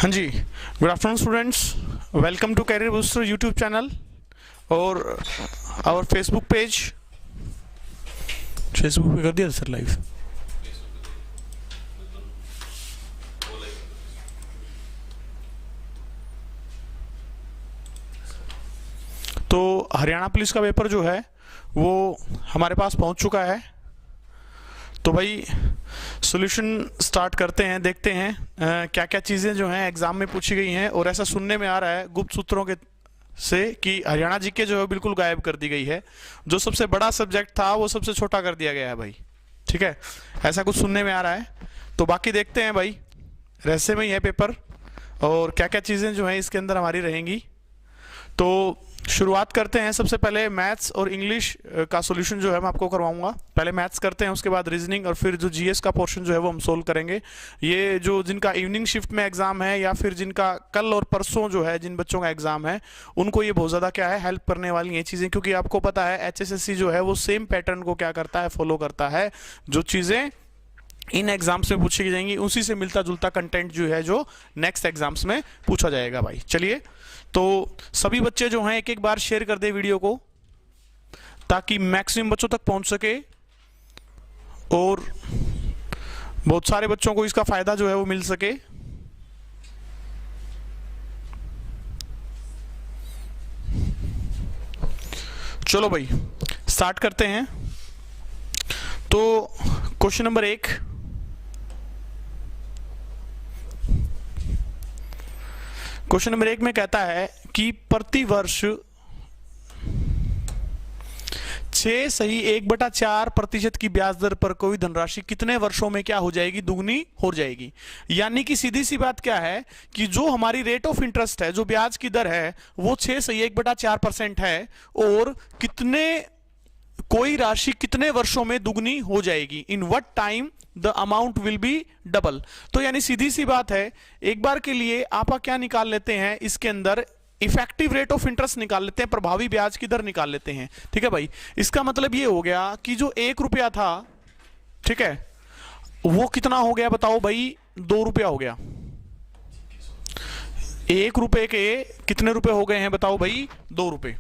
हाँ जी, good afternoon students, welcome to career booster YouTube channel और आवर फेसबुक पेज। फेसबुक पे कर दिया सर लाइव। तो हरियाणा पुलिस का पेपर जो है वो हमारे पास पहुंच चुका है। तो भाई सॉल्यूशन स्टार्ट करते हैं, देखते हैं क्या क्या चीज़ें जो हैं एग्जाम में पूछी गई हैं। और ऐसा सुनने में आ रहा है गुप्त सूत्रों के से कि हरियाणा जीके जो है बिल्कुल गायब कर दी गई है। जो सबसे बड़ा सब्जेक्ट था वो सबसे छोटा कर दिया गया है भाई, ठीक है, ऐसा कुछ सुनने में आ रहा है। तो बाकी देखते हैं भाई, रहस्य में ही है पेपर और क्या क्या चीज़ें जो हैं इसके अंदर हमारी रहेंगी। तो शुरुआत करते हैं। सबसे पहले मैथ्स और इंग्लिश का सॉल्यूशन जो है मैं आपको करवाऊंगा। पहले मैथ्स करते हैं, उसके बाद रीजनिंग और फिर जो जीएस का पोर्शन जो है वो हम सोल्व करेंगे। ये जो जिनका इवनिंग शिफ्ट में एग्जाम है या फिर जिनका कल और परसों जो है जिन बच्चों का एग्जाम है उनको ये बहुत ज़्यादा क्या है हेल्प करने वाली ये चीज़ें, क्योंकि आपको पता है एचएसएससी जो है वो सेम पैटर्न को क्या करता है, फॉलो करता है। जो चीज़ें इन एग्जाम्स में पूछी जाएंगी उसी से मिलता जुलता कंटेंट जो है जो नेक्स्ट एग्जाम्स में पूछा जाएगा भाई। चलिए, तो सभी बच्चे जो हैं एक एक बार शेयर कर दे वीडियो को ताकि मैक्सिमम बच्चों तक पहुंच सके और बहुत सारे बच्चों को इसका फायदा जो है वो मिल सके। चलो भाई स्टार्ट करते हैं। तो क्वेश्चन नंबर 1, क्वेश्चन नंबर 1 में कहता है कि प्रति वर्ष 6.1/4% की ब्याज दर पर कोई धनराशि कितने वर्षों में क्या हो जाएगी, दुगनी हो जाएगी। यानी कि सीधी सी बात क्या है कि जो हमारी रेट ऑफ इंटरेस्ट है, जो ब्याज की दर है वो 6.1/4% है और कोई राशि कितने वर्षों में दुगनी हो जाएगी, in what time the amount will be double. तो यानी सीधी सी बात है, एक बार के लिए आप क्या निकाल लेते हैं, इसके अंदर इफेक्टिव रेट ऑफ इंटरेस्ट निकाल लेते हैं, प्रभावी ब्याज की दर निकाल लेते हैं। ठीक है भाई, इसका मतलब ये हो गया कि जो 1 रुपया था, ठीक है, वो कितना हो गया बताओ भाई, 2 रुपया हो गया। 1 रुपए के कितने रुपए हो गए हैं बताओ भाई, 2 रुपए।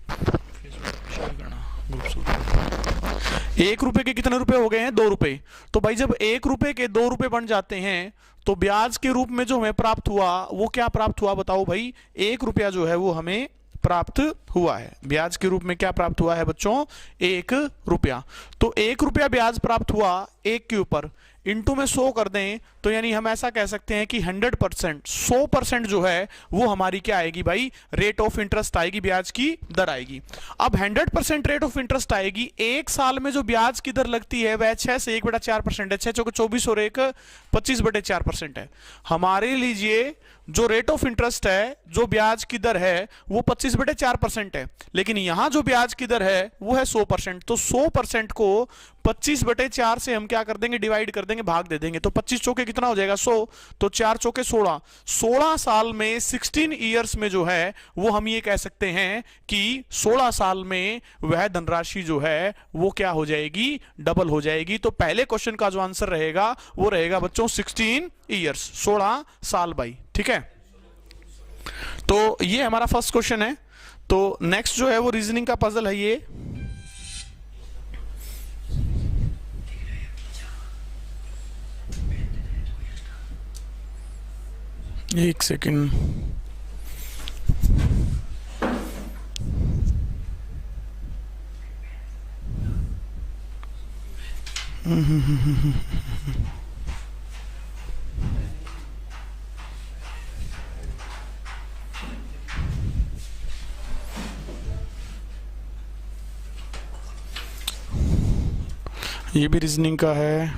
1 रुपए के कितने रुपए हो गए हैं, 2 रुपए। तो भाई जब 1 रुपए के 2 रुपए बन जाते हैं तो ब्याज के रूप में जो हमें प्राप्त हुआ वो क्या प्राप्त हुआ बताओ भाई, 1 रुपया जो है वो हमें प्राप्त हुआ है। ब्याज के रूप में क्या प्राप्त हुआ है बच्चों, 1 रुपया। तो 1 रुपया ब्याज प्राप्त हुआ 1 के ऊपर, इंटू में 100 कर दें तो यानी हम ऐसा कह सकते हैं कि 100%, 100% जो है वो हमारी क्या आएगी भाई, रेट ऑफ इंटरेस्ट आएगी, ब्याज की दर आएगी। अब 100% रेट ऑफ इंटरेस्ट आएगी, एक साल में जो ब्याज की दर लगती है वह 6 से 1/4% है, 6 चौके 24 और 1 25/4% है। हमारे लीजिए जो रेट ऑफ इंटरेस्ट है, जो ब्याज की दर है वो 25/4% है, लेकिन यहां जो ब्याज की दर है वो है 100%। तो 100% को 25/4 से हम क्या कर देंगे, डिवाइड कर देंगे, भाग दे देंगे। तो 25 चौके कितना हो जाएगा, 100, तो 4 चौके 16। 16 साल में 16 ईयर्स में जो है वो हम ये कह सकते हैं कि 16 साल में वह धनराशि जो है वो क्या हो जाएगी, डबल हो जाएगी। तो पहले क्वेश्चन का जो आंसर रहेगा वो रहेगा बच्चों 16 ईयर्स, 16 साल भाई, ठीक है। तो ये हमारा फर्स्ट क्वेश्चन है। तो नेक्स्ट जो है वो रीजनिंग का पजल है ये। एक सेकेंड, ये भी रीजनिंग का है।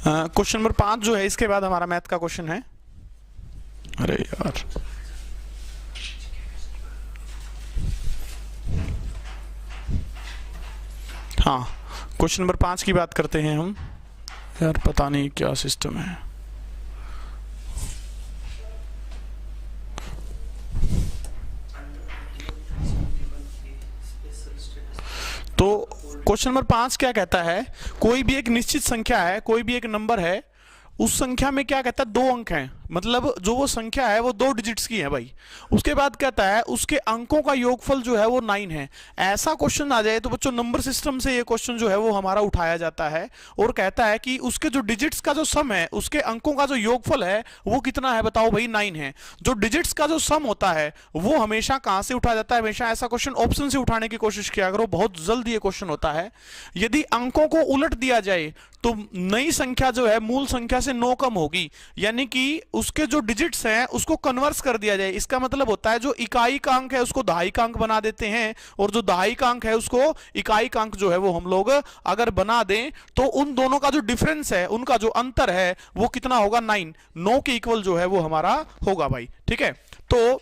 क्वेश्चन नंबर 5 जो है इसके बाद हमारा मैथ का क्वेश्चन है। अरे यार, हाँ, क्वेश्चन नंबर 5 की बात करते हैं हम। यार पता नहीं क्या सिस्टम है। तो क्वेश्चन नंबर 5 क्या कहता है, कोई भी एक निश्चित संख्या है, कोई भी एक नंबर है, उस संख्या में क्या कहता है, 2 अंक हैं, मतलब जो वो संख्या है वो 2 डिजिट्स की है भाई। उसके बाद कहता है उसके अंकों का योगफल जो है वो 9 है। ऐसा क्वेश्चन आ जाए तो बच्चों नंबर सिस्टम से ये क्वेश्चन जो है वो हमारा उठाया जाता है और कहता है कि उसके जो डिजिट्स का जो सम है, उसके अंकों का जो योगफल है वो कितना है, बताओ भाई 9 है। जो डिजिट्स का जो सम होता है वो हमेशा कहां से उठाया जाता है, हमेशा ऐसा क्वेश्चन ऑप्शन से उठाने की कोशिश किया करो, बहुत जल्द ये क्वेश्चन होता है। यदि अंकों को उलट दिया जाए तो नई संख्या जो है मूल संख्या से 9 कम होगी, यानी कि उसके जो डिजिट्स हैं उसको कन्वर्स कर दिया जाए। इसका मतलब होता है जो इकाई का अंक है उसको दहाई का अंक बना देते हैं और जो दहाई का अंक है उसको इकाई का अंक जो है वो हम लोग अगर बना दें तो उन दोनों का जो डिफरेंस है, उनका जो अंतर है वो कितना होगा, 9 के इक्वल जो है वो हमारा होगा भाई। ठीक है, तो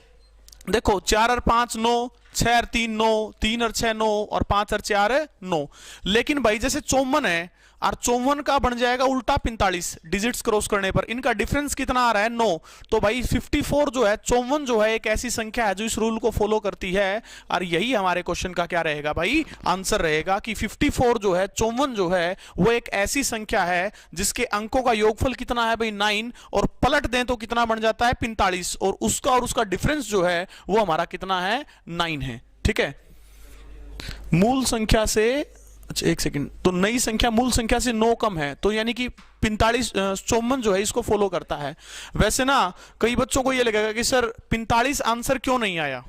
देखो 4 और 5 9, 6 और 3 9, 3 और 6 9 और 5 और 4 9। लेकिन भाई जैसे 54 है और 54 का बन जाएगा उल्टा 45 डिजिट्स क्रॉस करने पर, इनका डिफरेंस कितना आ रहा है 9। तो भाई 54 जो है, 54 जो है एक ऐसी संख्या है जो इस रूल को फॉलो करती है और यही हमारे क्वेश्चन का क्या रहेगा भाई, आंसर रहेगा कि 54 जो है, 54 जो है वो एक ऐसी संख्या है जिसके अंकों का योगफल कितना है भाई 9 और पलट दें तो कितना बन जाता है 45 और उसका डिफरेंस जो है वो हमारा कितना है 9 है। ठीक है, मूल संख्या से, अच्छा एक सेकंड, तो नई संख्या मूल संख्या से 9 कम है तो यानी कि 54 जो है इसको फॉलो करता है। वैसे ना कई बच्चों को ये लगेगा कि सर 45 आंसर क्यों नहीं आया,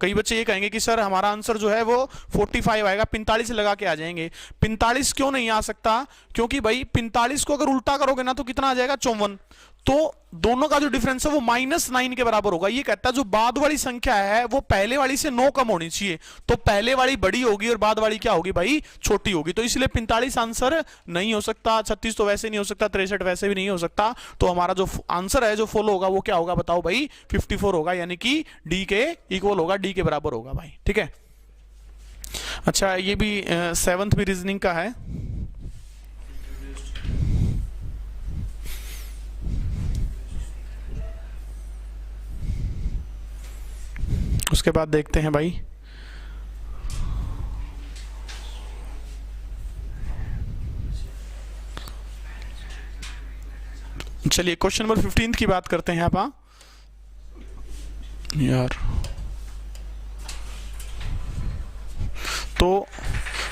कई बच्चे ये कहेंगे कि सर हमारा आंसर जो है वो 45 आएगा, 45 लगा के आ जाएंगे। 45 क्यों नहीं आ सकता, क्योंकि भाई 45 को अगर उल्टा करोगे ना तो कितना आ जाएगा 54, तो दोनों का जो डिफरेंस है वो -9 के बराबर होगा। ये कहता है जो बाद वाली संख्या है वो पहले वाली से 9 कम होनी चाहिए, तो पहले वाली बड़ी होगी और बाद वाली क्या होगी भाई, छोटी होगी। तो इसलिए 45 आंसर नहीं हो सकता, 36 तो वैसे नहीं हो सकता, 63 वैसे भी नहीं हो सकता। तो हमारा जो आंसर है जो फॉलो होगा वो क्या होगा बताओ भाई, 54 होगा, यानी कि डी के इक्वल होगा, डी के बराबर होगा भाई। ठीक है, अच्छा ये भी 7th भी रीजनिंग का है। उसके बाद देखते हैं भाई चलिए क्वेश्चन नंबर 15 की बात करते हैं आप। यार तो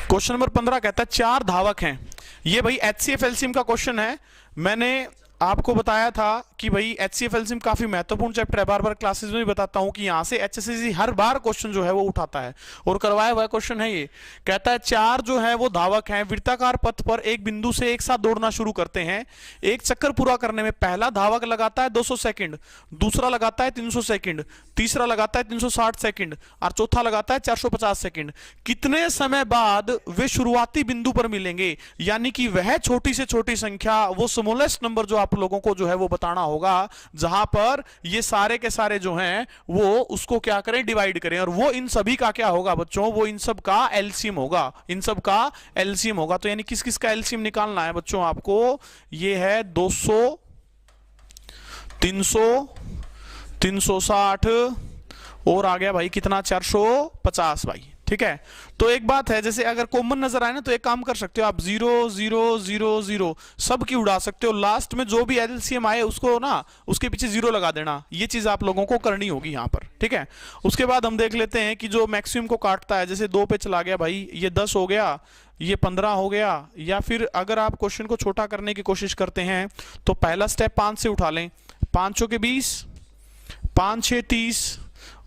क्वेश्चन नंबर 15 कहता है 4 धावक हैं। ये भाई HCF एलसीएम का क्वेश्चन है। मैंने आपको बताया था कि भाई HCF एलसीएम काफी महत्वपूर्ण चैप्टर है, बार बार क्लासेस में भी बताता हूं कि यहां से HSCC हर बार क्वेश्चन जो है वो उठाता है और करवाया हुआ क्वेश्चन है। ये कहता है 4 जो है वो धावक हैं, वृत्ताकार पथ पर एक बिंदु से एक साथ दौड़ना शुरू करते हैं। एक चक्कर पूरा करने में पहला धावक लगाता है 200 सेकंड, दूसरा लगाता है 300 सेकंड, तीसरा लगाता है 360 सेकंड और चौथा लगाता है 450 सेकंड। कितने समय बाद वे शुरुआती बिंदु पर मिलेंगे, यानी कि वह छोटी से छोटी संख्या, वो स्मॉलेस्ट नंबर जो आप लोगों को जो है वो बताना होगा, जहां पर ये सारे के सारे जो हैं वो उसको क्या करें, डिवाइड करें, और वो इन सभी का क्या होगा बच्चों, वो इन सब का एलसीएम होगा, इन सब का एलसीएम होगा। तो यानी किस किस का एलसीएम निकालना है बच्चों आपको, ये है 200, 300, 360 और आ गया भाई कितना 450 भाई। ठीक है, तो एक बात है, जैसे अगर कॉमन नजर आए ना तो एक काम कर सकते हो आप 0 0 0 0 सब की उड़ा सकते हो, लास्ट में जो भी एलसीएम आए उसको ना उसके पीछे 0 लगा देना। ये चीज आप लोगों को करनी होगी यहाँ पर। ठीक है, उसके बाद हम देख लेते हैं कि जो मैक्सिमम को काटता है, जैसे 2 पे चला गया भाई, ये 10 हो गया, ये 15 हो गया, या फिर अगर आप क्वेश्चन को छोटा करने की कोशिश करते हैं तो पहला स्टेप 5 से उठा लें, 5 चौके 20, 5 6 30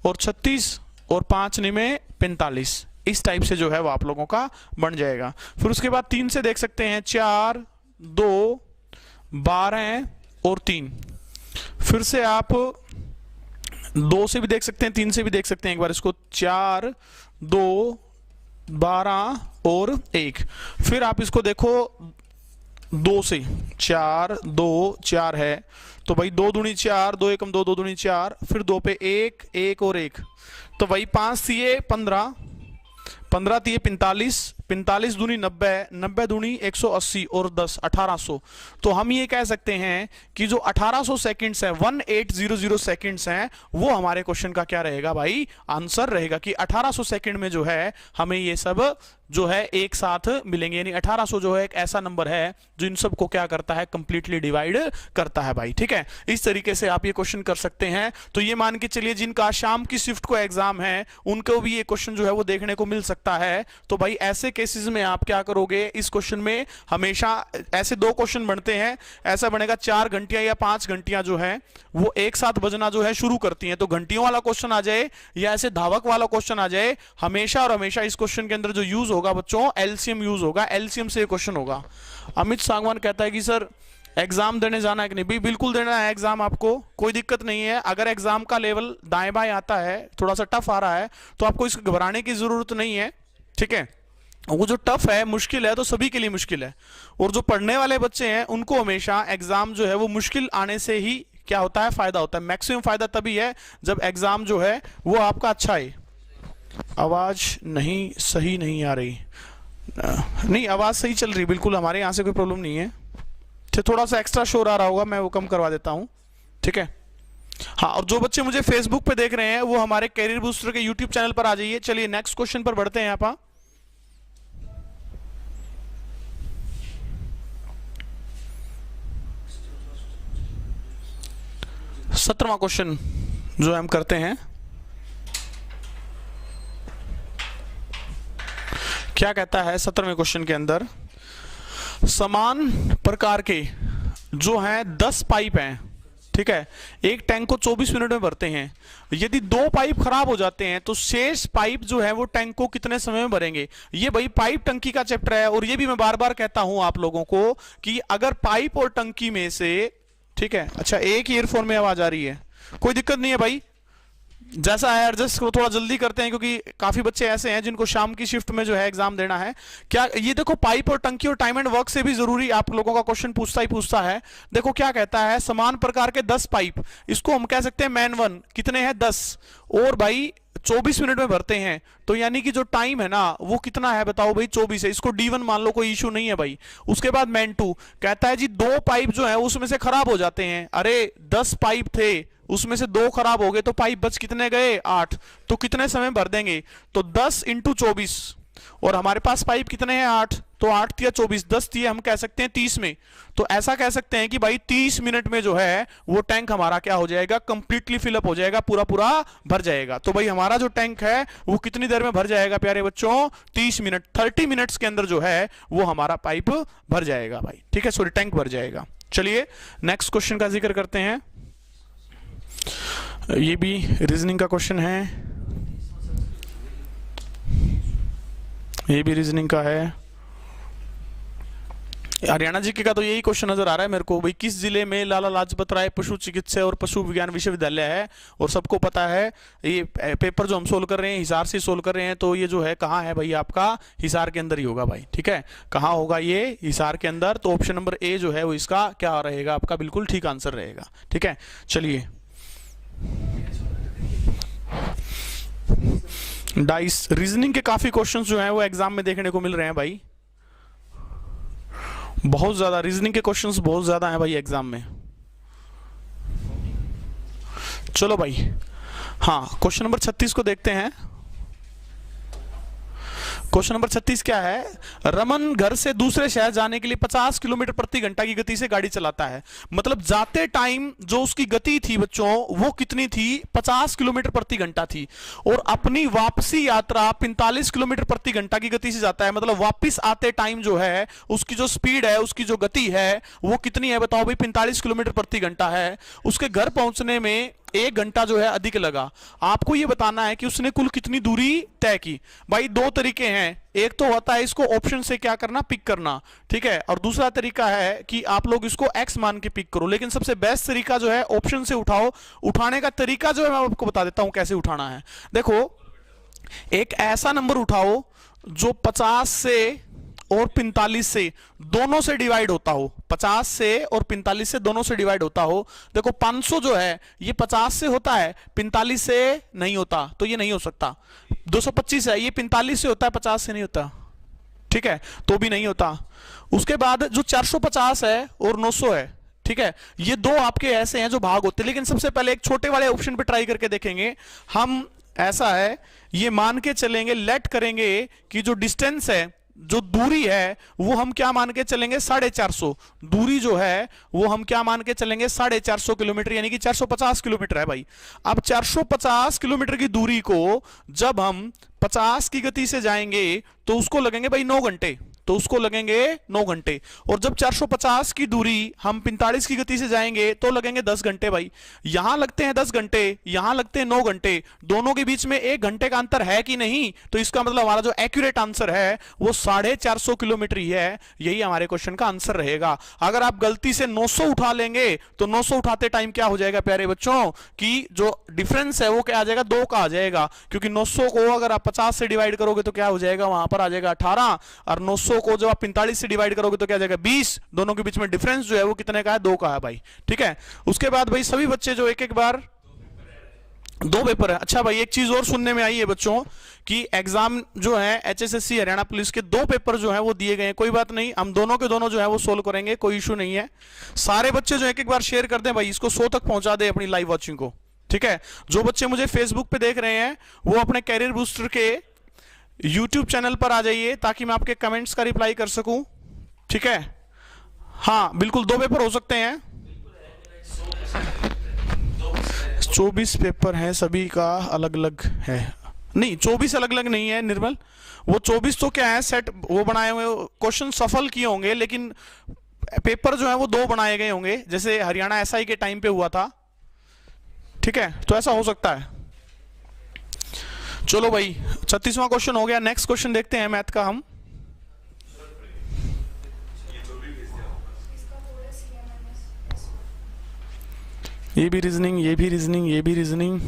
और 36 और 5 9 45, इस टाइप से जो है वो आप लोगों का बन जाएगा। फिर उसके बाद 3 से देख सकते हैं 4 2 12 और 3। फिर से आप 2 से भी देख सकते हैं, 3 से भी देख सकते हैं एक बार इसको, 4 2 12 और 1। फिर आप इसको देखो 2 से 4 2 4 है तो भाई 2 दूनी 4, 2 एकम 2, 2 दूनी 4, फिर 2 पे 1 1 और 1, तो भाई 5 दिए 15, 15 दिए 45, 45 दूनी 90, 90 दूनी 180 और 10 1800। तो हम ये कह सकते हैं कि जो 1800 सेकंड्स है, 1800 सेकंड्स हैं, वो हमारे क्वेश्चन का क्या रहेगा भाई, आंसर रहेगा कि 1800 सेकंड में जो है हमें ये सब जो है एक साथ मिलेंगे, यानी 1800 जो है एक ऐसा नंबर है जो इन सबको क्या करता है, कंप्लीटली डिवाइड करता है भाई। ठीक है, इस तरीके से आप ये क्वेश्चन कर सकते हैं। तो ये मान के चलिए जिनका शाम की शिफ्ट को एग्जाम है उनको भी ये क्वेश्चन जो है वो देखने को मिल सकता है। तो भाई ऐसे केसेस में आप क्या करोगे, इस क्वेश्चन में हमेशा ऐसे दो क्वेश्चन बनते हैं, ऐसा बनेगा 4 घंटियां या 5 घंटियां जो है वो एक साथ बजना जो है शुरू करती हैं। तो घंटियों वाला क्वेश्चन आ जाए या ऐसे धावक वाला क्वेश्चन आ जाए, हमेशा और हमेशा इस क्वेश्चन के अंदर जो यूज होगा बच्चों, एलसीएम यूज होगा, एलसीएम से क्वेश्चन होगा। अमित सांगवान कहता है कि सर एग्जाम देने जाना है कि नहीं, भी बिल्कुल देना है एग्जाम, आपको कोई दिक्कत नहीं है। अगर एग्जाम का लेवल दाएं बाएं आता है, थोड़ा सा टफ आ रहा है, तो आपको इसको घबराने की जरूरत नहीं है। ठीक है, वो जो टफ है, मुश्किल है, तो सभी के लिए मुश्किल है, और जो पढ़ने वाले बच्चे हैं उनको हमेशा एग्जाम जो है वो मुश्किल आने से ही क्या होता है, फायदा होता है। मैक्सिमम फायदा तभी है जब एग्जाम जो है वो आपका अच्छा है। आवाज नहीं सही नहीं आ रही, नहीं आवाज सही चल रही, बिल्कुल हमारे यहाँ से कोई प्रॉब्लम नहीं है। थोड़ा सा एक्स्ट्रा शोर आ रहा होगा, मैं वो कम करवा देता हूँ। ठीक है, हाँ, और जो बच्चे मुझे फेसबुक पे देख रहे हैं वो हमारे कैरियर बूस्टर के यूट्यूब चैनल पर आ जाइए। चलिए नेक्स्ट क्वेश्चन पर बढ़ते हैं। आप 17वां क्वेश्चन जो हम करते हैं, क्या कहता है 17वें क्वेश्चन के अंदर, समान प्रकार के जो हैं 10 पाइप हैं। ठीक है, एक टैंक को 24 मिनट में भरते हैं। यदि 2 पाइप खराब हो जाते हैं तो शेष पाइप जो है वो टैंक को कितने समय में भरेंगे। ये भाई पाइप टंकी का चैप्टर है, और ये भी मैं बार बार कहता हूं आप लोगों को कि अगर पाइप और टंकी में से, ठीक है, अच्छा एक ईयरफोन में आवाज आ रही है, कोई दिक्कत नहीं है भाई, जैसा है एडजस्ट करो, थोड़ा जल्दी करते हैं क्योंकि काफी बच्चे ऐसे हैं जिनको शाम की शिफ्ट में जो है एग्जाम देना है। क्या ये देखो, पाइप और टंकी और टाइम एंड वर्क से भी जरूरी आप लोगों का क्वेश्चन पूछता है। देखो क्या कहता है, समान प्रकार के 10 पाइप, इसको हम कह सकते हैं मैन 1, कितने हैं 10, और भाई 24 मिनट में भरते हैं, तो यानी कि जो टाइम है ना वो कितना है बताओ भाई, 24 है। इसको D1 मान लो, कोई इशू नहीं है भाई। उसके बाद मैन 2 कहता है जी 2 पाइप जो है उसमें से खराब हो जाते हैं। अरे 10 पाइप थे, उसमें से 2 खराब हो गए, तो पाइप बच कितने गए, 8, तो कितने समय भर देंगे, तो 10 × 24, और हमारे पास पाइप कितने हैं 8, तो 8 तिया 24, 10 तिया हम कह सकते हैं 30 में। तो ऐसा कह सकते हैं कि भाई 30 मिनट में जो है वो टैंक हमारा क्या हो जाएगा, कंप्लीटली फिलअप हो जाएगा, पूरा पूरा भर जाएगा। तो भाई हमारा जो टैंक है वो कितनी देर में भर जाएगा प्यारे बच्चों, 30 मिनट, 30 मिनट्स के अंदर जो है वो हमारा पाइप भर जाएगा भाई। ठीक है, सॉरी टैंक भर जाएगा। चलिए नेक्स्ट क्वेश्चन का जिक्र करते हैं। ये भी रीजनिंग का क्वेश्चन है, ये भी रीजनिंग का है। हरियाणा जीके का तो यही क्वेश्चन नजर आ रहा है मेरे को भाई, किस जिले में लाला लाजपत राय पशु चिकित्सा और पशु विज्ञान विश्वविद्यालय है, और सबको पता है ये पेपर जो हम सोल्व कर रहे हैं हिसार से सोल्व कर रहे हैं, तो ये जो है कहाँ है भाई, आपका हिसार के अंदर ही होगा भाई। ठीक है, कहाँ होगा ये, हिसार के अंदर। तो ऑप्शन नंबर ए जो है वो इसका क्या रहेगा, आपका बिल्कुल ठीक आंसर रहेगा। ठीक है, चलिए डाइस रीजनिंग के काफी क्वेश्चंस जो हैं वो एग्जाम में देखने को मिल रहे हैं भाई, बहुत ज्यादा रीजनिंग के क्वेश्चंस बहुत ज्यादा हैं भाई एग्जाम में। चलो भाई, हाँ क्वेश्चन नंबर 36 को देखते हैं। क्वेश्चन नंबर 36 क्या है, रमन घर से दूसरे शहर जाने के लिए 50 किलोमीटर प्रति घंटा की गति से गाड़ी चलाता है। मतलब जाते टाइम जो उसकी गति थी बच्चों वो कितनी थी, 50 किलोमीटर प्रति घंटा थी, और अपनी वापसी यात्रा 45 किलोमीटर प्रति घंटा की गति से जाता है। मतलब वापस आते टाइम जो है उसकी जो स्पीड है, उसकी जो गति है वो कितनी है बताओ भाई, 45 किलोमीटर प्रति घंटा है। उसके घर पहुंचने में 1 घंटा जो है अधिक लगा। आपको यह बताना है कि उसने कुल कितनी दूरी तय की। भाई 2 तरीके हैं, एक तो होता है इसको ऑप्शन से क्या करना, पिक करना, ठीक है, और दूसरा तरीका है कि आप लोग इसको x मान के पिक करो। लेकिन सबसे बेस्ट तरीका जो है ऑप्शन से उठाओ। उठाने का तरीका जो है मैं आपको बता देता हूं कैसे उठाना है। देखो, एक ऐसा नंबर उठाओ जो 50 से और 45 से दोनों से डिवाइड होता हो, 50 से और 45 से दोनों से डिवाइड होता हो। देखो 500 जो है ये 50 से होता है, 45 से नहीं होता, तो ये नहीं हो सकता। 225 है, ये 45 से होता है, 50 से नहीं होता, ठीक है, तो भी नहीं होता। उसके बाद जो 450 है और 900 है, ठीक है, ये 2 आपके ऐसे हैं जो भाग होते हैं। लेकिन सबसे पहले एक छोटे वाले ऑप्शन पे ट्राई करके देखेंगे हम। ऐसा है, ये मान के चलेंगे, लेट करेंगे कि जो डिस्टेंस है, जो दूरी है, वो हम क्या मान के चलेंगे 450। दूरी जो है वो हम क्या मान के चलेंगे 450 किलोमीटर, यानी कि 450 किलोमीटर है भाई। अब 450 किलोमीटर की दूरी को जब हम 50 की गति से जाएंगे तो उसको लगेंगे भाई 9 घंटे, तो उसको लगेंगे 9 घंटे। और जब 450 की दूरी हम 45 की गति से जाएंगे तो लगेंगे 10 घंटे भाई। यहां लगते हैं 10 घंटे, यहां लगते हैं 9 घंटे, दोनों के बीच में 1 घंटे का अंतर है कि नहीं? तो इसका मतलब हमारा जो एक्यूरेट आंसर है वो 450 किलोमीटर ही है। यही हमारे क्वेश्चन का आंसर रहेगा। अगर आप गलती से 900 उठा लेंगे तो 900 उठाते टाइम क्या हो जाएगा प्यारे बच्चों, कि जो डिफरेंस है वो क्या आ जाएगा, 2 का आ जाएगा। क्योंकि 900 को अगर आप 50 से डिवाइड करोगे तो क्या हो जाएगा, वहां पर आ जाएगा 18, और 900 को जब आप 45 से डिवाइड करोगे तो क्या आ जाएगा 20। दोनों के बीच में डिफरेंस जो है वो कितने का है, 2 का है भाई। ठीक है, उसके बाद भाई सभी बच्चे जो एक एक बार 2 पेपर है। अच्छा भाई एक चीज और सुनने में आई है बच्चों कि एग्जाम जो है HSSC हरियाणा पुलिस के 2 पेपर जो है वो दिए गए हैं। कोई बात नहीं, हम दोनों के दोनों जो है वो सोल्व करेंगे, कोई इशू नहीं है। सारे बच्चे जो एक एक बार शेयर कर दें भाई, इसको 100 तक पहुंचा दे अपनी लाइव वॉचिंग को। ठीक है, जो बच्चे मुझे फेसबुक पे देख रहे हैं वो अपने कैरियर बूस्टर के यूट्यूब चैनल पर आ जाइए ताकि मैं आपके कमेंट्स का रिप्लाई कर सकूं। ठीक है, हाँ बिल्कुल 2 पेपर हो सकते हैं, 24 पेपर है, सभी का अलग अलग है। नहीं 24 अलग अलग नहीं है निर्मल, वो 24 तो क्या है सेट वो बनाए हुए क्वेश्चन सफल किए होंगे, लेकिन पेपर जो है वो 2 बनाए गए होंगे, जैसे हरियाणा SI के टाइम पे हुआ था। ठीक है, तो ऐसा हो सकता है। चलो भाई 36वां क्वेश्चन हो गया। नेक्स्ट क्वेश्चन देखते हैं मैथ का हम। ये भी रीजनिंग, ये भी रीजनिंग, ये भी रीजनिंग।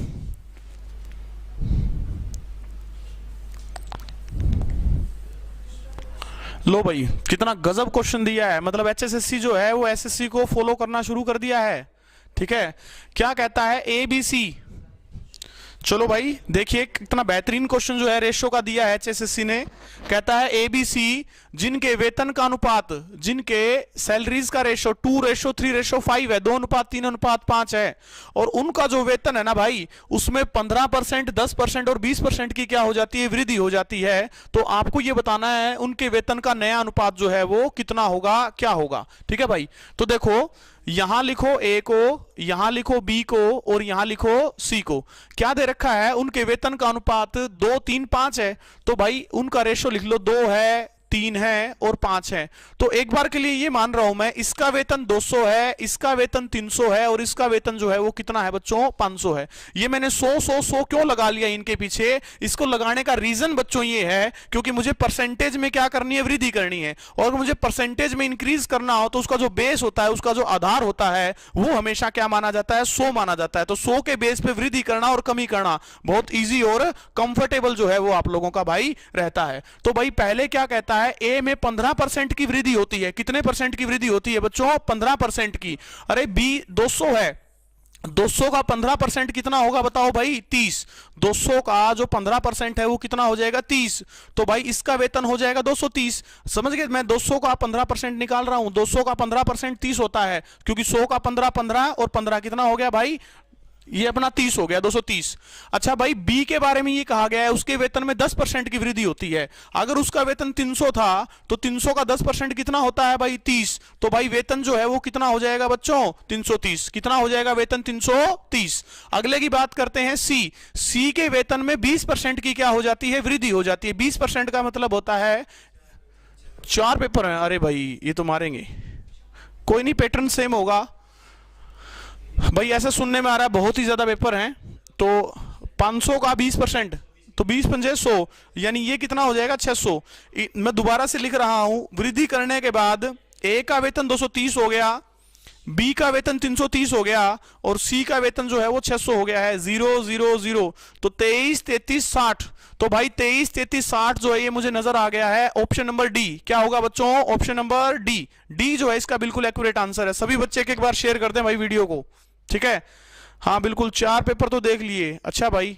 लो भाई कितना गजब क्वेश्चन दिया है, मतलब HSSC जो है वो SSC को फॉलो करना शुरू कर दिया है। ठीक है, क्या कहता है ABC। चलो भाई देखिए कितना बेहतरीन क्वेश्चन जो है रेशो का दिया है HSSC ने। कहता है ABC जिनके वेतन का अनुपात, जिनके सैलरीज का रेशो 2:3:5 है, 2:3:5 है, और उनका जो वेतन है ना भाई उसमें 15%, 10% और 20% की क्या हो जाती है, वृद्धि हो जाती है। तो आपको ये बताना है उनके वेतन का नया अनुपात जो है वो कितना होगा, क्या होगा। ठीक है भाई, तो देखो यहां लिखो A को, यहां लिखो B को, और यहां लिखो C को। क्या दे रखा है, उनके वेतन का अनुपात 2, 3, 5 है। तो भाई उनका रेशो लिख लो, 2 है, 3 है और 5 है। तो एक बार के लिए ये मान रहा हूं मैं, इसका वेतन 200 है, इसका वेतन 300 है, और इसका वेतन जो है वो कितना है बच्चों, 500 है। ये मैंने 100 क्यों लगा लिया इनके पीछे? इसको लगाने का रीजन बच्चों ये है क्योंकि मुझे परसेंटेज में क्या करनी है, वृद्धि करनी है। और अगर मुझे परसेंटेज में इंक्रीज करना हो तो उसका जो बेस होता है, उसका जो आधार होता है वो हमेशा क्या माना जाता है, 100 माना जाता है। तो 100 के बेस पे वृद्धि करना और कमी करना बहुत ईजी और कंफर्टेबल जो है वो आप लोगों का भाई रहता है। तो भाई पहले क्या कहता है, ए में 15% की वृद्धि होती है। कितने परसेंट की वृद्धि होती है बच्चों, 15% की। अरे B 200 है, 200 का 15% कितना होगा बताओ भाई, 30। 200 का जो 15% है वो कितना हो जाएगा, 30। तो भाई इसका वेतन हो जाएगा 230। समझ गए, मैं 200 का 15% निकाल रहा हूं। 200 का 15% 30 होता है, क्योंकि 100 का 15 15 और 15 कितना हो गया भाई, ये अपना 30 हो गया, 230। अच्छा भाई B के बारे में ये कहा गया है उसके वेतन में 10% की वृद्धि होती है। अगर उसका वेतन 300 था तो 300 का 10% कितना होता है भाई, 30। तो भाई वेतन जो है वो कितना हो जाएगा बच्चों, 330। कितना हो जाएगा वेतन, 330। अगले की बात करते हैं C के वेतन में 20% की क्या हो जाती है, वृद्धि हो जाती है। 20% का मतलब होता है 4 पेपर है। अरे भाई ये तो मारेंगे, कोई नहीं पैटर्न सेम होगा भाई। ऐसा सुनने में आ रहा है बहुत ही ज्यादा पेपर हैं। तो 500 का 20%, तो 20 पंजे 100, यानी ये कितना हो जाएगा, 600। मैं दोबारा से लिख रहा हूं, वृद्धि करने के बाद A का वेतन 230 हो गया, B का वेतन 330 हो गया, और C का वेतन जो है वो 600 हो गया है। 0 0 0, तो 23 33 60। तो भाई 23 33 60 जो है ये मुझे नजर आ गया है ऑप्शन नंबर D। क्या होगा बच्चों, ऑप्शन नंबर D जो है इसका बिल्कुल एक्यूरेट आंसर है। सभी बच्चे एक बार शेयर कर दें भाई वीडियो को। ठीक है, हाँ बिल्कुल 4 पेपर तो देख लिए। अच्छा भाई,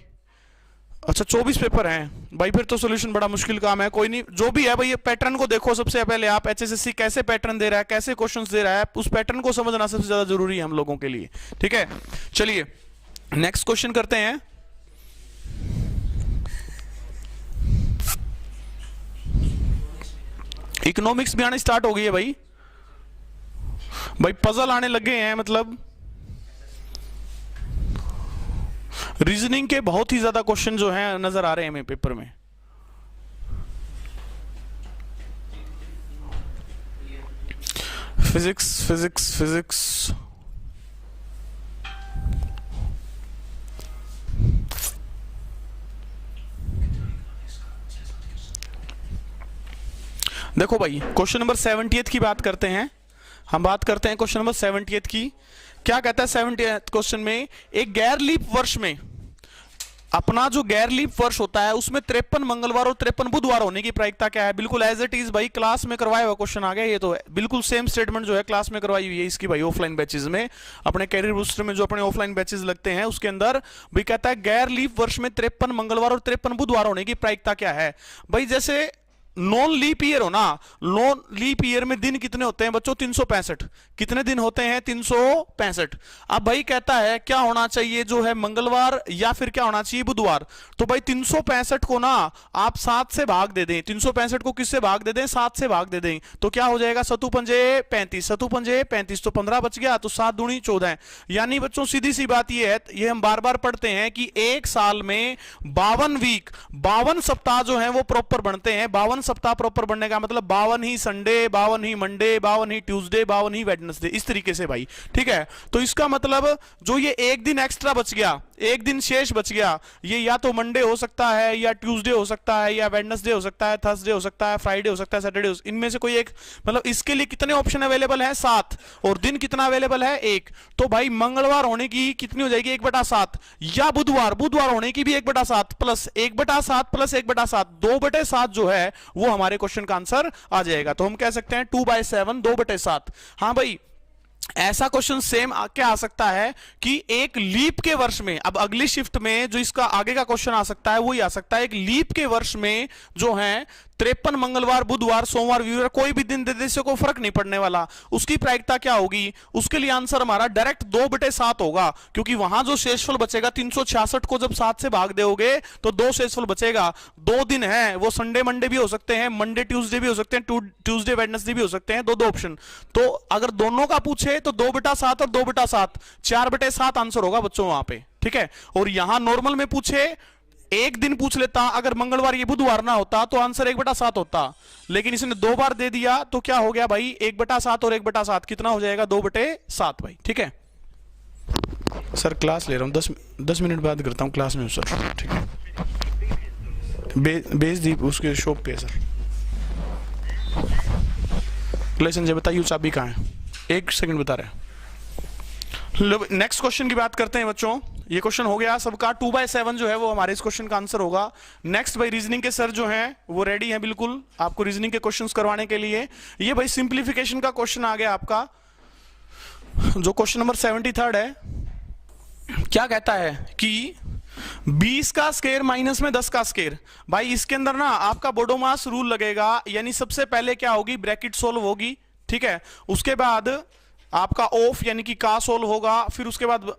अच्छा 24 पेपर हैं भाई, फिर तो सॉल्यूशन बड़ा मुश्किल काम है। कोई नहीं, जो भी है भाई ये पैटर्न को देखो सबसे पहले आप। HSSC कैसे पैटर्न दे रहा है, कैसे क्वेश्चंस दे रहा है, उस पैटर्न को समझना सबसे ज्यादा जरूरी है हम लोगों के लिए। ठीक है, चलिए नेक्स्ट क्वेश्चन करते हैं। इकोनॉमिक्स भी आने स्टार्ट हो गई है भाई, भाई पजल आने लगे हैं, मतलब रीजनिंग के बहुत ही ज्यादा क्वेश्चन जो हैं नजर आ रहे हैं हमें पेपर में। फिजिक्स फिजिक्स फिजिक्स देखो भाई, क्वेश्चन नंबर 70th की बात करते हैं, हम बात करते हैं क्वेश्चन नंबर 70th की। क्या कहता है 70th क्वेश्चन में, एक गैर लीप वर्ष में, अपना जो गैर लीप वर्ष होता है उसमें 53 मंगलवार और 53 बुधवार होने की प्रायिकता क्या है। बिल्कुल एज इट इज भाई, क्लास में करवाया हुआ क्वेश्चन आ गया, ये तो बिल्कुल सेम स्टेटमेंट जो है क्लास में करवाई हुई है इसकी भाई, ऑफलाइन बैचेज में, अपने कैरियर बूस्टर में जो अपने ऑफलाइन बैचेज लगते हैं उसके अंदर भाई कहता है गैर लीप वर्ष में 53 मंगलवार और 53 बुधवार होने की प्रायिकता क्या है। भाई जैसे नॉन लीप ईयर हो ना, नॉन लीप ईयर में दिन कितने होते हैं बच्चों, 365। कितने दिन होते हैं, 365। अब भाई कहता है क्या होना चाहिए जो है मंगलवार या फिर क्या होना चाहिए बुधवार। तो भाई 365 को ना आप 7 से भाग दे दें, 365 को किससे भाग दे दें, 7 से भाग दे दें, तो क्या हो जाएगा, 7 पंजे 35, 7 पंजे 35, तो 15 बच गया, तो 7 दूनी 14। यानी बच्चों सीधी सी बात ये है, ये हम बार बार पढ़ते हैं कि एक साल में 52 वीक, 52 सप्ताह जो है वो प्रॉपर बनते हैं। 52 सप्ताह प्रॉपर बनने का मतलब 52 ही संडे, 52 ही मंडे, 52 ही ट्यूसडे, 52 ही वेडनेसडे, इस तरीके से भाई, ठीक है। तो इसका मतलब जो ये एक दिन एक्स्ट्रा बच गया, एक दिन शेष बच गया, ये या तो मंडे हो सकता है, या ट्यूसडे हो सकता है, या वेडनेसडे हो सकता है, थर्सडे हो सकता है, फ्राइडे हो सकता है, सैटरडे, इनमें से कोई एक, मतलब इसके लिए कितने ऑप्शन अवेलेबल है, 7, और दिन कितना अवेलेबल है, 1। तो भाई मंगलवार होने की कितनी हो जाएगी, 1/7, या बुधवार, बुधवार होने की भी 1/7 प्लस 1/7 प्लस 1/7, 2/7 जो है वो हमारे क्वेश्चन का आंसर आ जाएगा। तो हम कह सकते हैं 2/7, 2/7। हाँ भाई, ऐसा क्वेश्चन सेम क्या आ सकता है कि एक लीप के वर्ष में, अब अगली शिफ्ट में जो इसका आगे का क्वेश्चन आ सकता है वो ही आ सकता है, एक लीप के वर्ष में जो है 53 मंगलवार, बुधवार, सोमवार, वीरवार, कोई भी दिन दे दे, से को फर्क नहीं पड़ने वाला, उसकी प्रायिकता क्या होगी। उसके लिए आंसर हमारा डायरेक्ट 2/7 होगा, क्योंकि वहां जो शेषफल बचेगा 366 को जब 7 से भाग दोगे तो 2 शेषफल बचेगा। 2 दिन है वो संडे मंडे भी हो सकते हैं, मंडे ट्यूसडे भी हो सकते हैं, ट्यूसडे वेडनेसडे भी हो सकते हैं, 2 ऑप्शन। तो अगर दोनों का पूछे तो 2/7 और 2/7, 4/7 आंसर होगा बच्चों वहां पे, ठीक है। और यहां नॉर्मल में पूछे, एक दिन पूछ लेता, अगर मंगलवार ये बुधवार ना होता तो आंसर 1/7 होता, लेकिन इसने 2 बार दे दिया तो क्या हो गया भाई, 1/7 और 1/7 कितना हो जाएगा, 2/7 भाई, ठीक है। सर क्लास ले रहा हूँ, 10 मिनट बाद करता हूँ क्लास में सर, ठीक है। भेज दी उसके शॉप पे सर। संजय बताइए चाबी कहाँ है, 1 सेकंड बता रहे हैं। नेक्स्ट क्वेश्चन की बात करते हैं बच्चों। ये क्वेश्चन हो गया सबका, 2/7 जो है वो हमारे इस क्वेश्चन का आंसर होगा। नेक्स्ट भाई रीजनिंग के सर जो हैं वो रेडी हैं बिल्कुल आपको रीजनिंग के क्वेश्चंस करवाने के लिए। ये भाई सिंप्लीफिकेशन का क्वेश्चन आ गया आपका, जो क्वेश्चन नंबर 73 है। क्या कहता है कि 20 का स्क्वायर माइनस में 10 का स्क्वायर। भाई इसके अंदर ना आपका बोडोमास रूल लगेगा, यानी सबसे पहले क्या होगी, ब्रैकेट सोल्व होगी, ठीक है। उसके बाद आपका ऑफ यानी कि का सोल्व होगा, फिर उसके बाद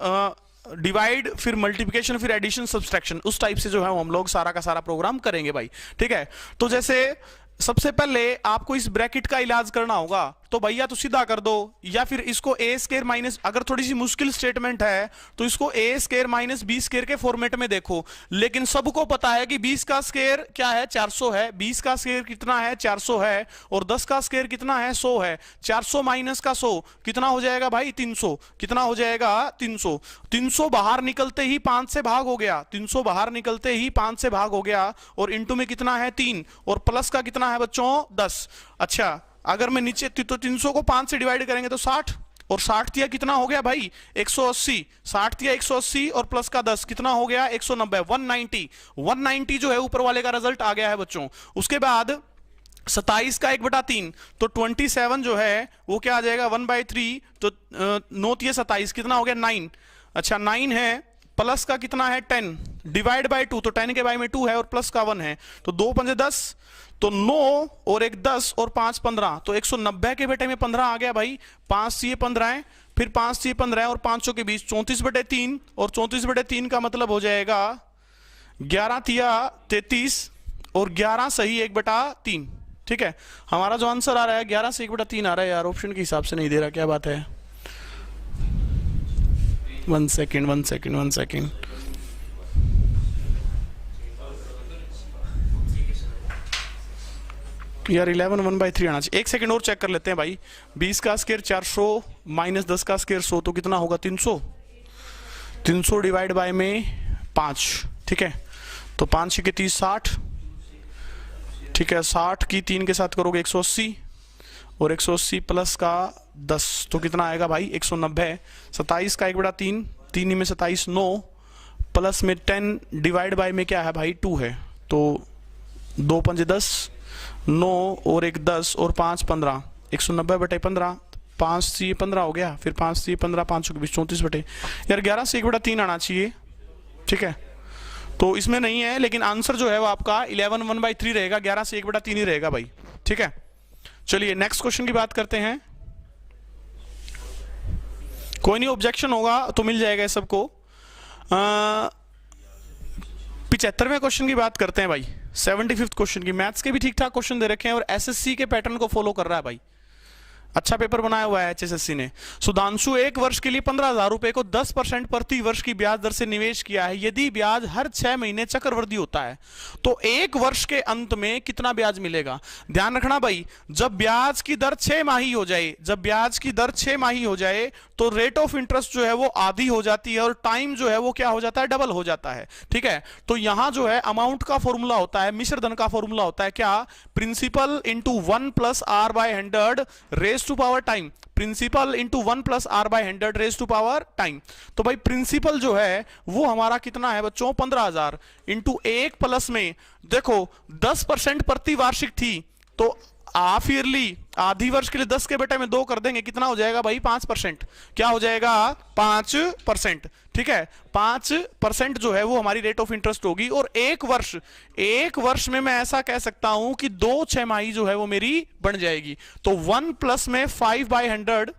डिवाइड, फिर मल्टीप्लिकेशन, फिर एडिशन, सब्सट्रैक्शन, उस टाइप से जो है हम लोग सारा का सारा प्रोग्राम करेंगे भाई, ठीक है। तो जैसे सबसे पहले आपको इस ब्रैकेट का इलाज करना होगा, तो भैया तो सीधा कर दो, या फिर इसको ए स्क्वायर माइनस, अगर थोड़ी सी मुश्किल स्टेटमेंट है तो इसको ए स्क्वायर माइनस बी स्क्वायर के फॉर्मेट में देखो। लेकिन सबको पता है कि 20 का स्क्वायर क्या है, 400 है, 20 का स्क्वायर कितना है, 400 है, और 10 का स्क्वायर कितना है, 100 है। 400 माइनस का 100 कितना हो जाएगा भाई, 300। कितना हो जाएगा, 300। 300 बाहर निकलते ही 5 से भाग हो गया, 300 बाहर निकलते ही 5 से भाग हो गया, और इंटू में कितना है 3, और प्लस का कितना है बच्चों 10। अच्छा, अगर मैं नीचे तो 300 को 5 से डिवाइड करेंगे तो 60, और 60 दिया कितना हो गया भाई 180, 60 दिया 180 और प्लस का 10 कितना हो गया 190, 190। 190 जो है ऊपर वाले का रिजल्ट आ गया है बच्चों। उसके बाद 27 का 1/3, तो 27 जो है वो क्या आ जाएगा 1/3, तो 9 तिया 27 कितना हो गया 9। अच्छा 9 है, प्लस का कितना है 10, डिवाइड बाय 2, तो 10 के बाय में 2 है और प्लस का 1 है, तो 2 पंजे 10, तो 9 और 1 10 और 5 15, तो 190 के बेटे में 15 आ गया भाई। 5 से ये 15 है, फिर 5 से ये 15 है, और 500 के बीच 34/3, और 34/3 का मतलब हो जाएगा 11 तिया 33, और 11 सही 1/3, ठीक है, हमारा जो आंसर आ रहा है 11 से 1/3 आ रहा है यार, ऑप्शन के हिसाब से नहीं दे रहा, क्या बात है। 1 सेकेंड 1 सेकेंड 1 सेकेंड, यार 11 1/3 आना चाहिए। 1 सेकेंड और चेक कर लेते हैं भाई। 20 का स्क्वायर 400 माइनस 10 का स्क्वायर 100 तो कितना होगा 300। 300 डिवाइड बाय में 5, ठीक है, तो 5 के 30 60, ठीक है, 60 की 3 के साथ करोगे 180 और 180 प्लस का 10 तो कितना आएगा भाई 190। 27 का 1/3, 3 ही में 27 9 प्लस में 10 डिवाइड बाय में क्या है भाई 2 है, तो 2 5 10 9 और 1 10 और 5 15, 190/15, 5 से 15 हो गया, फिर 5 से 15, 5 के 20 34 बटे, यार 11 से 1/3 आना चाहिए, ठीक है, तो इसमें नहीं है, लेकिन आंसर जो है वो आपका 11 1/3 रहेगा, 11 से 1/3 ही रहेगा भाई, ठीक है। चलिए नेक्स्ट क्वेश्चन की बात करते हैं। कोई नहीं, ऑब्जेक्शन होगा तो मिल जाएगा सबको। 75वें क्वेश्चन की बात करते हैं भाई। 75th क्वेश्चन की, मैथ्स के भी ठीक ठाक क्वेश्चन दे रखे हैं और एसएससी के पैटर्न को फॉलो कर रहा है भाई, अच्छा पेपर बनाया हुआ है एचएसएससी ने। सुधांशु 1 वर्ष के लिए 15,000 रुपए को 10% प्रति वर्ष की ब्याज दर से निवेश किया है। यदि ब्याज हर 6 महीने चक्रवृद्धि होता है तो 1 वर्ष के अंत में कितना ब्याज मिलेगा। ध्यान रखना भाई, जब ब्याज की दर 6 माही हो जाए, जब ब्याज की दर 6 माही हो जाए तो रेट ऑफ इंटरेस्ट जो है वो आधी हो जाती है और टाइम जो है वो क्या हो जाता है, डबल हो जाता है, ठीक है। तो यहां जो है अमाउंट का फॉर्मूला होता है, मिश्र धन का फॉर्मूला होता है क्या, principal into 1 plus R by 100 raise to power time, principal into 1 plus R by 100 raise to power time. तो भाई प्रिंसिपल जो है वो हमारा कितना है बच्चों 15,000 इंटू 1 प्लस में देखो 10% प्रति वार्षिक थी, तो हाफ ईयरली आधी वर्ष के लिए 10 के बेटे में 2 कर देंगे, कितना हो जाएगा भाई 5%, क्या हो जाएगा 5%, ठीक है। 5% जो है वो हमारी रेट ऑफ इंटरेस्ट होगी और एक वर्ष में मैं ऐसा कह सकता हूं कि 2 छमाही जो है वो मेरी बन जाएगी। तो 1 प्लस में 5/100,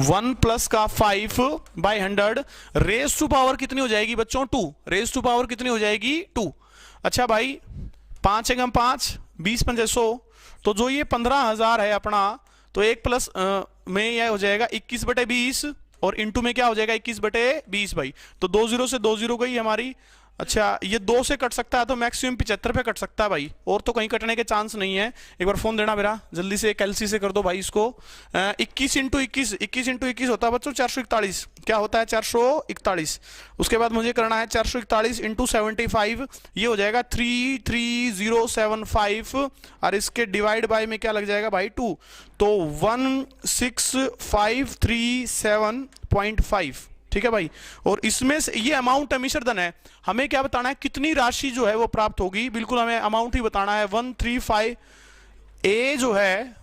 1 प्लस का 5/100 रेज टू पावर कितनी हो जाएगी बच्चों 2, रेज टू पावर कितनी हो जाएगी 2। अच्छा भाई 5 एकम 5 20 पंजे 100, तो जो ये 15,000 है अपना, तो 1 प्लस में यह हो जाएगा 21/20 और इंटू में क्या हो जाएगा 21/20 भाई, तो 2 0 से 2 0 गई हमारी। अच्छा ये 2 से कट सकता है तो मैक्सिमम 75 पे कट सकता है भाई, और तो कहीं कटने के चांस नहीं है। एक बार फोन देना मेरा जल्दी से, कैलसी से कर दो भाई इसको। 21 इंटू 21 होता है बच्चों 441, क्या होता है 441। उसके बाद मुझे करना है 441 इंटू 75, ये हो जाएगा 33075 और इसके डिवाइड बाय में क्या लग जाएगा भाई 2, तो 16537.5, ठीक है भाई। और इसमें से ये अमाउंट है, मिश्र धन है, हमें क्या बताना है कितनी राशि जो है वो प्राप्त होगी, बिल्कुल हमें अमाउंट ही बताना है। 135 ए जो है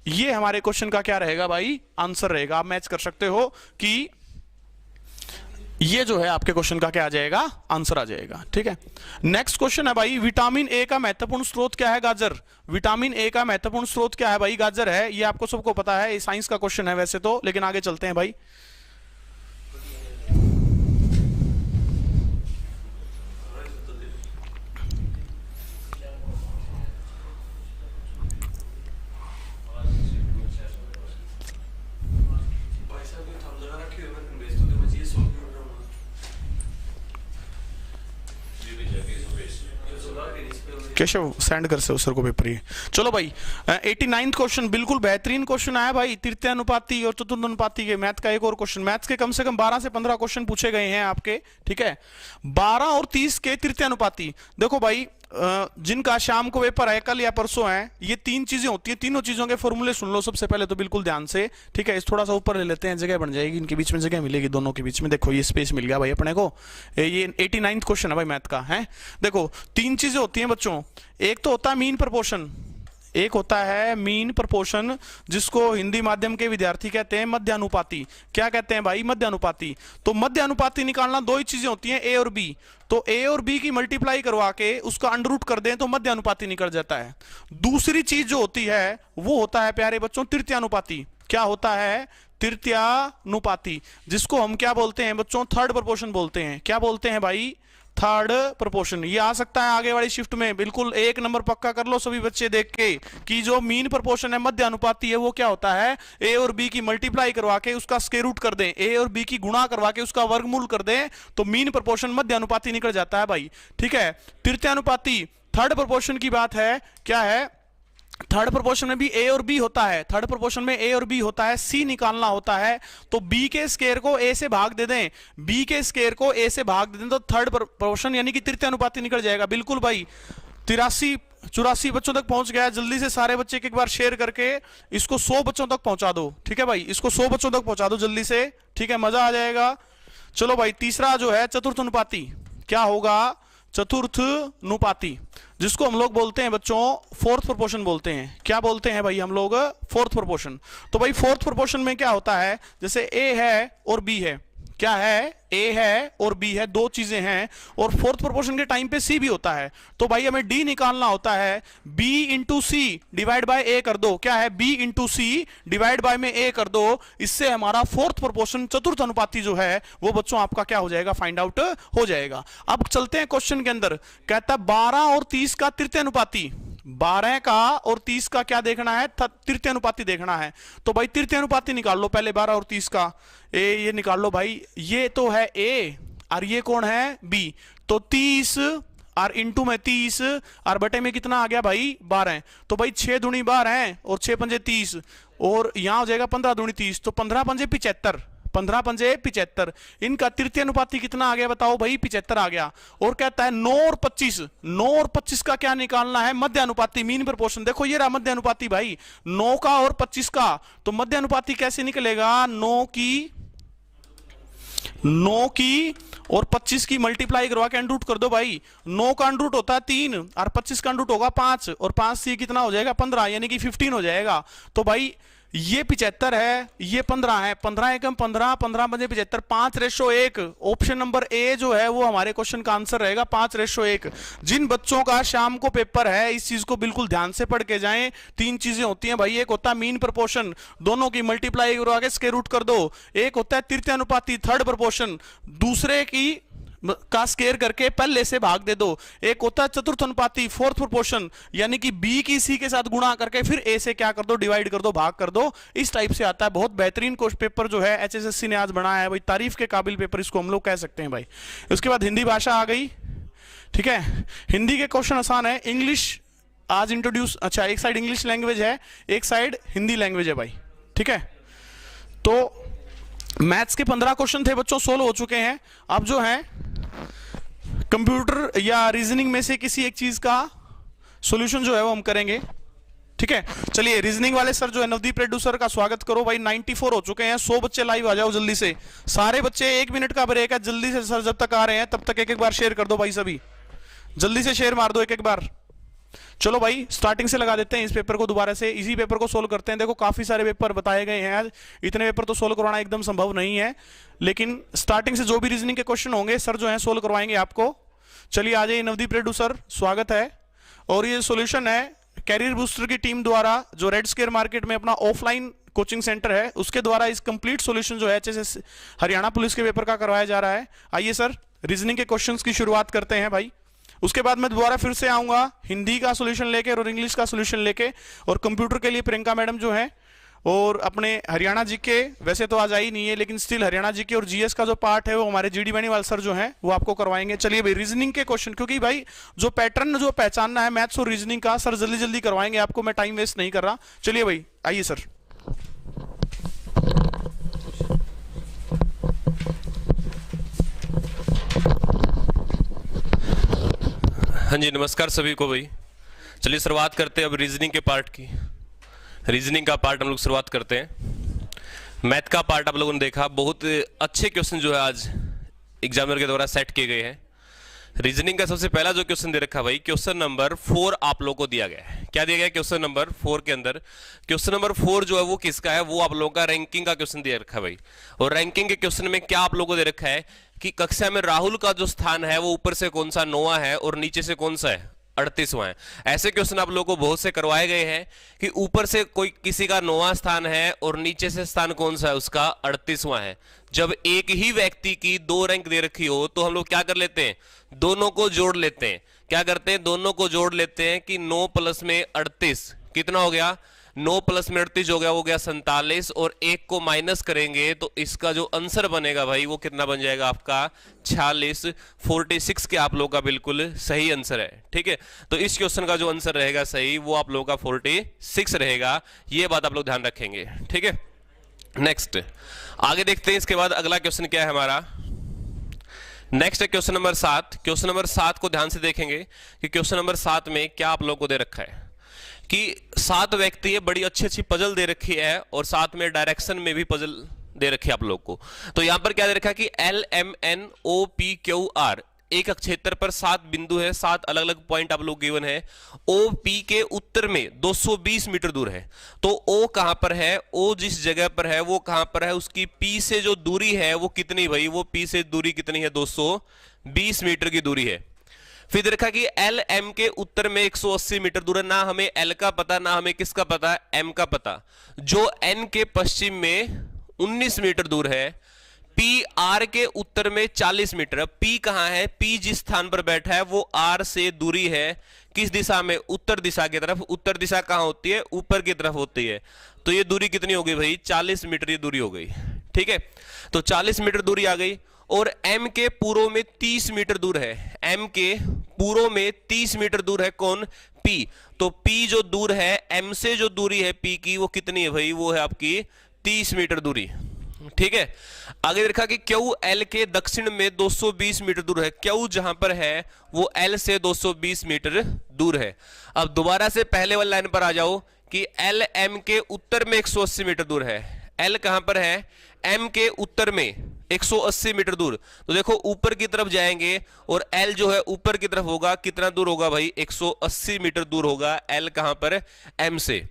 ये हमारे क्वेश्चन का क्या रहेगा भाई आंसर रहेगा। आप मैच कर सकते हो कि ये जो है आपके क्वेश्चन का क्या आ जाएगा आंसर आ जाएगा, ठीक है। नेक्स्ट क्वेश्चन है भाई, विटामिन ए का महत्वपूर्ण स्रोत क्या है, गाजर। विटामिन ए का महत्वपूर्ण स्रोत क्या है भाई, गाजर है, ये आपको सबको पता है, ये साइंस का क्वेश्चन है वैसे तो, लेकिन आगे चलते हैं भाई। केशव सेंड कर से सर को पेपर ये। चलो भाई 89th क्वेश्चन, बिल्कुल बेहतरीन क्वेश्चन आया भाई, तृतीय अनुपाती और चतुर्थ अनुपाती के मैथ का एक और क्वेश्चन। मैथ्स के कम से कम 12 से 15 क्वेश्चन पूछे गए हैं आपके, ठीक है। 12 और 30 के तृतीय अनुपाती, देखो भाई जिनका शाम को पेपर है कल या परसों है, ये 3 चीजें होती है, तीनों चीजों के फॉर्मूले सुन लो सबसे पहले तो बिल्कुल ध्यान से, ठीक है। इस थोड़ा सा ऊपर ले लेते हैं, जगह बन जाएगी, इनके बीच में जगह मिलेगी, दोनों के बीच में देखो ये स्पेस मिल गया भाई अपने को। ये 89th क्वेश्चन है भाई मैथ का है। देखो 3 चीजें होती हैं बच्चों, एक तो होता है मीन प्रपोर्शन, एक होता है मीन प्रपोर्शन जिसको हिंदी माध्यम के विद्यार्थी कहते हैं मध्यानुपाती। क्या कहते हैं भाई मध्यानुपाती। तो मध्यानुपाती निकालना 2 ही चीजें होती हैं ए और बी, तो ए और बी की मल्टीप्लाई करवा के उसका अंडर रूट कर दें तो मध्यानुपाती निकल जाता है। दूसरी चीज जो होती है वो होता है प्यारे बच्चों तृतीयानुपाती। क्या होता है तृतीयानुपाती, जिसको हम क्या बोलते हैं बच्चों थर्ड प्रपोर्शन बोलते हैं। क्या बोलते हैं भाई थर्ड प्रोपोर्शन। ये आ सकता है आगे वाली शिफ्ट में, बिल्कुल 1 नंबर पक्का कर लो सभी बच्चे देख के कि जो मीन प्रोपोर्शन है, मध्य अनुपाती है, वो क्या होता है, ए और बी की मल्टीप्लाई करवा के उसका स्क्वायर रूट कर दें, ए और बी की गुणा करवा के उसका वर्गमूल कर दें, तो मीन प्रोपोर्शन मध्य अनुपाती निकल जाता है भाई। ठीक है, तृतीय अनुपाती थर्ड प्रोपोर्शन की बात है, क्या है, थर्ड प्रोपोर्शन में भी ए और बी होता है, थर्ड प्रोपोर्शन में ए और बी होता है, सी निकालना होता है, तो बी के स्क्वायर को ए से भाग दे दें, बी के स्क्वायर को ए से भाग दे दें, तो थर्ड प्रोपोर्शन यानी कि तृतीय अनुपाती निकल जाएगा। बिल्कुल भाई, 84 बच्चों तक पहुंच गया। जल्दी से सारे बच्चे एक बार शेयर करके इसको 100 बच्चों तक पहुंचा दो। ठीक है भाई, इसको 100 बच्चों तक पहुंचा दो जल्दी से। ठीक है, मजा आ जाएगा। चलो भाई, तीसरा जो है चतुर्थ अनुपाती, क्या होगा, चतुर्थ अनुपाती, जिसको हम लोग बोलते हैं बच्चों फोर्थ प्रोपोर्शन बोलते हैं। क्या बोलते हैं भाई हम लोग, फोर्थ प्रोपोर्शन। तो भाई फोर्थ प्रोपोर्शन में क्या होता है, जैसे ए है और बी है, क्या है, ए है और बी है, दो चीजें हैं, और फोर्थ प्रोपोर्शन के टाइम पे सी भी होता है, तो भाई हमें डी निकालना होता है, B into C divide by A कर दो, क्या है, B into C divide by में ए कर दो, इससे हमारा फोर्थ प्रोपोर्शन चतुर्थ अनुपाती जो है वो बच्चों आपका क्या हो जाएगा, फाइंड आउट हो जाएगा। अब चलते हैं क्वेश्चन के अंदर, कहता है 12 और 30 का तृतीय अनुपाती, 12 का और 30 का क्या देखना है, तृतीय अनुपाती देखना है। तो भाई तृतीय अनुपाती निकाल लो पहले, 12 और 30 का, ये निकाल लो भाई, ये तो है ए और ये कौन है, बी, तो 30 और इंटू में 30 और बटे में कितना आ गया भाई, 12, तो भाई 6 दूनी 12 और 6 पंजे 30, और यहां हो जाएगा 15 दूनी 30, तो 15 पंजे 75, 15 पंजे 75, इनका तृतीय अनुपाती कितना आ गया बताओ भाई, 75 आ गया। और कहता है 9 और 25 का क्या निकालना है, मध्य अनुपाती, मीन प्रोपोर्शन। देखो ये रहा मध्य अनुपाती भाई, 9 का और 25 का, तो मध्य अनुपाती कैसे निकलेगा, 9 की और 25 की मल्टीप्लाई करवा के अंडरूट कर दो भाई, 9 का अंडरूट होता है 3 और 25 का अंडरूट होगा 5, और 5 से कितना हो जाएगा, 15, यानी कि 15 हो जाएगा। तो भाई ये 75 है, ये 15 है, 15 एकम 15, 15 बजे 75, 5:1। ऑप्शन नंबर ए जो है वो हमारे क्वेश्चन का आंसर रहेगा 5:1। जिन बच्चों का शाम को पेपर है, इस चीज को बिल्कुल ध्यान से पढ़ के जाएं। 3 चीजें होती हैं भाई, एक होता है मीन प्रोपोर्शन, दोनों की मल्टीप्लाई करवा के स्क्वायर रूट कर दो, एक होता है तृतीय अनुपाती, थर्ड प्रोपोर्शन, दूसरे की का स्केयर करके पहले से भाग दे दो, एक होता है चतुर्थ अनुपाती, फोर्थ प्रोपोर्शन, यानी कि बी की सी के साथ गुणा करके फिर ए से क्या कर दो, डिवाइड कर दो, भाग कर दो, इस टाइप से आता है। बहुत बेहतरीन क्वेश्चन पेपर जो है एचएसएससी ने आज बनाया है भाई, तारीफ के काबिल पेपर इसको हम लोग कह सकते हैं भाई। उसके बाद हिंदी भाषा आ गई। ठीक है, हिंदी के क्वेश्चन आसान है, इंग्लिश आज इंट्रोड्यूस, अच्छा एक साइड इंग्लिश लैंग्वेज है, एक साइड हिंदी लैंग्वेज है भाई। ठीक है, तो मैथ्स के 15 क्वेश्चन थे बच्चों, 16 हो चुके हैं। अब जो है कंप्यूटर या रीजनिंग में से किसी एक चीज का सॉल्यूशन जो है वो हम करेंगे। ठीक है, चलिए रीजनिंग वाले सर जो है नवदीप रेड्डू सर का स्वागत करो भाई। 94 हो चुके हैं, 100 बच्चे लाइव आ जाओ जल्दी से, सारे बच्चे, 1 मिनट का ब्रेक है, जल्दी से सर जब तक आ रहे हैं तब तक एक एक बार शेयर कर दो भाई, सभी जल्दी से शेयर मार दो एक एक बार। चलो भाई स्टार्टिंग से लगा देते हैं इस पेपर को, दोबारा से इसी पेपर को सोल्व करते हैं। देखो काफी सारे पेपर बताए गए हैं आज, इतने पेपर तो सोल्व करवाना एकदम संभव नहीं है, लेकिन स्टार्टिंग से जो भी रीजनिंग के क्वेश्चन होंगे सर जो है सोल्व करवाएंगे आपको। चलिए आ जाइए नवदीप रेड्डू सर, स्वागत है। और ये सॉल्यूशन है कैरियर बूस्टर की टीम द्वारा, जो रेड स्क्वायर मार्केट में अपना ऑफलाइन कोचिंग सेंटर है उसके द्वारा इस कंप्लीट सॉल्यूशन जो है एचएसएस हरियाणा पुलिस के पेपर का करवाया जा रहा है। आइए सर रीजनिंग के क्वेश्चंस की शुरुआत करते हैं भाई, उसके बाद मैं दोबारा फिर से आऊंगा हिंदी का सॉल्यूशन लेके और इंग्लिश का सॉल्यूशन लेके, और कंप्यूटर के लिए प्रियंका मैडम जो है, और अपने हरियाणा जीके वैसे तो आज आई नहीं है लेकिन स्टिल हरियाणा जीके और जीएस का जो पार्ट है वो हमारे जीडी बेनीवाल सर जो है वो आपको करवाएंगे। चलिए भाई रीजनिंग के क्वेश्चन, क्योंकि भाई जो पैटर्न जो पहचानना है मैथ्स और रीजनिंग का सर जल्दी जल्दी करवाएंगे आपको, मैं टाइम वेस्ट नहीं कर रहा। चलिए भाई आइए सर। हाँ जी, नमस्कार सभी को भाई। चलिए शुरुआत करते हैं अब रीजनिंग के पार्ट की। रीजनिंग का पार्ट हम लोग शुरुआत करते हैं। मैथ का पार्ट आप लोगों ने देखा, बहुत अच्छे क्वेश्चन जो है आज एग्जामिनर के द्वारा सेट किए गए हैं। रीजनिंग का सबसे पहला जो क्वेश्चन दे रखा भाई, क्वेश्चन नंबर 4 आप लोगों को दिया गया है। क्या दिया गया क्वेश्चन नंबर 4 के अंदर? क्वेश्चन नंबर 4 जो है वो किसका है, वो आप लोगों का रैंकिंग का क्वेश्चन दिया रखा है भाई। और रैंकिंग के क्वेश्चन में क्या आप लोगों को दे रखा है कि कक्षा में राहुल का जो स्थान है वो ऊपर से कौन सा 9वां है और नीचे से कौन सा है 38वां है। ऐसे क्वेश्चन आप लोगों को बहुत से करवाए गए हैं कि ऊपर से कोई किसी का 9वां स्थान है और नीचे से स्थान कौन सा है उसका 38वां है। जब एक ही व्यक्ति की 2 रैंक दे रखी हो तो हम लोग क्या कर लेते हैं, दोनों को जोड़ लेते हैं। क्या करते हैं, दोनों को जोड़ लेते हैं कि 9 प्लस में 38 कितना हो गया, 9 प्लस में 38 हो गया 47, और 1 को माइनस करेंगे तो इसका जो आंसर बनेगा भाई वो कितना बन जाएगा आपका 46। 46 के आप लोग का बिल्कुल सही आंसर है। ठीक है, तो इस क्वेश्चन का जो आंसर रहेगा सही वो आप लोग का 46 रहेगा, ये बात आप लोग ध्यान रखेंगे। ठीक है, नेक्स्ट आगे देखते हैं। इसके बाद अगला क्वेश्चन क्या है हमारा, नेक्स्ट है क्वेश्चन नंबर 7। क्वेश्चन नंबर 7 को ध्यान से देखेंगे कि क्वेश्चन नंबर 7 में क्या आप लोगों को दे रखा है कि 7 व्यक्ति है, बड़ी अच्छी अच्छी पजल दे रखी है और साथ में डायरेक्शन में भी पजल दे रखी है आप लोग को। तो यहां पर क्या दे रखा है कि LMNOPQR एक क्षेत्र पर 7 बिंदु है, 7 अलग अलग पॉइंट आप लोग गिवन है। OP के उत्तर में 220 मीटर दूर है। तो O कहां पर है, O जिस जगह पर है वो कहां पर है, उसकी P से जो दूरी है वो कितनी भाई, वो P से दूरी कितनी है, 220 मीटर की दूरी है। फिर देखा कि LM के उत्तर में 180 मीटर दूर है। ना हमें L का पता, ना हमें किसका पता, M का पता। जो N के पश्चिम में 19 मीटर दूर है। PR के उत्तर में 40 मीटर। P कहां है, P जिस स्थान पर बैठा है वो R से दूरी है किस दिशा में, उत्तर दिशा की तरफ। उत्तर दिशा कहां होती है, ऊपर की तरफ होती है। तो ये दूरी कितनी हो गई भाई, 40 मीटर ये दूरी हो गई। ठीक है, तो 40 मीटर दूरी आ गई। और M के पूर्व में 30 मीटर दूर है। M के पूर्व में 30 मीटर दूर है कौन, P। तो P जो दूर है M से, जो दूरी है P की वो कितनी है भाई, वो है आपकी 30 मीटर दूरी। ठीक है, आगे देखा कि Q L के दक्षिण में 220 मीटर दूर है। Q जहां पर है वो L से 220 मीटर दूर है। अब दोबारा से पहले वाली लाइन पर आ जाओ कि L M के उत्तर में 180 मीटर दूर है। L कहां पर है, M के उत्तर में 180 मीटर दूर। तो देखो ऊपर की तरफ जाएंगे और L जो है ऊपर की तरफ होगा, कितना दूर होगा भाई, 180 मीटर दूर होगा L कहां पर, M से।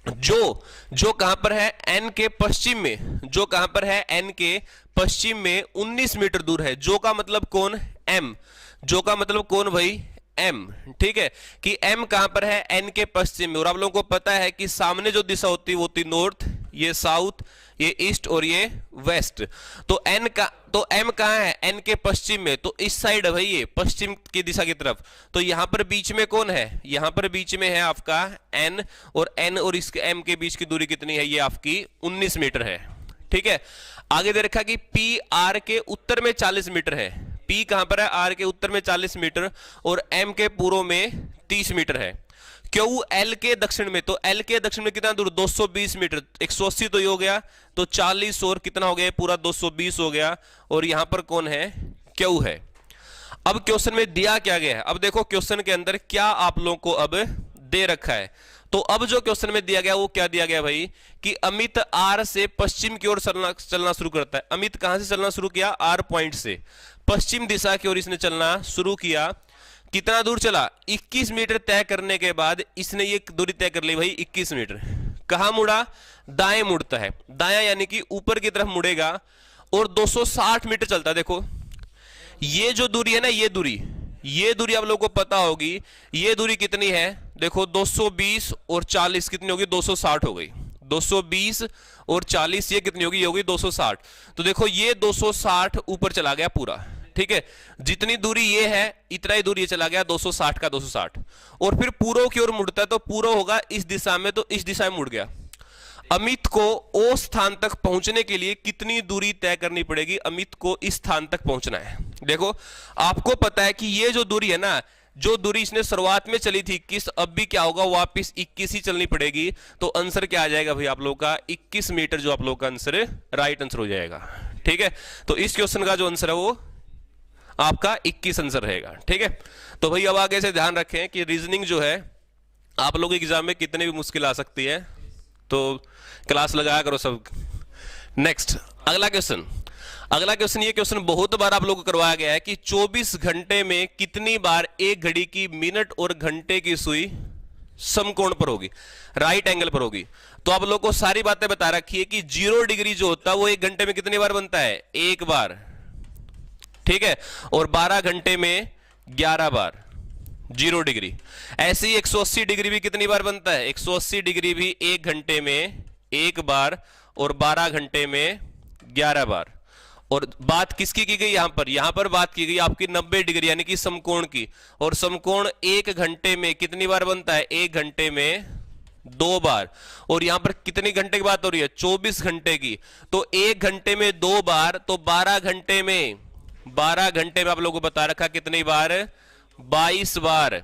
जो कहां पर है, N के पश्चिम में, जो कहां पर है N के पश्चिम में 19 मीटर दूर है। जो का मतलब कौन, M। जो का मतलब कौन भाई, M। ठीक है, कि M कहां पर है, N के पश्चिम में। और आप लोगों को पता है कि सामने जो दिशा होती है वो होती नॉर्थ, ये साउथ, ये ईस्ट और ये वेस्ट। तो M कहां है, N के पश्चिम में। तो इस साइड है भाई, ये पश्चिम की दिशा की तरफ। तो यहां पर बीच में कौन है, यहां पर बीच में है आपका N, और N और इसके M के बीच की दूरी कितनी है, ये आपकी 19 मीटर है। ठीक है, आगे दे रखा कि PR के उत्तर में 40 मीटर है। P कहां पर है, R के उत्तर में 40 मीटर और M के पूर्व में 30 मीटर है। Q L के दक्षिण में, तो L के दक्षिण में कितना दूर, 220 मीटर। 180 तो ये हो गया, तो 40 और कितना हो गया, पूरा 220 हो गया। और यहां पर कौन है, Q है। अब क्वेश्चन में दिया क्या गया है, अब देखो क्वेश्चन के अंदर क्या आप लोगों को अब दे रखा है। तो अब जो क्वेश्चन में दिया गया वो क्या दिया गया भाई, कि अमित R से पश्चिम की ओर चलना शुरू करता है। अमित कहां से चलना शुरू किया, R पॉइंट से पश्चिम दिशा की ओर इसने चलना शुरू किया। कितना दूर चला, 21 मीटर तय करने के बाद इसने ये दूरी तय कर ली भाई, 21 मीटर। कहां मुड़ा, दाएं मुड़ता है, दायां यानी कि ऊपर की तरफ मुड़ेगा और 260 मीटर चलता है। देखो ये जो दूरी है ना, ये दूरी आप लोगों को पता होगी। ये दूरी कितनी है, देखो 220 और 40 कितनी होगी, 260 हो गई। 220 और 40 ये कितनी होगी, ये होगी 260। तो देखो ये 260 ऊपर चला गया पूरा। ठीक है, जितनी दूरी ये है इतना ही दूरी ये चला गया, 260 का 260। और फिर पूर्व की ओर मुड़ता है, तो पूर्व होगा इस दिशा में, तो इस दिशा में मुड़ गया। अमित को ओ स्थान तक पहुंचने के लिए कितनी दूरी तय करनी पड़ेगी, अमित को इस स्थान तक पहुंचना है। देखो आपको पता है कि ये जो दूरी है ना, जो दूरी इसने शुरुआत में चली थी 21, अब भी क्या होगा, वापस 21 ही चलनी पड़ेगी। तो आंसर क्या आ जाएगा भाई आप लोग का, 21 मीटर जो आप लोग का आंसर राइट आंसर हो जाएगा। ठीक है, तो इस क्वेश्चन का जो आंसर है वो आपका 21 आंसर रहेगा। ठीक है, तो भाई अब आगे से ध्यान रखें कि रीजनिंग जो है आप लोगों के एग्जाम में कितने भी मुश्किल आ सकती है, तो क्लास लगाया करो सब। नेक्स्ट अगला क्वेश्चन ये क्वेश्चन बहुत बार आप लोगों को करवाया गया है कि 24 घंटे में कितनी बार एक घड़ी की मिनट और घंटे की सुई समकोण पर होगी, राइट एंगल पर होगी। तो आप लोगों को सारी बातें बता रखी है कि 0 डिग्री जो होता है वो 1 घंटे में कितनी बार बनता है, 1 बार। ठीक है, और 12 घंटे में 11 बार 0 डिग्री। ऐसे ही 180 डिग्री भी कितनी बार बनता है, 180 डिग्री भी 1 घंटे में 1 बार और 12 घंटे में 11 बार। और बात किसकी की गई यहां पर बात की गई आपकी 90 डिग्री यानी कि समकोण की। और समकोण 1 घंटे में कितनी बार बनता है? 1 घंटे में 2 बार। और यहां पर कितनी घंटे की बात हो रही है? 24 घंटे की। तो 1 घंटे में 2 बार, तो 12 घंटे में आप लोगों को बता रखा कितनी बार? 22 बार।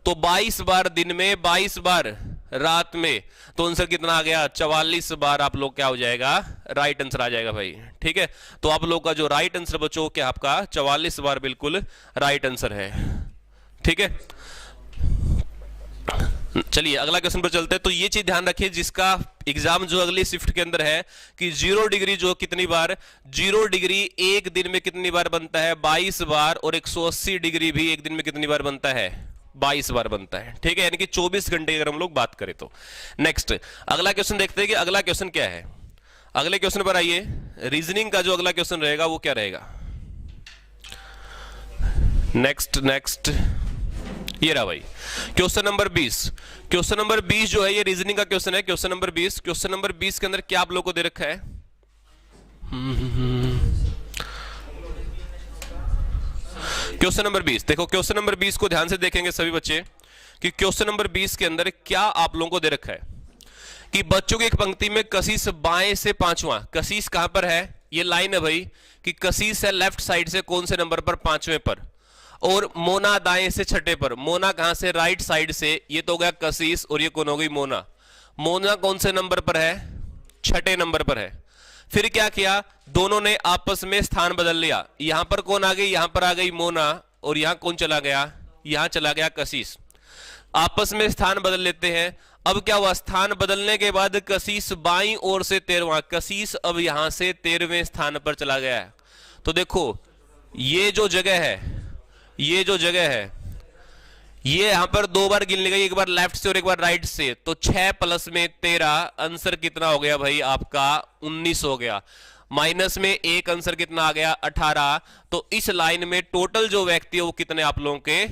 तो 22 बार दिन में, 22 बार रात में, तो आंसर कितना आ गया? 44 बार आप लोग क्या हो जाएगा? राइट आंसर आ जाएगा भाई। ठीक है, तो आप लोग का जो राइट आंसर बच्चों क्या आपका 44 बार बिल्कुल राइट आंसर है। ठीक है, चलिए अगला क्वेश्चन पर चलते हैं। तो ये चीज ध्यान रखिए जिसका एग्जाम जो अगली शिफ्ट के अंदर है कि 0 डिग्री जो कितनी बार, 0 डिग्री एक दिन में कितनी बार बनता है? 22 बार। और 180 डिग्री भी एक दिन में कितनी बार बनता है? 22 बार बनता है। ठीक है, यानी कि 24 घंटे अगर हम लोग बात करें तो। नेक्स्ट अगला क्वेश्चन देखते हैं कि अगला क्वेश्चन क्या है। अगले क्वेश्चन पर आइए, रीजनिंग का जो अगला क्वेश्चन रहेगा वो क्या रहेगा? नेक्स्ट ये रहा भाई क्वेश्चन नंबर 20। क्वेश्चन नंबर 20 जो है ये रीजनिंग का क्वेश्चन है। क्वेश्चन नंबर 20, क्वेश्चन नंबर 20 के अंदर क्या आप लोगों को दे रखा है? क्वेश्चन नंबर 20 देखो, क्वेश्चन नंबर 20 को ध्यान से देखेंगे सभी बच्चे कि क्वेश्चन नंबर 20 के अंदर क्या आप लोगों को दे रखा है कि बच्चों की एक पंक्ति में कशिश बाएं से पांचवां, कशिश कहां पर है? ये लाइन है भाई कि कशिश है लेफ्ट साइड से कौन से नंबर पर? 5वें पर। और मोना दाएं से 6ठे पर। मोना कहां से? राइट साइड से। ये तो हो गया कशिश और ये कौन हो गई? मोना। मोना कौन से नंबर पर है? 6ठे नंबर पर है। फिर क्या किया? दोनों ने आपस में स्थान बदल लिया। यहां पर कौन आ गई? यहां पर आ गई मोना और यहां कौन चला गया? यहां चला गया कशिश। आपस में स्थान बदल लेते हैं। अब क्या हुआ? स्थान बदलने के बाद कशिश बाईं ओर से 13वां, कशिश अब यहां से 13वें स्थान पर चला गया है। तो देखो ये जो जगह है, ये यहां पर 2 बार गिनने गई, एक बार लेफ्ट से और एक बार राइट से। तो 6 प्लस में 13, आंसर कितना हो गया भाई आपका? 19 हो गया। माइनस में 1, आंसर कितना आ गया? 18। तो इस लाइन में टोटल जो व्यक्ति है वो कितने आप लोगों के?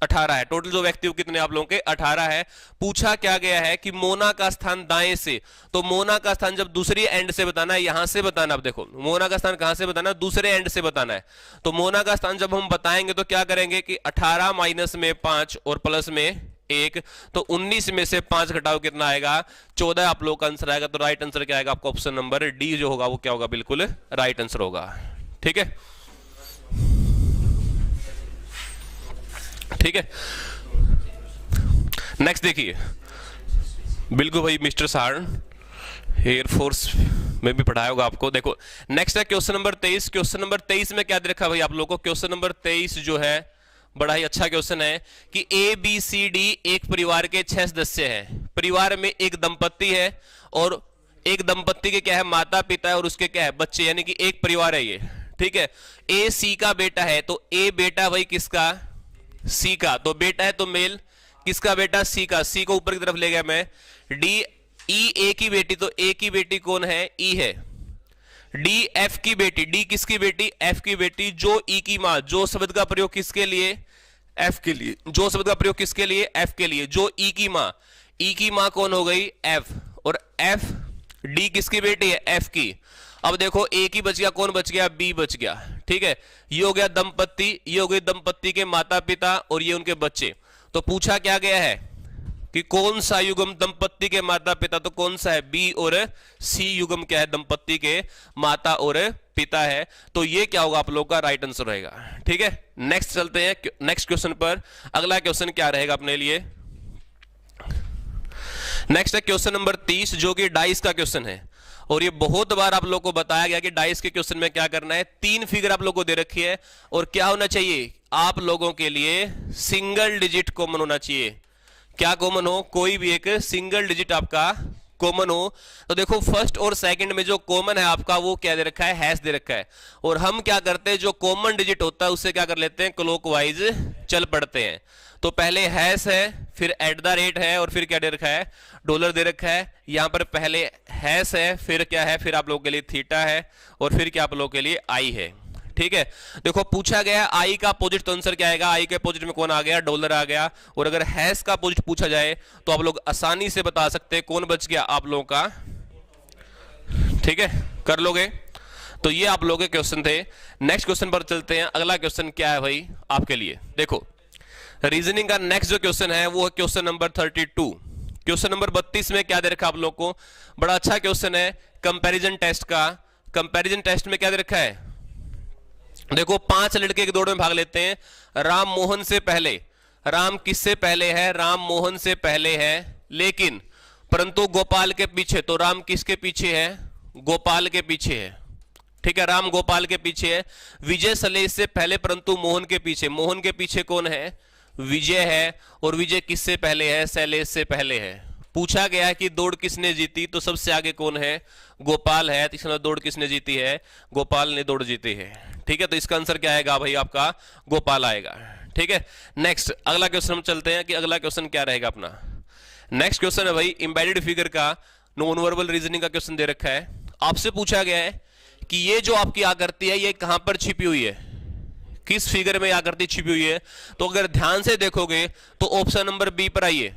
18 है। टोटल जो व्यक्ति कितने आप लोगों के? 18 है। पूछा क्या गया है कि मोना का स्थान दाएं से। तो मोना का स्थान जब दूसरी एंड से बताना है, यहां से बताना। अब देखो मोना का स्थान कहां से बताना? दूसरे एंड से बताना है। तो मोना का स्थान जब हम बताएंगे तो क्या करेंगे कि 18 माइनस में 5 और प्लस में 1, तो 19 में से 5 घटाओ कितना आएगा? 14 आप लोग का आंसर आएगा। तो राइट आंसर क्या आएगा आपका? ऑप्शन नंबर डी जो होगा वो क्या होगा? बिल्कुल राइट आंसर होगा। ठीक है, ठीक है। नेक्स्ट देखिए, बिल्कुल भाई मिस्टर सारण एयरफोर्स में भी पढ़ाया होगा आपको। देखो नेक्स्ट है क्वेश्चन नंबर 23। क्वेश्चन नंबर 23 में क्या दे रखा है भाई आप लोगों को? क्वेश्चन नंबर 23 जो है बड़ा ही अच्छा क्वेश्चन है कि ए बी सी डी एक परिवार के 6 सदस्य हैं। परिवार में एक दंपत्ति है और एक दंपत्ति के क्या है? माता पिता है और उसके क्या है? बच्चे, यानी कि एक परिवार है ये। ठीक है, ए सी का बेटा है। तो ए बेटा भाई किसका? सी का। तो बेटा है तो मेल, किसका बेटा? सी का। सी को ऊपर की तरफ ले गया मैं। डी ई ए की बेटी, तो ए की बेटी कौन है? ई है। डी एफ की बेटी, डी किसकी बेटी? एफ की बेटी। जो ई की मां, जो शब्द का प्रयोग किसके लिए? एफ के लिए। जो शब्द का प्रयोग किसके लिए? एफ के लिए। जो ई की मां, ई की मां कौन हो गई? एफ। और एफ डी किसकी बेटी है? एफ की। अब देखो ए की बच गया, कौन बच गया? बी बच गया। ठीक है, ये हो गया दंपत्ति, ये हो गई दंपत्ति के माता पिता और ये उनके बच्चे। तो पूछा क्या गया है कि कौन सा युग्म दंपत्ति के माता पिता? तो कौन सा है? बी और सी युग्म क्या है? दंपत्ति के माता और पिता है। तो ये क्या होगा आप लोग का? राइट आंसर रहेगा। ठीक है, नेक्स्ट चलते हैं नेक्स्ट क्वेश्चन पर। अगला क्वेश्चन क्या रहेगा अपने लिए? नेक्स्ट है क्वेश्चन नंबर 30 जो कि डाइस का क्वेश्चन है। और ये बहुत बार आप लोग को बताया गया कि डाइस के क्वेश्चन में क्या करना है। 3 फिगर आप लोग को दे रखी है और क्या होना चाहिए आप लोगों के लिए? सिंगल डिजिट कॉमन होना चाहिए। क्या कॉमन हो? कोई भी एक सिंगल डिजिट आपका कॉमन हो। तो देखो फर्स्ट और सेकंड में जो कॉमन है आपका वो क्या दे रखा है? हैश दे रखा है। और हम क्या करते हैं, जो कॉमन डिजिट होता है उससे क्या कर लेते हैं? क्लॉकवाइज चल पड़ते हैं। तो पहले हैश है, फिर @ है और फिर क्या दे रखा है? डॉलर दे रखा है। यहां पर पहले हैश है, फिर क्या है? फिर आप लोगों के लिए थीटा है और फिर क्या आप लोगों के लिए आई है। ठीक है, देखो पूछा गया आई का अपोजिट, तो आंसर क्या आएगा? आई के अपोजिट में कौन आ गया? डॉलर आ गया। और अगर हैश का अपोजिट पूछा जाए तो आप लोग आसानी से बता सकते हैं कौन बच गया आप लोगों का। ठीक है, कर लोगे? तो ये आप लोगों के क्वेश्चन थे। नेक्स्ट क्वेश्चन पर चलते हैं। अगला क्वेश्चन क्या है भाई आपके लिए, देखो रीजनिंग का नेक्स्ट जो क्वेश्चन है वो है क्वेश्चन नंबर 32। क्वेश्चन नंबर 32 में क्या दे रखा है आप लोग को, बड़ा अच्छा क्वेश्चन है कंपैरिजन टेस्ट का। कंपैरिजन टेस्ट में क्या दे रखा है, देखो 5 लड़के की दौड़ में भाग लेते हैं। राम मोहन से पहले, राम किससे पहले है, राम मोहन से पहले है, लेकिन परंतु गोपाल के पीछे। तो राम किसके पीछे है, गोपाल के पीछे है, ठीक है, राम गोपाल के पीछे है। विजय शैलेश से पहले परंतु मोहन के पीछे। मोहन के पीछे कौन है, विजय है, और विजय किससे पहले है, शैलेश से पहले है। पूछा गया है कि दौड़ किसने जीती, तो सबसे आगे कौन है, गोपाल है। तो इसमें दौड़ किसने जीती है, गोपाल ने दौड़ जीती है, ठीक है। तो इसका आंसर क्या आएगा भाई आपका, गोपाल आएगा, ठीक है। नेक्स्ट अगला क्वेश्चन हम चलते हैं कि अगला क्वेश्चन क्या रहेगा अपना। नेक्स्ट क्वेश्चन है भाई एम्बेडेड फिगर का नॉन वर्बल रीजनिंग का क्वेश्चन दे रखा है। आपसे पूछा गया है कि ये जो आपकी आकृति है ये कहां पर छिपी हुई है, किस फिगर में आकृति छिपी हुई है। तो अगर ध्यान से देखोगे तो ऑप्शन नंबर बी पर आइए।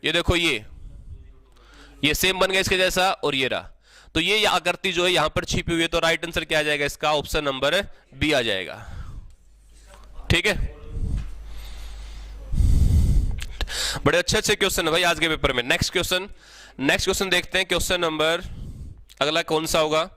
ये देखो ये सेम बन गया इसके जैसा, और ये रहा। तो ये आकृति जो है यहां पर छिपी हुई है, तो राइट आंसर क्या आ जाएगा इसका, ऑप्शन नंबर बी आ जाएगा, ठीक है। बड़े अच्छे क्वेश्चन है भाई आज के पेपर में। नेक्स्ट क्वेश्चन देखते हैं। क्वेश्चन नंबर अगला कौन सा होगा,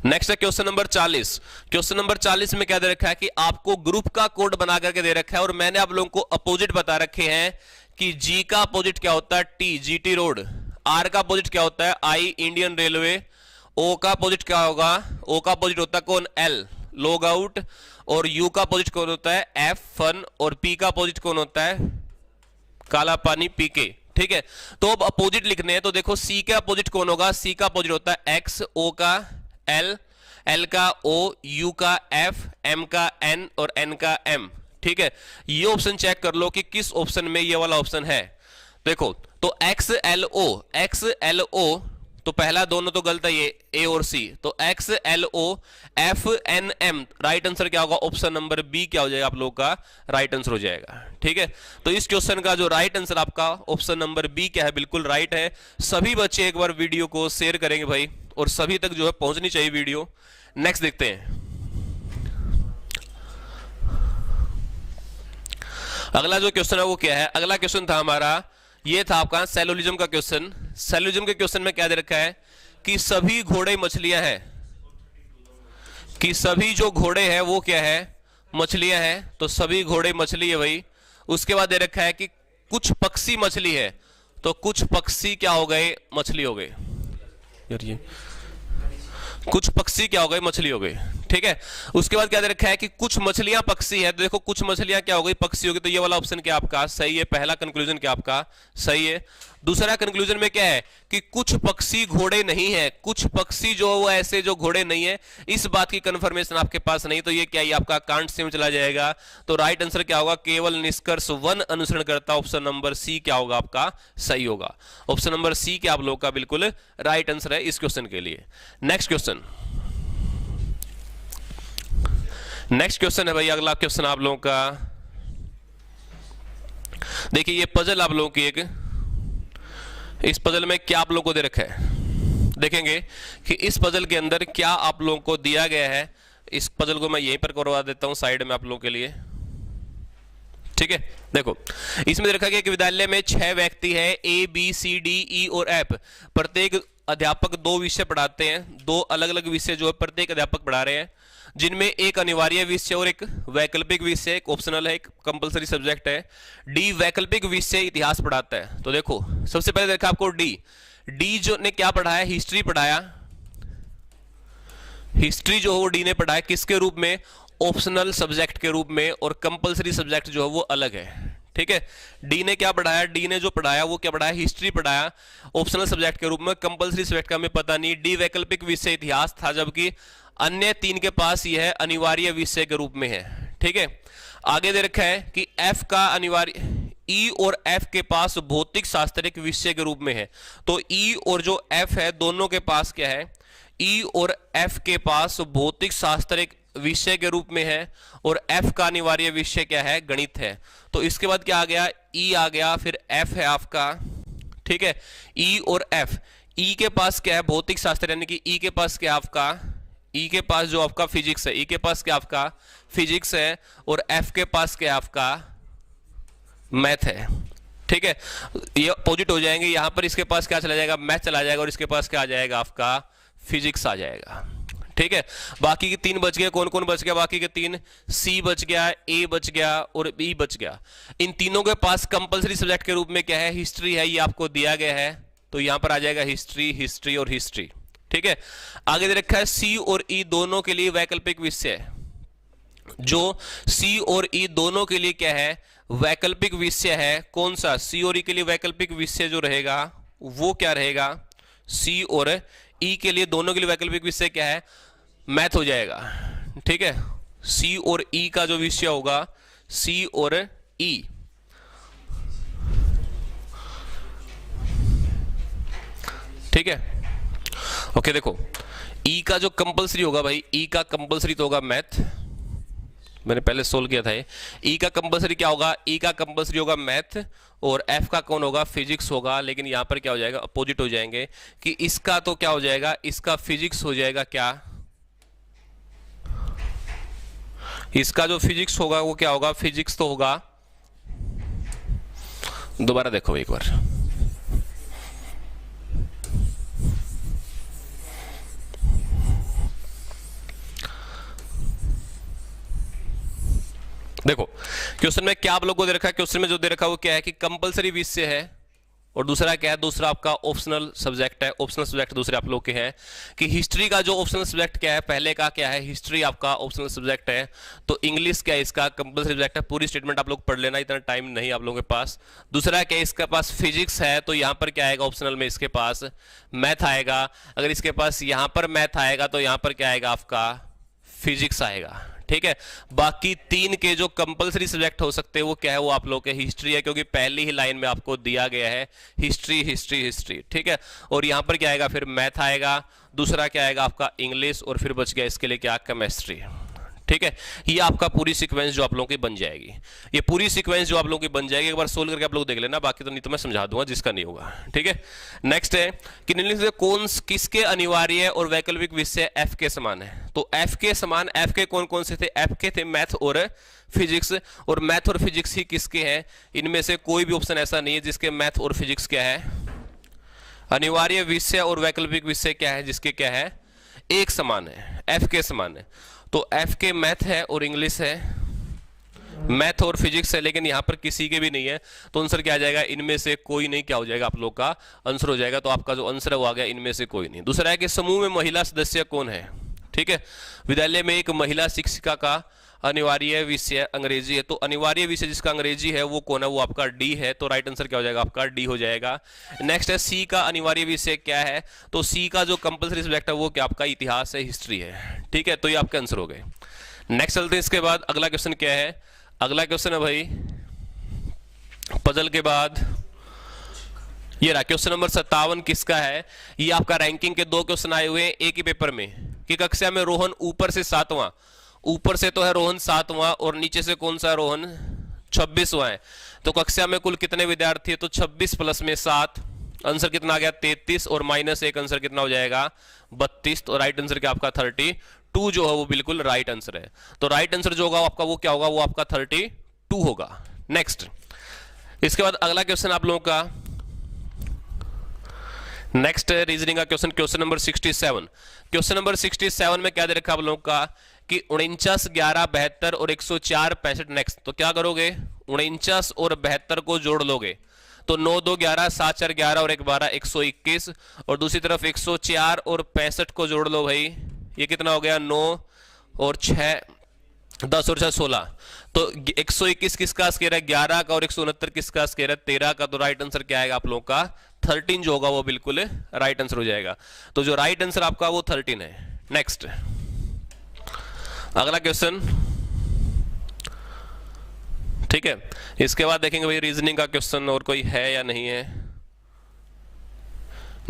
नेक्स्ट है क्वेश्चन नंबर 40। क्वेश्चन नंबर 40 में क्या दे रखा है कि आपको ग्रुप का कोड बना करके दे रखा है, और मैंने आप लोगों को अपोजिट बता रखे हैं कि जी का अपोजिट क्या होता है, टी जीटी रोड। आर का अपोजिट क्या होता है, आई इंडियन रेलवे। ओ का अपोजिट क्या होगा, ओ का अपोजिट होता है कौन, एल लॉग आउट। और यू का अपोजिट कौन होता है, एफ फन। और पी का अपोजिट कौन होता है, काला पानी पीके, ठीक है। तो अब अपोजिट लिखने हैं, तो देखो सी का अपोजिट कौन होगा, सी का अपोजिट होता है एक्स, ओ का एल, एल का ओ, यू का एफ, एम का एन और एन का एम, ठीक है। ये ऑप्शन चेक कर लो कि किस ऑप्शन में ये वाला ऑप्शन है। देखो तो एक्स एल ओ, तो पहला दोनों तो गलत है, ये ए और सी। तो X L O F N M, right answer क्या होगा, ऑप्शन नंबर बी क्या हो जाएगा आप लोग का, राइट आंसर हो जाएगा, ठीक है। तो इस क्वेश्चन का जो राइट आंसर आपका ऑप्शन नंबर बी क्या है, बिल्कुल राइट है। सभी बच्चे एक बार वीडियो को शेयर करेंगे भाई, और सभी तक जो है पहुंचनी चाहिए वीडियो। नेक्स्ट देखते हैं। अगला जो क्वेश्चन है वो क्या है, अगला क्वेश्चन था हमारा, ये था आपका सेलोलिज्म का क्वेश्चन। सेलोलिज्म के क्वेश्चन में क्या दे रखा है कि सभी घोड़े मछलियां हैं, कि सभी जो घोड़े हैं वो क्या है, मछलियां हैं। तो सभी घोड़े मछली है भाई। उसके बाद दे रखा है कि कुछ पक्षी मछली है, तो कुछ पक्षी क्या हो गए, मछली हो गए। यार ये कुछ पक्षी क्या हो गए, मछली हो गई, ठीक है। उसके बाद क्या दे रखा है कि कुछ मछलियां पक्षी है, तो देखो कुछ मछलियां क्या हो गई, पक्षी हो गई। तो ये वाला ऑप्शन क्या आपका सही है, पहला कंक्लूजन क्या आपका सही है। दूसरा कंक्लूजन में क्या है कि कुछ पक्षी घोड़े नहीं है, कुछ पक्षी जो वो ऐसे जो घोड़े नहीं है, इस बात की कंफर्मेशन आपके पास नहीं। तो ये क्या है, आपका कांट से में चला जाएगा। तो राइट आंसर क्या होगा, केवल निष्कर्ष वन अनुसरण करता, ऑप्शन नंबर सी क्या होगा आपका सही होगा। ऑप्शन नंबर सी क्या आप लोग का बिल्कुल राइट आंसर है इस क्वेश्चन के लिए। नेक्स्ट क्वेश्चन है भाई, अगला क्वेश्चन आप लोगों का देखिए, ये पजल आप लोगों की एक, इस पजल में क्या आप लोगों को दे रखा है, देखेंगे कि इस पजल के अंदर क्या आप लोगों को दिया गया है। इस पजल को मैं यहीं पर करवा देता हूं साइड में आप लोगों के लिए, ठीक है। देखो इसमें दे रखा है कि विद्यालय में 6 व्यक्ति है, A B C D E और एफ। प्रत्येक अध्यापक 2 विषय पढ़ाते हैं, 2 अलग अलग विषय जो है प्रत्येक अध्यापक पढ़ा रहे हैं, जिनमें एक अनिवार्य विषय और एक वैकल्पिक विषय, एक ऑप्शनल है, एक कंपलसरी सब्जेक्ट है। डी वैकल्पिक विषय इतिहास पढ़ाता है। तो देखो सबसे पहले देखा आपको डी जो ने क्या पढ़ाया, हिस्ट्री पढ़ाया। हिस्ट्री जो है वो डी ने पढ़ाया, किसके रूप में, ऑप्शनल सब्जेक्ट के रूप में, और कंपलसरी सब्जेक्ट जो है वो अलग है, ठीक है। डी ने क्या पढ़ाया, डी ने जो पढ़ाया वो क्या पढ़ाया, हिस्ट्री पढ़ाया ऑप्शनल सब्जेक्ट के रूप में। कंपलसरी सब्जेक्ट का हमें पता नहीं। डी वैकल्पिक विषय इतिहास था, जबकि अन्य 3 के पास यह अनिवार्य विषय के रूप में है, ठीक है। आगे दे रखा है कि एफ का अनिवार्य, ई और एफ के पास भौतिक शास्त्र विषय के रूप में है। तो ई और जो एफ है दोनों के पास क्या है, ई और एफ के पास भौतिक शास्त्र विषय के रूप में है, और एफ का अनिवार्य विषय क्या है, गणित है। तो इसके बाद क्या आ गया, ई आ गया, फिर एफ है आपका, ठीक है। ई और एफ, ई के पास क्या है, भौतिक शास्त्र, यानी कि ई के पास क्या आपका ई के पास जो आपका फिजिक्स है, ई के पास क्या आपका फिजिक्स है, और एफ के पास क्या आपका मैथ है। ठीक है, ये अपोजिट हो जाएंगे, यहां पर इसके पास क्या चला जाएगा, मैथ चला जाएगा, और इसके पास क्या आ जाएगा आपका फिजिक्स आ जाएगा। ठीक है, बाकी के 3 बच गए, कौन कौन बच गया, बाकी के 3, सी बच गया, ए बच गया और बी बच गया। इन तीनों के पास कंपलसरी सब्जेक्ट के रूप में क्या है, हिस्ट्री है, ये आपको दिया गया है, तो यहां पर आ जाएगा हिस्ट्री, हिस्ट्री और हिस्ट्री। ठीक है, आगे दे रखा है सी और ई दोनों के लिए वैकल्पिक विषय है, जो सी और ई दोनों के लिए क्या है, वैकल्पिक विषय है। कौन सा, सी और ई के लिए वैकल्पिक विषय जो रहेगा वो क्या रहेगा, सी और ई के लिए दोनों के लिए वैकल्पिक विषय क्या है, मैथ हो जाएगा। ठीक है, सी और ई का जो विषय होगा, सी और ई, ठीक है। ओके देखो, ई का जो कंपलसरी होगा भाई, ई का कंपलसरी तो होगा मैथ, मैंने पहले सोल्व किया था ये। ई का कंपलसरी क्या होगा, ई का कंपलसरी होगा मैथ, और एफ का कौन होगा, फिजिक्स होगा। लेकिन यहां पर क्या हो जाएगा, अपोजिट हो जाएंगे कि इसका तो क्या हो जाएगा, इसका फिजिक्स हो जाएगा क्या, इसका जो फिजिक्स होगा वो क्या होगा, फिजिक्स तो होगा, दोबारा देखो एक बार, देखो क्वेश्चन में क्या आप लोगों को दे रखा है, क्वेश्चन में जो दे रखा है वो क्या है कि कंपलसरी विषय है, और दूसरा क्या है, दूसरा आपका ऑप्शनल सब्जेक्ट है। ऑप्शनल सब्जेक्ट दूसरे आप लोग के हैं कि हिस्ट्री का जो ऑप्शनल सब्जेक्ट क्या है, पहले का क्या है, हिस्ट्री आपका ऑप्शनल सब्जेक्ट है, तो इंग्लिश क्या है, इसका कंपलसरी सब्जेक्ट है। पूरी स्टेटमेंट आप लोग पढ़ लेना, इतना टाइम नहीं आप लोगों के पास। दूसरा क्या है, इसके पास फिजिक्स है, तो यहां पर क्या आएगा, ऑप्शनल में इसके पास मैथ आएगा। अगर इसके पास यहां पर मैथ आएगा तो यहां पर क्या आएगा, आपका फिजिक्स आएगा। ठीक है, बाकी 3 के जो कंपलसरी सब्जेक्ट हो सकते हैं वो क्या है, वो आप लोग के हिस्ट्री है, क्योंकि पहली ही लाइन में आपको दिया गया है हिस्ट्री, हिस्ट्री, हिस्ट्री। ठीक है, और यहां पर क्या आएगा, फिर मैथ आएगा, दूसरा क्या आएगा आपका इंग्लिश, और फिर बच गया इसके लिए क्या, केमिस्ट्री। ठीक है, ये आपका पूरी सीक्वेंस जो आप लोगों की बन जाएगी, ये पूरी सीक्वेंस जो आप लोगों की बन जाएगी, एक बार सोल्व करके आप लोग देख लेना, बाकी तो नहीं तो मैं समझा दूंगा जिसका नहीं होगा। ठीक है, नेक्स्ट है कि निम्नलिखित में से कौन किसके अनिवार्य और वैकल्पिक विषय एफ के समान है। तो एफ के समान, एफ के कौन कौन से थे, एफ के थे मैथ और फिजिक्स, और मैथ और फिजिक्स ही किसके हैं, इनमें से कोई भी ऑप्शन ऐसा नहीं है जिसके मैथ और फिजिक्स क्या है, अनिवार्य विषय और वैकल्पिक विषय क्या है, जिसके क्या है, एक समान है, एफ के समान है। तो एफ के मैथ है और इंग्लिश है, मैथ और फिजिक्स है, लेकिन यहां पर किसी के भी नहीं है, तो आंसर क्या आ जाएगा, इनमें से कोई नहीं क्या हो जाएगा, आप लोग का आंसर हो जाएगा। तो आपका जो आंसर है वो आ गया, इनमें से कोई नहीं। दूसरा है कि समूह में महिला सदस्य कौन है। ठीक है, विद्यालय में एक महिला शिक्षिका का अनिवार्य विषय अंग्रेजी है, तो अनिवार्य विषय जिसका अंग्रेजी है वो कौन है, वो आपका डी है, तो राइट आंसर क्या हो जाएगा, आपका डी हो जाएगा। नेक्स्ट है सी का अनिवार्य विषय क्या है, तो सी का जो कंपलसरी सब्जेक्ट है वो क्या आपका इतिहास है, हिस्ट्री है। ठीक है, तो ये आपके आंसर हो गए। नेक्स्ट चलते हैं, इसके बाद अगला क्वेश्चन क्या है, अगला क्वेश्चन है भाई पजल के बाद ये रहा क्वेश्चन नंबर 57 किसका है, ये आपका रैंकिंग के 2 क्वेश्चन आए हुए हैं एक ही पेपर में कि कक्षा में रोहन ऊपर से 7वां, ऊपर से तो है रोहन 7वां और नीचे से कौन सा रोहन 26वां है, तो कक्षा में कुल कितने विद्यार्थी है, तो 26 प्लस में 7, आंसर कितना आ गया 33, और माइनस 1 आंसर कितना हो जाएगा 32, तो राइट आंसर क्या आपका 32 जो है वो बिल्कुल राइट आंसर है। तो राइट आंसर जो होगा आपका वो क्या होगा, वो आपका 32 होगा। नेक्स्ट, इसके बाद अगला क्वेश्चन आप लोगों का नेक्स्ट रीजनिंग का question, question number 67। Question number 67 में क्या दे रखा आप लोगों का कि 49, 11, 72 और 104, 65। नेक्स्ट, तो क्या करोगे, 49 और 72 को जोड़ लोगे, तो 9, 2, 11, 7, 4, 11 और 1, 12, 121, और दूसरी तरफ 104 और 65 को जोड़ लो भाई, ये कितना हो गया 9 और 6, 10 और 6, 16, तो 121 किसका स्क्वायर है 11 का, और 169 किसका स्क्वायर है 13 का, तो राइट आंसर क्या आएगा आप लोगों का 13 जो होगा वो बिल्कुल राइट आंसर हो जाएगा। तो जो राइट आंसर आपका वो 13 है। नेक्स्ट, अगला क्वेश्चन, ठीक है, इसके बाद देखेंगे भाई रीजनिंग का क्वेश्चन और कोई है या नहीं है।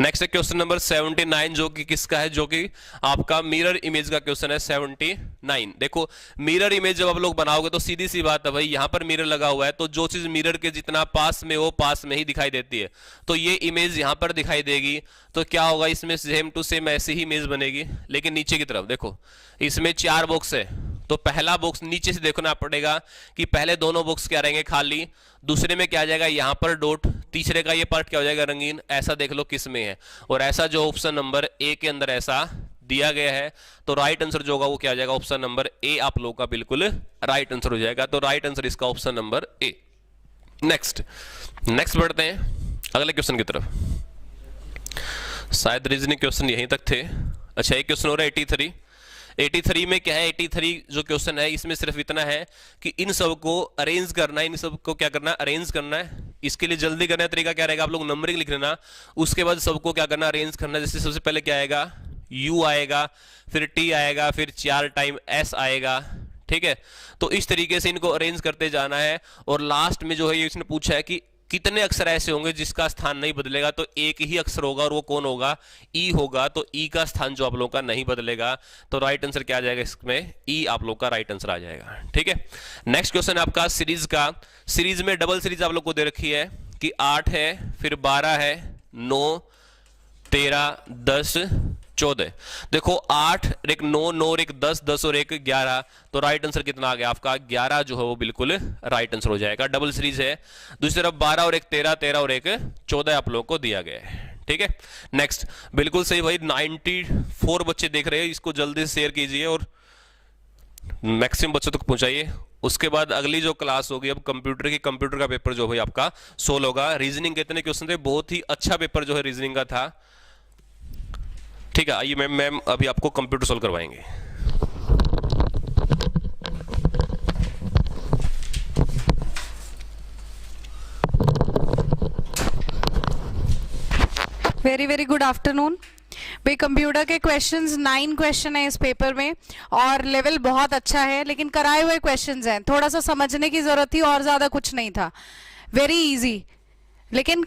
नेक्स्ट है क्वेश्चन नंबर 79, जो कि किसका है, जो कि आपका मिरर इमेज का क्वेश्चन है 79। देखो मिरर इमेज जब आप लोग बनाओगे तो सीधी सी बात है भाई, यहां पर मिरर लगा हुआ है तो जो चीज मिरर के जितना पास में हो पास में ही दिखाई देती है, तो ये इमेज यहां पर दिखाई देगी। तो क्या होगा, इसमें सेम टू सेम ऐसी ही इमेज बनेगी। लेकिन नीचे की तरफ देखो, इसमें 4 बॉक्स है, तो पहला बॉक्स नीचे से देखना पड़ेगा कि पहले दोनों बॉक्स क्या रहेंगे, खाली। दूसरे में क्या आ जाएगा, यहां पर डॉट। तीसरे का ये पार्ट क्या हो जाएगा, रंगीन। ऐसा देख लो किस में है, और ऐसा जो ऑप्शन नंबर ए के अंदर ऐसा दिया गया है, तो राइट आंसर जो होगा वो क्या आ जाएगा, ऑप्शन नंबर ए आप लोगों का बिल्कुल राइट आंसर हो जाएगा। तो राइट आंसर इसका ऑप्शन नंबर ए। नेक्स्ट बढ़ते हैं अगले क्वेश्चन की तरफ। शायद रीजनिंग क्वेश्चन यहीं तक थे। अच्छा, एक क्वेश्चन हो रहा है 83 में क्या है, 83 जो क्वेश्चन है इसमें सिर्फ इतना है कि इन सब को अरेंज करना है, इन सब को क्या करना है, अरेंज करना है। इसके लिए जल्दी करने का तरीका क्या रहेगा, आप लोग नंबरिंग लिख लेना, उसके बाद सबको क्या करना, अरेंज करना। जैसे सबसे पहले क्या आएगा, U आएगा, फिर T आएगा, फिर 4 टाइम S आएगा, ठीक है। तो इस तरीके से इनको अरेंज करते जाना है, और लास्ट में जो है ये इसने पूछा है कि कितने अक्षर ऐसे होंगे जिसका स्थान नहीं बदलेगा, तो एक ही अक्षर होगा, और वो कौन होगा, ई होगा। तो ई का स्थान जो आप लोगों का नहीं बदलेगा, तो राइट आंसर क्या आ जाएगा इसमें, ई आप लोग का राइट आंसर आ जाएगा, ठीक है। नेक्स्ट क्वेश्चन है आपका सीरीज का। सीरीज में डबल सीरीज आप लोग को दे रखी है कि 8 है, फिर 12 है, 9, 13, 10, 14। देखो 8 और एक 9, 9 और एक 10, 10 और एक 11, तो राइट आंसर कितना आ गया आपका, 11 जो है वो बिल्कुल राइट आंसर हो जाएगा। डबल सीरीज है। दूसरी तरफ 12 और एक 13, 13 और एक 14 आप लोगों को दिया गया है, ठीक है। नेक्स्ट, बिल्कुल सही भाई, 94 बच्चे देख रहे हैं, इसको जल्दी से शेयर कीजिए और मैक्सिमम बच्चों तक पहुंचाइए। उसके बाद अगली जो क्लास होगी अब कंप्यूटर का पेपर जो भाई आपका सोल्व होगा। रीजनिंग के इतने क्वेश्चन थे, बहुत ही अच्छा पेपर जो है रीजनिंग का था, ठीक है। आइए मैम अभी आपको कंप्यूटर सोल्व करवाएंगे। वेरी गुड आफ्टरनून भाई। कंप्यूटर के क्वेश्चंस 9 क्वेश्चन है इस पेपर में, और लेवल बहुत अच्छा है, लेकिन कराए हुए क्वेश्चंस हैं, थोड़ा सा समझने की जरूरत थी और ज्यादा कुछ नहीं था। वेरी इजी, लेकिन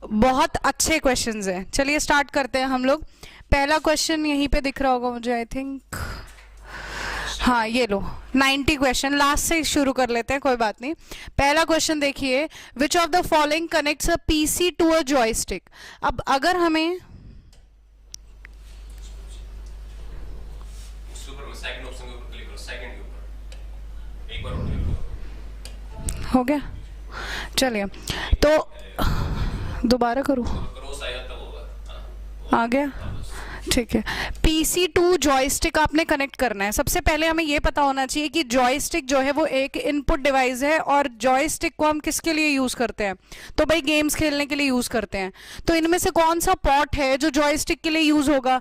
बहुत अच्छे क्वेश्चंस हैं। चलिए स्टार्ट करते हैं हम लोग। पहला क्वेश्चन यहीं पे दिख रहा होगा मुझे, आई थिंक, हाँ ये लो 90 क्वेश्चन। लास्ट से शुरू कर लेते हैं, कोई बात नहीं। पहला क्वेश्चन देखिए, which of the following connects a PC to a joystick. अब अगर हमें हो गया, चलिए तो दोबारा करूँ, आ गया, ठीक है। पीसी टू जॉयस्टिक आपने कनेक्ट करना है। सबसे पहले हमें यह पता होना चाहिए कि जॉयस्टिक जो है वो एक इनपुट डिवाइस है, और जॉयस्टिक को हम किसके लिए यूज करते हैं, तो भाई गेम्स खेलने के लिए यूज करते हैं। तो इनमें से कौन सा पोर्ट है जो जॉयस्टिक के लिए यूज होगा,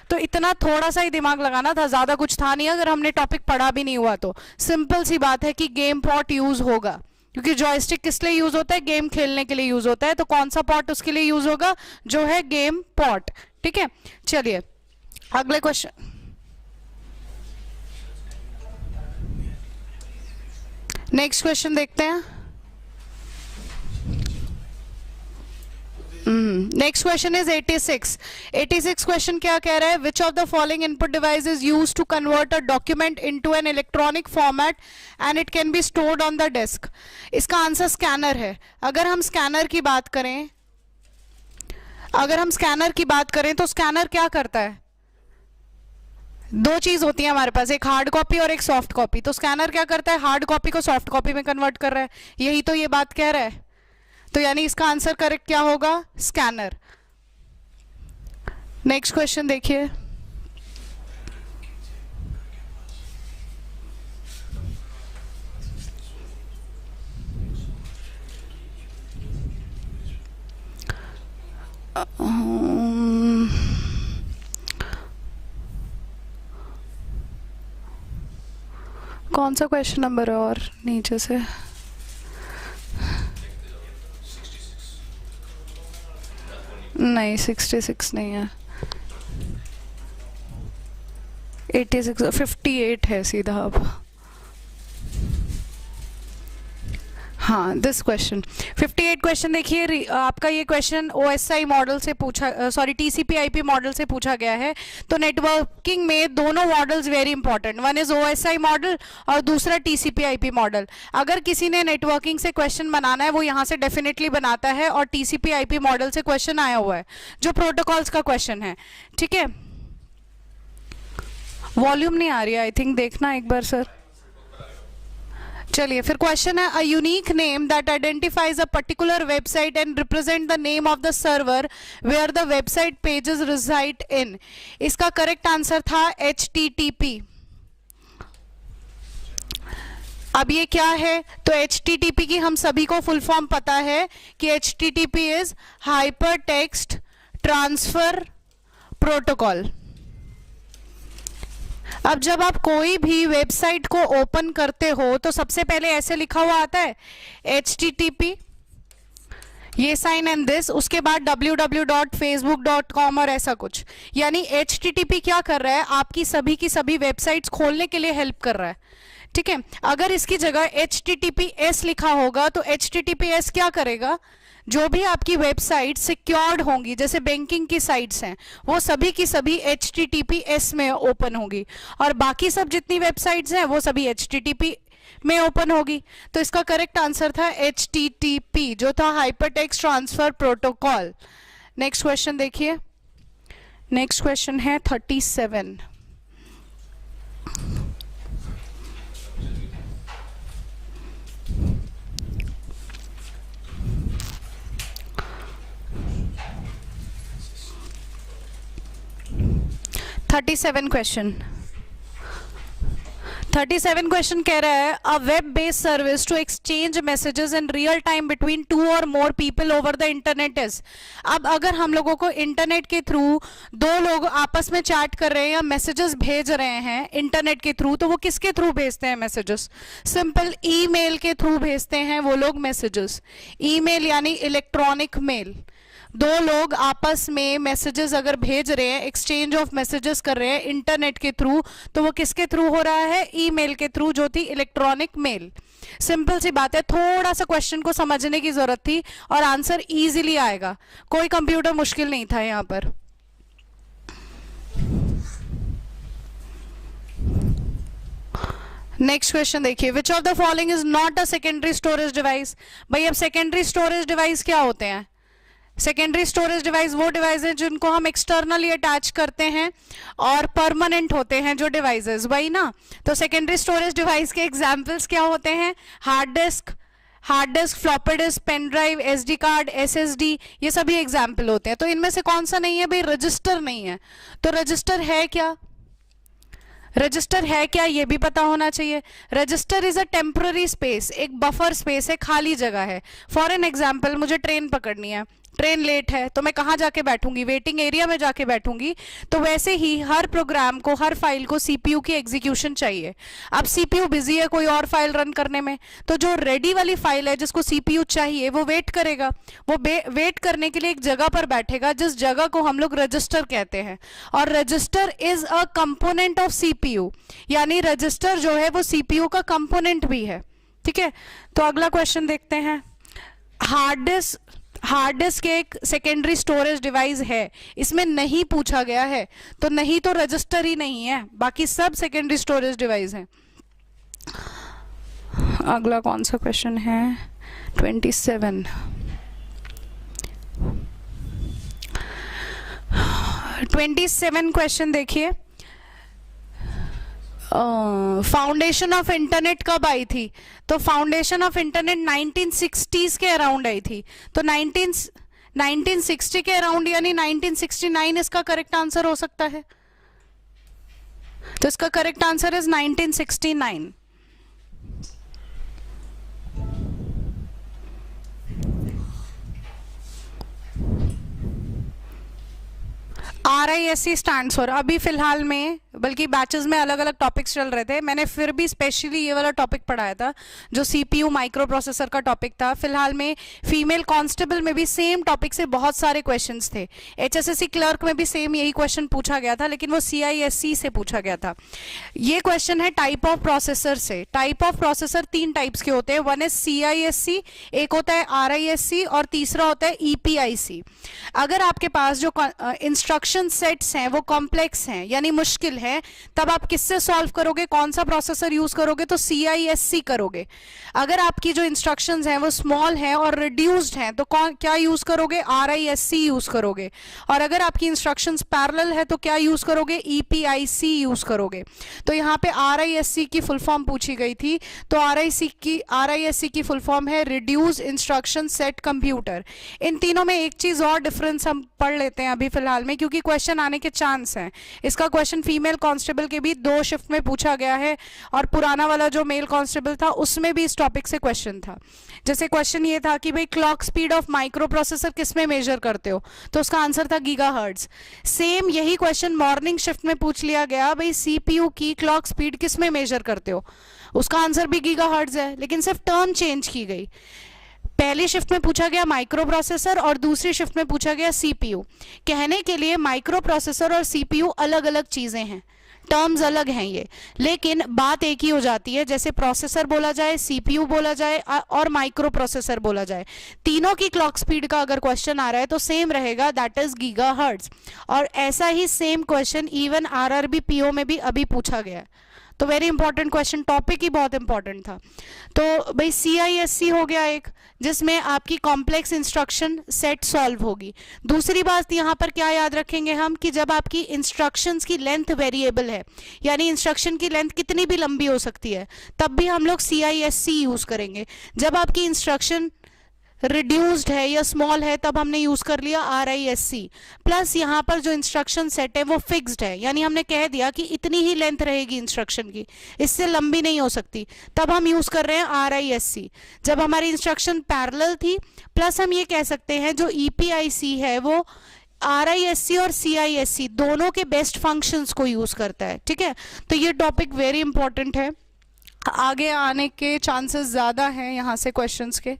तो इतना थोड़ा सा ही दिमाग लगाना था, ज्यादा कुछ था नहीं। अगर हमने टॉपिक पढ़ा भी नहीं हुआ तो सिंपल सी बात है कि गेम पोर्ट यूज होगा, क्योंकि जॉयस्टिक किस लिए यूज होता है, गेम खेलने के लिए यूज होता है। तो कौन सा पोर्ट उसके लिए यूज होगा, जो है गेम पोर्ट, ठीक है। चलिए अगले क्वेश्चन, नेक्स्ट क्वेश्चन देखते हैं। नेक्स्ट क्वेश्चन इज 86 क्वेश्चन क्या कह रहा है, which of the following input device is use to convert a document into an electronic format and it can be stored on the desk. इसका answer scanner है। अगर हम स्कैनर की बात करें तो स्कैनर क्या करता है, दो चीज होती है हमारे पास, एक हार्ड कॉपी और एक सॉफ्ट कॉपी। तो स्कैनर क्या करता है, हार्ड कॉपी को सॉफ्ट कॉपी में कन्वर्ट कर रहा है, यही तो ये बात कह रहा है। तो यानी इसका आंसर करेक्ट क्या होगा, स्कैनर। नेक्स्ट क्वेश्चन देखिए, कौन सा क्वेश्चन नंबर है और नीचे से, नहीं 66 नहीं है, 86 58 है सीधा। अब हाँ, दिस क्वेश्चन 58 क्वेश्चन देखिए, आपका ये क्वेश्चन OSI मॉडल से पूछा, सॉरी TCP/IP मॉडल से पूछा गया है। तो नेटवर्किंग में दोनों models very important, one is OSI model और दूसरा TCP/IP मॉडल। अगर किसी ने नेटवर्किंग से क्वेश्चन बनाना है वो यहाँ से डेफिनेटली बनाता है, और TCP/IP मॉडल से क्वेश्चन आया हुआ है जो प्रोटोकॉल्स का क्वेश्चन है। ठीक है, वॉल्यूम नहीं आ रही है आई थिंक, देखना एक बार सर। चलिए फिर क्वेश्चन है, a unique name that identifies a particular website and represent the name of the server where the website pages reside in. इसका करेक्ट आंसर था HTTP। अब ये क्या है, तो HTTP की हम सभी को फुल फॉर्म पता है कि HTTP is hyper text transfer protocol. अब जब आप कोई भी वेबसाइट को ओपन करते हो तो सबसे पहले ऐसे लिखा हुआ आता है HTTP, ये साइन एंड दिस, उसके बाद www.facebook.com और ऐसा कुछ। यानी HTTP क्या कर रहा है, आपकी सभी की सभी वेबसाइट्स खोलने के लिए हेल्प कर रहा है। ठीक है, अगर इसकी जगह HTTPS लिखा होगा तो HTTPS क्या करेगा, जो भी आपकी वेबसाइट सिक्योर्ड होंगी, जैसे बैंकिंग की साइट्स हैं, वो सभी की सभी HTTPS में ओपन होगी, और बाकी सब जितनी वेबसाइट्स हैं वो सभी HTTP में ओपन होगी। तो इसका करेक्ट आंसर था HTTP, जो था hypertext transfer protocol. Next question देखिए, नेक्स्ट क्वेश्चन है 37। क्वेश्चन 37 क्वेश्चन कह रहा है, a web based service to exchange messages in real time between 2 और more people over the internet is. अब अगर हम लोगों को इंटरनेट के थ्रू 2 लोग आपस में चैट कर रहे हैं या मैसेजेस भेज रहे हैं इंटरनेट के थ्रू, तो वो किसके थ्रू भेजते हैं मैसेजेस? सिंपल ईमेल के थ्रू भेजते हैं वो लोग मैसेजेस। ईमेल यानी इलेक्ट्रॉनिक मेल। 2 लोग आपस में मैसेजेस अगर भेज रहे हैं, एक्सचेंज ऑफ मैसेजेस कर रहे हैं इंटरनेट के थ्रू, तो वो किसके थ्रू हो रहा है? ईमेल के थ्रू, जो थी इलेक्ट्रॉनिक मेल। सिंपल सी बात है, थोड़ा सा क्वेश्चन को समझने की जरूरत थी और आंसर इजीली आएगा, कोई कंप्यूटर मुश्किल नहीं था यहां पर। नेक्स्ट क्वेश्चन देखिए, which of the following is not a secondary storage device. भाई अब सेकेंडरी स्टोरेज डिवाइस क्या होते हैं? सेकेंडरी स्टोरेज डिवाइस वो डिवाइस है जिनको हम एक्सटर्नली अटैच करते हैं और परमानेंट होते हैं जो डिवाइसेस, वही ना। तो सेकेंडरी स्टोरेज डिवाइस के एग्जांपल्स क्या होते हैं? Hard disk, floppy disk, pen drive, SD card, SSD, ये सभी एग्जाम्पल होते हैं। तो इनमें से कौन सा नहीं है भाई? रजिस्टर नहीं है। तो रजिस्टर है क्या? रजिस्टर है क्या ये भी पता होना चाहिए। Register is a temporary space, एक बफर स्पेस है, खाली जगह है। फॉर एन एग्जाम्पल, मुझे ट्रेन पकड़नी है, ट्रेन लेट है, तो मैं कहाँ जाके बैठूंगी? वेटिंग एरिया में जाके बैठूंगी। तो वैसे ही हर प्रोग्राम को, हर फाइल को CPU की एग्जीक्यूशन चाहिए। अब CPU बिजी है कोई और फाइल रन करने में, तो जो रेडी वाली फाइल है जिसको CPU चाहिए वो वेट करेगा। वो वेट करने के लिए एक जगह पर बैठेगा, जिस जगह को हम लोग रजिस्टर कहते हैं। और register is a component of CPU, यानी रजिस्टर जो है वो CPU का कंपोनेंट भी है। ठीक है, तो अगला क्वेश्चन देखते हैं। हार्ड डिस्क एक सेकेंडरी स्टोरेज डिवाइस है, इसमें नहीं पूछा गया है, तो नहीं तो रजिस्टर ही नहीं है, बाकी सब सेकेंडरी स्टोरेज डिवाइस हैं। अगला कौन सा क्वेश्चन है? 27। 27 क्वेश्चन देखिए, फाउंडेशन ऑफ इंटरनेट कब आई थी? तो फाउंडेशन ऑफ इंटरनेट 1960s के अराउंड आई थी। तो 1960 के अराउंड यानी 1969 इसका करेक्ट आंसर हो सकता है। तो इसका correct answer is 1969। RISC stands for, अभी फिलहाल में बल्कि बैचेस में अलग अलग टॉपिक्स चल रहे थे, मैंने फिर भी स्पेशली ये वाला टॉपिक पढ़ाया था जो CPU माइक्रो प्रोसेसर का टॉपिक था। फिलहाल में फीमेल कांस्टेबल में भी सेम टॉपिक से बहुत सारे क्वेश्चंस थे। HSSC क्लर्क में भी सेम यही क्वेश्चन पूछा गया था, लेकिन वो CISC से पूछा गया था। ये क्वेश्चन है टाइप ऑफ प्रोसेसर से। टाइप ऑफ प्रोसेसर 3 टाइप्स के होते हैं, वन है CISC, एक होता है RISC और तीसरा होता है EPIC। अगर आपके पास जो इंस्ट्रक्शन सेट्स हैं वो कॉम्प्लेक्स हैं यानी मुश्किल है, तब आप किससे सॉल्व करोगे, कौन सा प्रोसेसर यूज करोगे, तो CISC करोगे। अगर आपकी जो इंस्ट्रक्शंस हैं वो स्मॉल हैं और रिड्यूस्ड हैं तो क्या यूज करोगे, RISC यूज करोगे। और अगर आपकी इंस्ट्रक्शंस पैरेलल है तो क्या यूज करोगे, EPIC यूज करोगे। तो यहाँ पे RISC की फुल फॉर्म पूछी गई थी, तो RISC की फुल फॉर्म है रिड्यूस इंस्ट्रक्शन सेट कंप्यूटर। इन तीनों में एक चीज और डिफरेंस हम पढ़ लेते हैं अभी फिलहाल में, क्योंकि क्वेश्चन आने के चांस हैं। इसका क्वेश्चन फीमेल कांस्टेबल के भी 2 शिफ्ट में पूछा गया है और पुराना वाला जो मेल कांस्टेबल था उसमें भी इस टॉपिक से क्वेश्चन था। जैसे क्वेश्चन ये था कि भाई clock speed of micro processor किस में मेजर करते हो, तो उसका आंसर था गीगाहर्ट्ज। सेम यही क्वेश्चन मॉर्निंग शिफ्ट में पूछ लिया गया, भाई CPU की क्लॉक स्पीड किस में मेजर करते हो, उसका आंसर भी गीगाहर्ट्ज है, लेकिन सिर्फ टर्म चेंज की गई। पहली शिफ्ट में पूछा गया माइक्रो प्रोसेसर और दूसरी शिफ्ट में पूछा गया CPU। कहने के लिए माइक्रो प्रोसेसर और CPU अलग अलग चीजें हैं, टर्म्स अलग हैं ये, लेकिन बात एक ही हो जाती है। जैसे प्रोसेसर बोला जाए, CPU बोला जाए और माइक्रो प्रोसेसर बोला जाए, तीनों की क्लॉक स्पीड का अगर क्वेश्चन आ रहा है तो सेम रहेगा, दैट इज गीगाहर्ट्ज। और ऐसा ही same question even RRB PO में भी अभी पूछा गया है। तो वेरी इंपॉर्टेंट क्वेश्चन, टॉपिक ही बहुत इंपॉर्टेंट था। तो भाई CISC हो गया एक, जिसमें आपकी कॉम्प्लेक्स इंस्ट्रक्शन सेट सॉल्व होगी। दूसरी बात यहाँ पर क्या याद रखेंगे हम, कि जब आपकी इंस्ट्रक्शंस की लेंथ वेरिएबल है, यानी इंस्ट्रक्शन की लेंथ कितनी भी लंबी हो सकती है, तब भी हम लोग CISC यूज करेंगे। जब आपकी इंस्ट्रक्शन रिड्यूस्ड है या स्मॉल है तब हमने यूज कर लिया RISC। प्लस यहाँ पर जो इंस्ट्रक्शन सेट है वो फिक्स्ड है, यानी हमने कह दिया कि इतनी ही लेंथ रहेगी इंस्ट्रक्शन की, इससे लंबी नहीं हो सकती, तब हम यूज कर रहे हैं RISC। जब हमारी इंस्ट्रक्शन पैरेलल थी, प्लस हम ये कह सकते हैं जो EPIC है वो RISC और CISC दोनों के बेस्ट फंक्शंस को यूज करता है। ठीक है, तो ये टॉपिक वेरी इंपॉर्टेंट है, आगे आने के चांसेस ज्यादा हैं यहाँ से क्वेश्चंस के।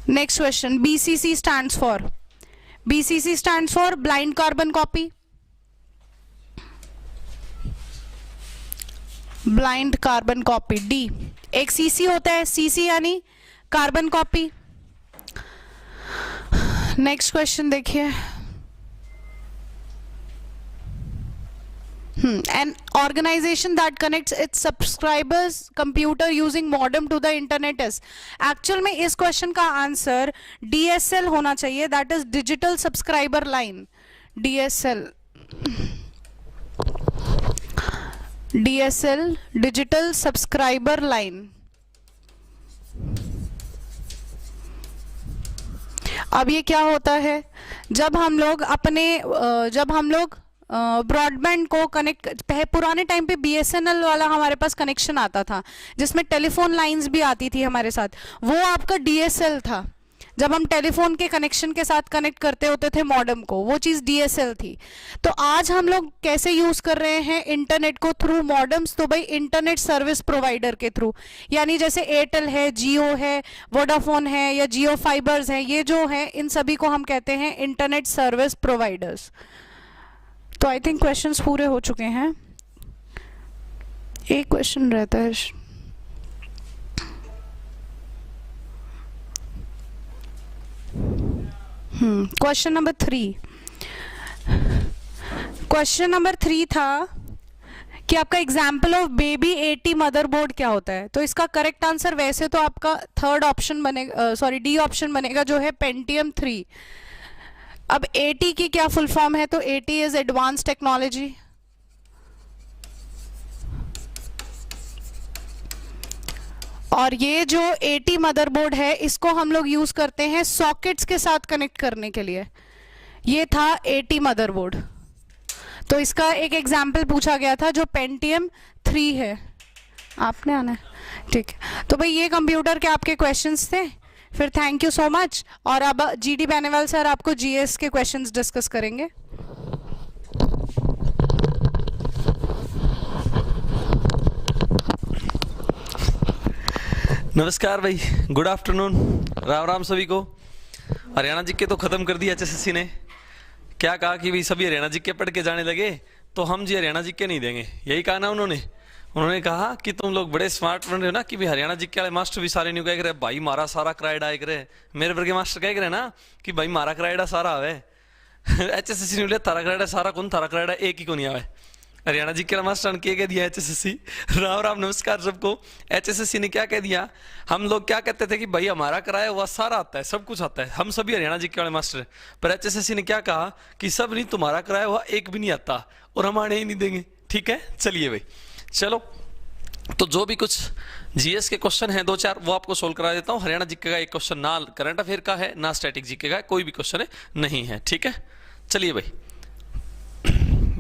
Next question, BCC stands for? BCC stands for blind carbon copy. Blind carbon copy, D। एक CC होता है, CC यानी कार्बन कॉपी। नेक्स्ट क्वेश्चन देखिए, an organization that connects its subscribers computer using modem to the internet is। Actual में इस question का answer DSL होना चाहिए, that is digital subscriber line. DSL digital subscriber line. अब ये क्या होता है, जब हम लोग ब्रॉडबैंड को कनेक्ट, पुराने टाइम पे BSNL वाला हमारे पास कनेक्शन आता था जिसमें टेलीफोन लाइंस भी आती थी हमारे साथ, वो आपका DSL था। जब हम टेलीफोन के कनेक्शन के साथ कनेक्ट करते होते थे मॉडेम को, वो चीज़ DSL थी। तो आज हम लोग कैसे यूज़ कर रहे हैं इंटरनेट को, थ्रू मॉडेम्स, तो भाई इंटरनेट सर्विस प्रोवाइडर के थ्रू, यानी जैसे एयरटेल है, जियो है, वोडाफोन है या जियो फाइबर्स है, ये जो है इन सभी को हम कहते हैं इंटरनेट सर्विस प्रोवाइडर्स। तो आई थिंक क्वेश्चंस पूरे हो चुके हैं, एक क्वेश्चन रहता है। Question number 3। क्वेश्चन नंबर 3 था कि आपका एग्जाम्पल ऑफ बेबी 80 मदरबोर्ड क्या होता है। तो इसका करेक्ट आंसर वैसे तो आपका थर्ड ऑप्शन बनेगा, सॉरी D ऑप्शन बनेगा, जो है Pentium 3। अब 80 की क्या फुल फॉर्म है, तो 80 इज एडवांस टेक्नोलॉजी। और ये जो 80 मदरबोर्ड है इसको हम लोग यूज करते हैं सॉकेट्स के साथ कनेक्ट करने के लिए। ये था 80 मदरबोर्ड। तो इसका एक एग्जाम्पल पूछा गया था जो Pentium 3 है। आपने आना है, ठीक है। तो भाई ये कंप्यूटर के आपके क्वेश्चंस थे, फिर थैंक यू सो मच। और अब जीडी बेनीवाल सर आपको जीएस के क्वेश्चंस डिस्कस करेंगे। नमस्कार भाई, गुड आफ्टरनून, राम राम सभी को। हरियाणा जीके तो खत्म कर दिया एचएसएससी ने। क्या कहा कि भाई सभी हरियाणा जीके पढ़ के जाने लगे तो हम जी हरियाणा जीके नहीं देंगे, यही कहा ना उन्होंने कहा कि तुम लोग बड़े स्मार्ट बन रहे हो ना कि भाई हरियाणा जीके वाले मास्टर भी सारे नहीं कह रहे भाई मारा सारा किराया करे। मेरे वर्ग के मास्टर कह रहे ना कि भाई मारा किराया सारा आवे। एचएसएससी ने बोले तारा किराया सारा कौन, तारा किराया एक ही को नहीं आवे। हरियाणा जी के मास्टर ने कह दिया एचएसएससी। राम राम नमस्कार सबको। एचएसएससी ने क्या कह दिया, हम लोग क्या कहते थे कि भाई हमारा कराया हुआ सारा आता है, सब कुछ आता है, हम सभी हरियाणा जी के वाले मास्टर। पर एचएसएससी ने क्या कहा कि सब नहीं, तुम्हारा कराया हुआ एक भी नहीं आता और हम आने ही नहीं देंगे। ठीक है, चलिए भाई चलो, तो जो भी कुछ जीएस के क्वेश्चन हैं 2-4 वो आपको सोल्व करा देता हूँ। हरियाणा जीके का एक क्वेश्चन ना करंट अफेयर का है ना स्टैटिक जीके का, कोई भी क्वेश्चन नहीं है। ठीक है, चलिए भाई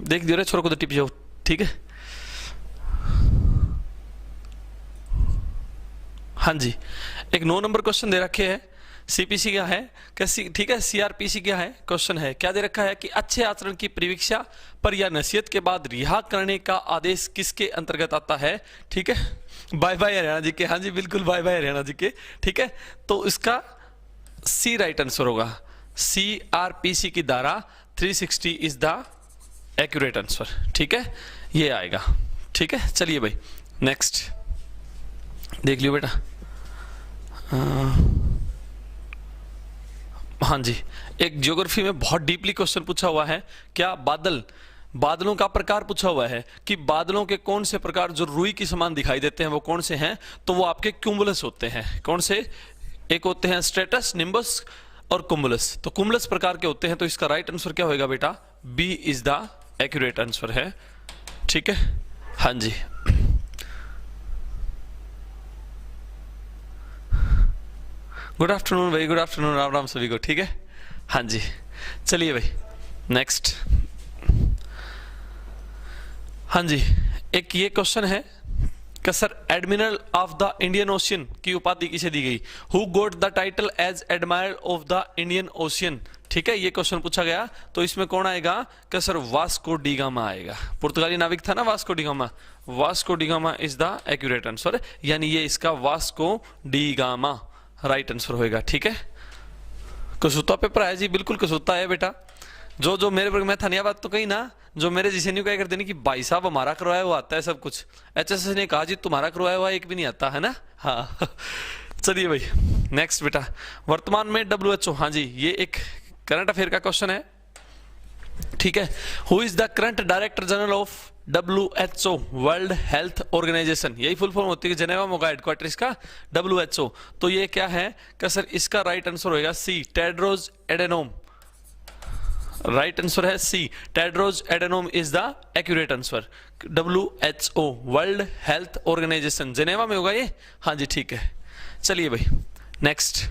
देख दियो रे छोरो को तो टिप जाओ। ठीक है, हाँ जी, एक 9 नंबर क्वेश्चन दे रखे है। सीपीसी क्या है कैसी, ठीक है, सीआरपीसी क्या है, क्वेश्चन है क्या दे रखा है कि अच्छे आचरण की परिवीक्षा पर या नसीहत के बाद रिहा करने का आदेश किसके अंतर्गत आता है। ठीक है, बाय बाय हरियाणा जी के, हाँ जी बिल्कुल बाय बाय हरियाणा जी के। ठीक है, तो इसका सी राइट आंसर होगा। सीआरपीसी की धारा 360 इज द एक्यूरेट आंसर। ठीक है, ये आएगा। ठीक है, चलिए भाई नेक्स्ट देख लियो बेटा। हाँ जी, एक ज्योग्राफी में बहुत डीपली क्वेश्चन पूछा हुआ है। क्या बादलों का प्रकार पूछा हुआ है कि बादलों के कौन से प्रकार जो रुई के समान दिखाई देते हैं वो कौन से हैं, तो वो आपके क्यूमुलस होते हैं। कौन से, एक होते हैं स्ट्रेटस, निम्बस और कुमुलस। तो कुमुलस प्रकार के होते हैं, तो इसका राइट आंसर क्या होगा बेटा, B is the accurate answer है। ठीक है, हाँ जी, गुड आफ्टरनून भाई, गुड आफ्टरनून, राम राम सभी को। ठीक है, हाँ जी, चलिए भाई नेक्स्ट। हाँ जी, एक ये क्वेश्चन है कि sir admiral of the Indian Ocean की उपाधि किसे दी गई, who got the title as admiral of the Indian Ocean. ठीक है, ये क्वेश्चन पूछा गया, तो इसमें कौन आएगा कि सर वास्को डी गामा आएगा। पुर्तगाली नाविक था ना Vasco D gamma, Vasco D gamma is the accurate answer, यानी ये इसका Vasco D gamma right answer होएगा। ठीक है, कसूता पेपर है जी, बिल्कुल कसूता है बेटा। जो मेरे वर्ग में था नहीं, बात तो कही ना, जो मेरे जिसे नहीं क्या कर देने कि भाई साहब हमारा करवाया हुआ आता है सब कुछ। एचएसएस ने कहा जी तुम्हारा करवाया हुआ एक भी नहीं आता है ना। हाँ चलिए भाई नेक्स्ट बेटा। वर्तमान में WHO, हाँ जी, ये एक करंट अफेयर का क्वेश्चन है। ठीक है, who is the current director general of WHO World Health Organization, यही फुल फॉर्म होती है, जेनेवा में होगा हेडक्वार्टर इसका WHO। तो ये क्या है कि सर इसका राइट आंसर होगा C, Tedros Adhanom. Right answer है C, Tedros Adhanom is the accurate answer. WHO World Health Organization, Geneva में होगा ये। हाँ जी ठीक है, चलिए भाई नेक्स्ट।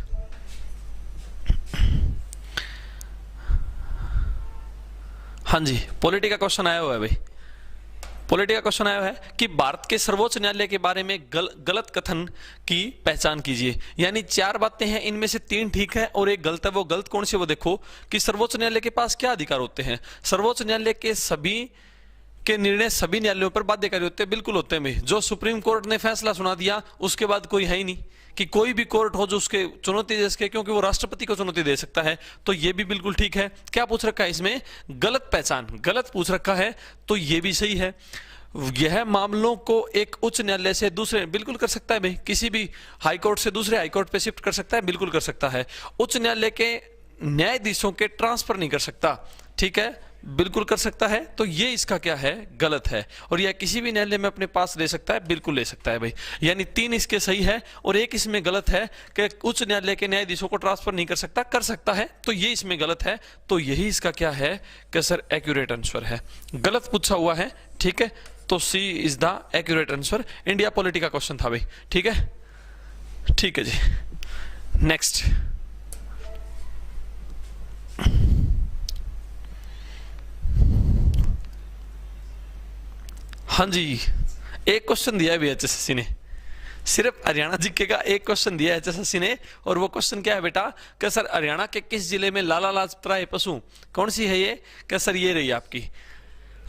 हाँ जी, पॉलिटी का क्वेश्चन आया हुआ है भाई। पॉलिटी का क्वेश्चन आया है कि भारत के सर्वोच्च न्यायालय के बारे में गलत कथन की पहचान कीजिए। यानी 4 बातें हैं, इनमें से 3 ठीक है और एक गलत है। वो गलत कौन सी, वो देखो कि सर्वोच्च न्यायालय के पास क्या अधिकार होते हैं। सर्वोच्च न्यायालय के सभी के निर्णय सभी न्यायालयों पर बाध्यकारी होते हैं, बिल्कुल होते हैं भाई। जो सुप्रीम कोर्ट ने फैसला सुना दिया उसके बाद कोई है ही नहीं कि कोई भी कोर्ट हो जो उसके चुनौती दे सके, क्योंकि वो राष्ट्रपति को चुनौती दे सकता है। तो ये भी बिल्कुल ठीक है। क्या पूछ रखा है इसमें, गलत पहचान, गलत पूछ रखा है, तो ये भी सही है। यह मामलों को एक उच्च न्यायालय से दूसरे, बिल्कुल कर सकता है भाई, किसी भी हाई कोर्ट से दूसरे हाई कोर्ट पे शिफ्ट कर सकता है, बिल्कुल कर सकता है। उच्च न्यायालय के न्यायाधीशों के ट्रांसफर नहीं कर सकता, ठीक है, बिल्कुल कर सकता है। तो ये इसका क्या है, गलत है। और यह किसी भी न्यायालय में अपने पास ले सकता है, बिल्कुल ले सकता है भाई। यानी 3 इसके सही है और एक इसमें गलत है कि उच्च न्यायालय के न्यायाधीशों को ट्रांसफर नहीं कर सकता, कर सकता है, तो ये इसमें गलत है। तो यही इसका क्या है कि सर एक्यूरेट आंसर है। गलत पूछा हुआ है, ठीक है, तो C is the accurate answer. India polity का क्वेश्चन था भाई, ठीक है, ठीक है जी। नेक्स्ट, हाँ जी, एक क्वेश्चन दिया है भी एचएसएससी ने, सिर्फ हरियाणा जीके का एक क्वेश्चन दिया है एचएसएससी ने, और वो क्वेश्चन क्या है बेटा कि सर हरियाणा के किस जिले में लाला लाजपत राय पशु, कौन सी है ये? क्या सर ये रही आपकी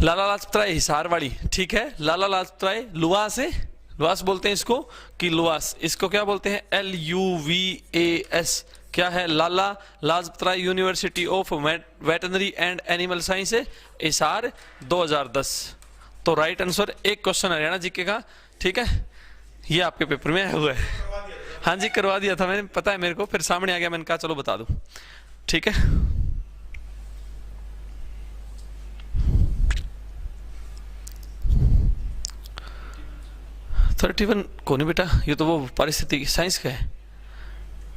लाला लाजपत राय हिसार वाली, ठीक है। लाला लाजपत राय लुवास है, लुवास बोलते हैं इसको कि लुवास, इसको क्या बोलते हैं? LUVAS, क्या है? Lala Lajpat Rai University of Veterinary and Animal Science Hisar 2010। तो राइट आंसर एक क्वेश्चन हरियाणा जीके का, ठीक है, ये आपके पेपर में आया हुआ है। हाँ जी करवा दिया था मैंने, पता है मेरे को, फिर सामने आ गया, मैंने कहा चलो बता दूं, ठीक है। 31 को नहीं बेटा, ये तो वो परिस्थिति साइंस का है।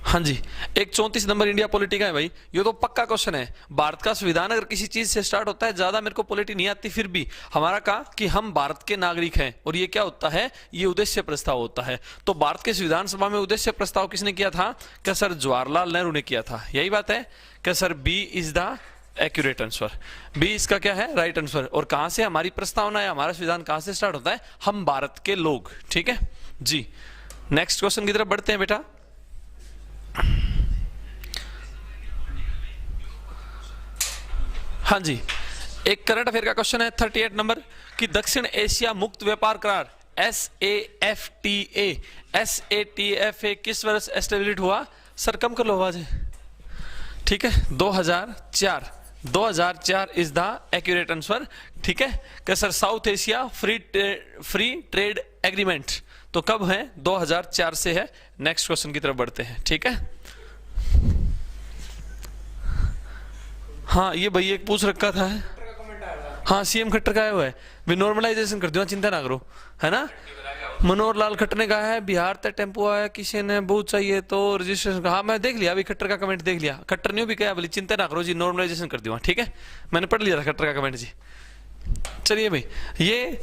हाँ जी, एक 34 नंबर इंडिया पॉलिटी का है भाई, ये तो पक्का क्वेश्चन है। भारत का संविधान अगर किसी चीज से स्टार्ट होता है, ज्यादा मेरे को पॉलिटी नहीं आती, फिर भी हमारा कहा कि हम भारत के नागरिक हैं, और ये क्या होता है? ये उद्देश्य प्रस्ताव होता है। तो भारत के संविधान सभा में उद्देश्य प्रस्ताव किसने किया था? क्या सर जवाहरलाल नेहरू ने किया था, यही बात है? क्या sir B is the accurate answer, B इसका क्या है? Right answer. और कहां से हमारी प्रस्तावना है, हमारा संविधान कहां से स्टार्ट होता है? हम भारत के लोग, ठीक है जी। नेक्स्ट क्वेश्चन की तरफ बढ़ते हैं बेटा। हाँ जी, एक करंट अफेयर का क्वेश्चन है 38 नंबर कि दक्षिण एशिया मुक्त व्यापार करार SAFTA किस वर्ष एस्टेब्लिश हुआ? सर कम कर लो आवाज, ठीक है, 2004 इज द एक्यूरेट आंसर, ठीक है। क्या sir south Asia free trade agreement, तो कब है? 2004 से है। नेक्स्ट क्वेश्चन की तरफ बढ़ते हैं, ठीक है। हाँ ये भाई एक पूछ रखा था, हाँ सीएम खट्टर का आया हुआ है, भी नॉर्मलाइजेशन कर दिया, चिंता ना करो, है ना। मनोहर लाल खट्टर ने कहा है बिहार तक टेम्पो आया, किसी ने बहुत चाहिए तो रजिस्ट्रेशन, हाँ मैं देख लिया, अभी खट्टर का कमेंट देख लिया, खट्टर ने भी कहा बोली चिंता ना करो जी, नॉर्मलाइजेशन कर दिया, ठीक है, मैंने पढ़ लिया था खट्टर का कमेंट जी। चलिए भाई, ये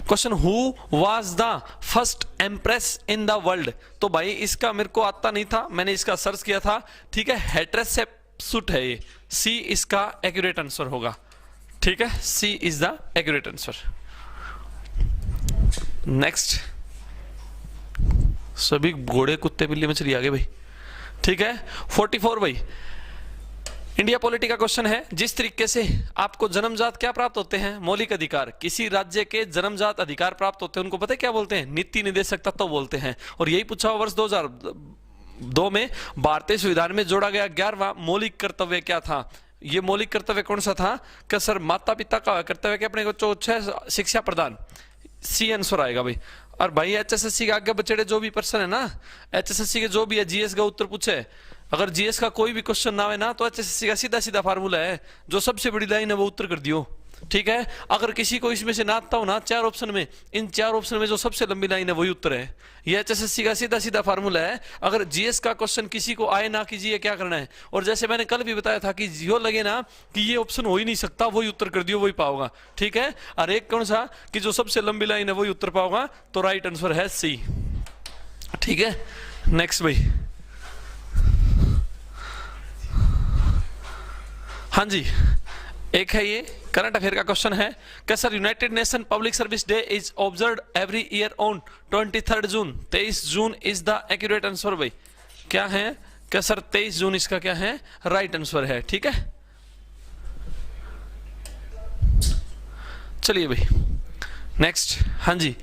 question who was the first empress in the world, तो भाई इसका मेरे को आता नहीं था, मैंने इसका सर्च किया था, ठीक है, हेट्रेसेप्सुट है ये, सी इसका एक्यूरेट आंसर होगा, ठीक है, C is the accurate answer. Next, सभी घोड़े कुत्ते बिल्ली मछली आ गए भाई, ठीक है। 44 भाई इंडिया पॉलिटी का क्वेश्चन है, जिस तरीके से आपको जन्मजात क्या प्राप्त होते हैं? मौलिक अधिकार, किसी राज्य के जन्मजात अधिकार प्राप्त होते हैं उनको पता है क्या बोलते हैं? नीति निर्देशक तत्व बोलते हैं। और यही पूछा वर्ष 2002 में भारतीय संविधान में जोड़ा गया 11वां मौलिक कर्तव्य क्या था? ये मौलिक कर्तव्य कौन सा था? क्या सर माता पिता का कर्तव्य क्या अपने को शिक्षा प्रदान, सी आंसर आएगा भाई। और भाई एचएसएससी के आगे बचेड़े जो भी पर्सन है ना, एचएसएससी के जो भी है, जीएस का उत्तर पूछे, अगर जीएस का कोई भी क्वेश्चन ना है ना, तो एचएसएससी का सीधा सीधा फार्मूला है, जो सबसे बड़ी लाइन है वो उत्तर कर दियो, ठीक है। अगर किसी को इसमें से ना आता हो ना 4 ऑप्शन में, इन 4 ऑप्शन में जो सबसे लंबी लाइन है वही उत्तर है। ये एचएसएससी का सीधा सीधा फार्मूला है। अगर जीएस का क्वेश्चन किसी को आए ना कीजिए, क्या करना है? और जैसे मैंने कल भी बताया था कि जो लगे ना कि ये ऑप्शन हो ही नहीं सकता, वही उत्तर कर दियो, वही पाओगा, ठीक है। और एक कौन सा कि जो सबसे लंबी लाइन है वही उत्तर पाओगा, तो राइट आंसर है सी, ठीक है। नेक्स्ट भाई, हाँ जी, एक है ये करंट अफेयर का क्वेश्चन है, क्या sir United nation public service day is observed every year on 23 June, 23 June is the accurate answer भाई, क्या है? क्या सर 23 जून इसका क्या है? राइट आंसर है, ठीक है। चलिए भाई नेक्स्ट, हाँ जी,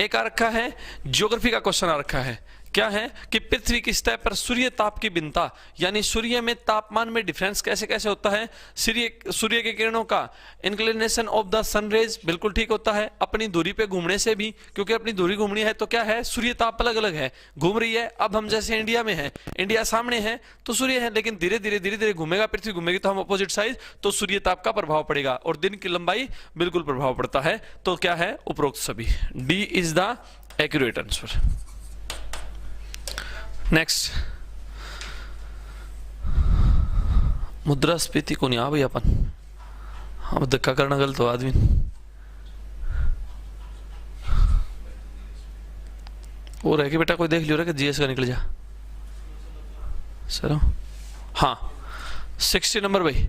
एक आ रखा है ज्योग्राफी का क्वेश्चन आ रखा है, क्या है कि पृथ्वी की सतह पर सूर्य ताप की भिन्नता, यानी सूर्य में तापमान में डिफरेंस कैसे कैसे होता है? सूर्य के किरणों का इंक्लिनेशन ऑफ द सनरेज, बिल्कुल ठीक होता है, अपनी दूरी पे घूमने से भी, क्योंकि अपनी दूरी घूमनी है तो क्या है? सूर्य ताप अलग अलग है, घूम रही है। अब हम जैसे इंडिया में है, इंडिया सामने है तो सूर्य है, लेकिन धीरे धीरे घूमेगा, पृथ्वी घूमेगी तो हम अपोजिट साइड, तो सूर्य ताप का प्रभाव पड़ेगा, और दिन की लंबाई बिल्कुल प्रभाव पड़ता है। तो क्या है? उपरोक्त सभी, D is the accurate answer. Next, मुद्रास्फीति को नहीं आ भाई अपन, हाँ धक्का करना गलत हो आदमी, वो रह के बेटा कोई देख लियो रे कि जीएस का निकल जा सर। हाँ 60 नंबर भाई,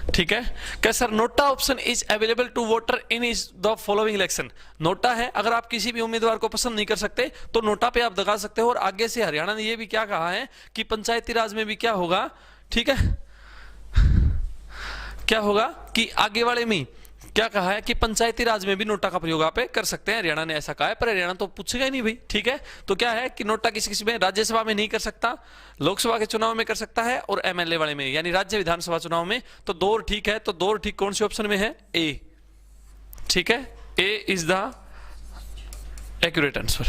ठीक है। क्या sir NOTA option is available to voter in is the following election. NOTA है, अगर आप किसी भी उम्मीदवार को पसंद नहीं कर सकते तो नोटा पे आप दगा सकते हो। और आगे से हरियाणा ने ये भी क्या कहा है कि पंचायती राज में भी क्या होगा, ठीक है, क्या होगा कि आगे वाले में क्या कहा है कि पंचायती राज में भी नोटा का प्रयोग आप कर सकते हैं। हरियाणा ने ऐसा कहा है, पर हरियाणा तो पूछेगा ही नहीं भाई, ठीक है। तो क्या है कि नोटा किसी किसी में राज्यसभा में नहीं कर सकता, लोकसभा के चुनाव में कर सकता है और एमएलए वाले में यानी राज्य विधानसभा चुनाव में। तो दो और ठीक है, तो दो और ठीक कौन से ऑप्शन में है, ए, ठीक है। ए इज द एक्यूरेट आंसर,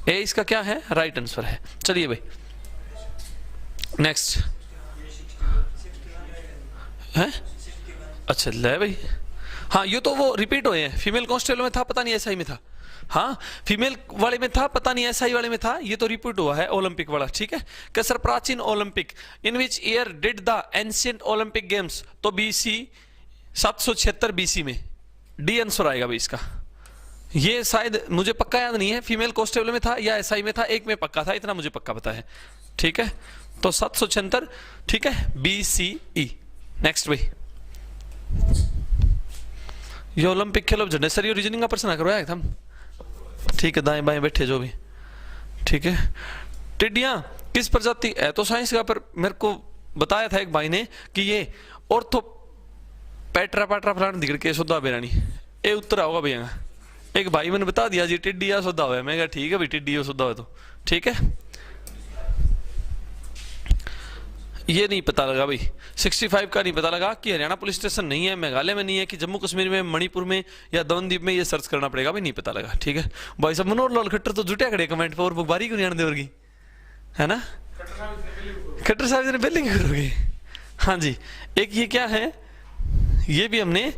ए इसका क्या है, राइट आंसर है। चलिए भाई नेक्स्ट है, अच्छा ले भाई, हाँ ये तो वो रिपीट हुए हैं। फीमेल कांस्टेबल में था, पता नहीं एसआई में था, हाँ फीमेल वाले में था, पता नहीं एसआई वाले में था, ये तो रिपीट हुआ है ओलंपिक वाला, ठीक है। क्या सर प्राचीन Olympic in which year did the ancient Olympic games, तो बीसी 776 बीसी में, डी आंसर आएगा भाई इसका। ये शायद मुझे पक्का याद नहीं है फीमेल कांस्टेबल में था या एसआई में था, एक में पक्का था, इतना मुझे पक्का पता है, ठीक है। तो 776, ठीक है, BCE। नेक्स्ट भाई, ये ओलंपिक खेलो झंडे सर, ये रीजनिंग का प्रश्न ना करवाया था, ठीक है, दाएं बाएं बैठे जो भी, ठीक है। टिड्डियां किस प्रजाति है, तो साइंस का, पर मेरे को बताया था एक भाई ने कि ये ऑर्थो पैट्रा पैट्रा फलान दिगड़ के सुधा बेरानी, ये उत्तर होगा भैया। एक भाई मैंने बता दिया जी टिड्डिया सुधा हुआ है, मैं कहा ठीक है भाई टिड्डी सुधा हुआ, तो ठीक है। ये नहीं पता लगा भाई, 65 का नहीं पता लगा कि हरियाणा पुलिस स्टेशन नहीं है, मेघालय में नहीं है, कि जम्मू कश्मीर में, मणिपुर में या दमनदीप में, ये सर्च करना पड़ेगा भाई, नहीं पता लगा, ठीक है। भाई साहब मनोहर लाल खट्टर तो जुटे खड़े कमेंट पर, और बुखबारी क्यों नहीं आने देवरगी, है ना, खट्टर साहब ने बिल्डिंग करोगे, हाँ जी। एक ये क्या है, ये भी हमने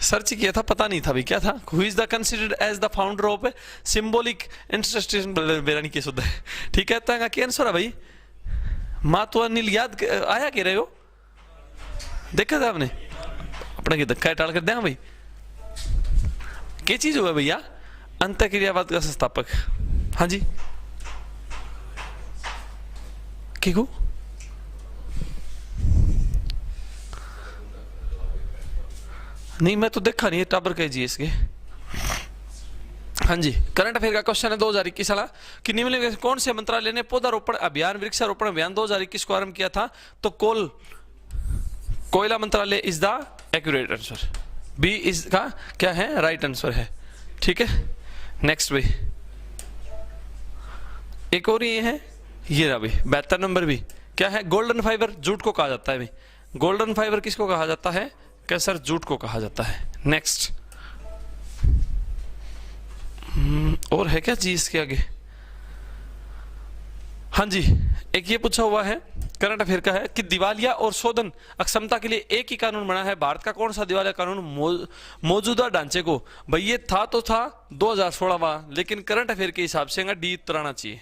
सर्च किया था, पता नहीं था भाई क्या था। Who is the considered as the founder of symbolic interstation बेरानी के सुधा है, ठीक है। तो क्या आंसर है भाई, मातु अनिल याद आया कह रहे हो, देखा था आपने अपने की धक्का टाल कर दिया भाई, क्या चीज हुआ भैया, अंतःक्रियावाद का संस्थापक, हाँ जी किकू, नहीं मैं तो देखा नहीं है, टाबर के जी इसके, हाँ जी। करंट अफेयर का क्वेश्चन है 2021 साल कि निम्नलिखित कौन से मंत्रालय ने पौधारोपण अभियान, वृक्षारोपण अभियान 2021 को आरंभ किया था, तो कोयला मंत्रालय is the accurate answer, B is का क्या है, राइट आंसर है, ठीक है। नेक्स्ट भाई, एक और ये है, ये रहा भाई 72 नंबर भी, क्या है, गोल्डन फाइबर जूट को कहा जाता है भाई, गोल्डन फाइबर किसको कहा जाता है, क्या सर जूट को कहा जाता है। नेक्स्ट, और है क्या जी इसके आगे, हाँ जी। एक ये पूछा हुआ है करंट अफेयर का है कि दिवालिया और शोधन अक्षमता के लिए एक ही कानून बना है, भारत का कौन सा दिवालिया कानून मौजूदा ढांचे को, भाई ये था तो था 2016, लेकिन करंट अफेयर के हिसाब से डी उत्तर आना चाहिए।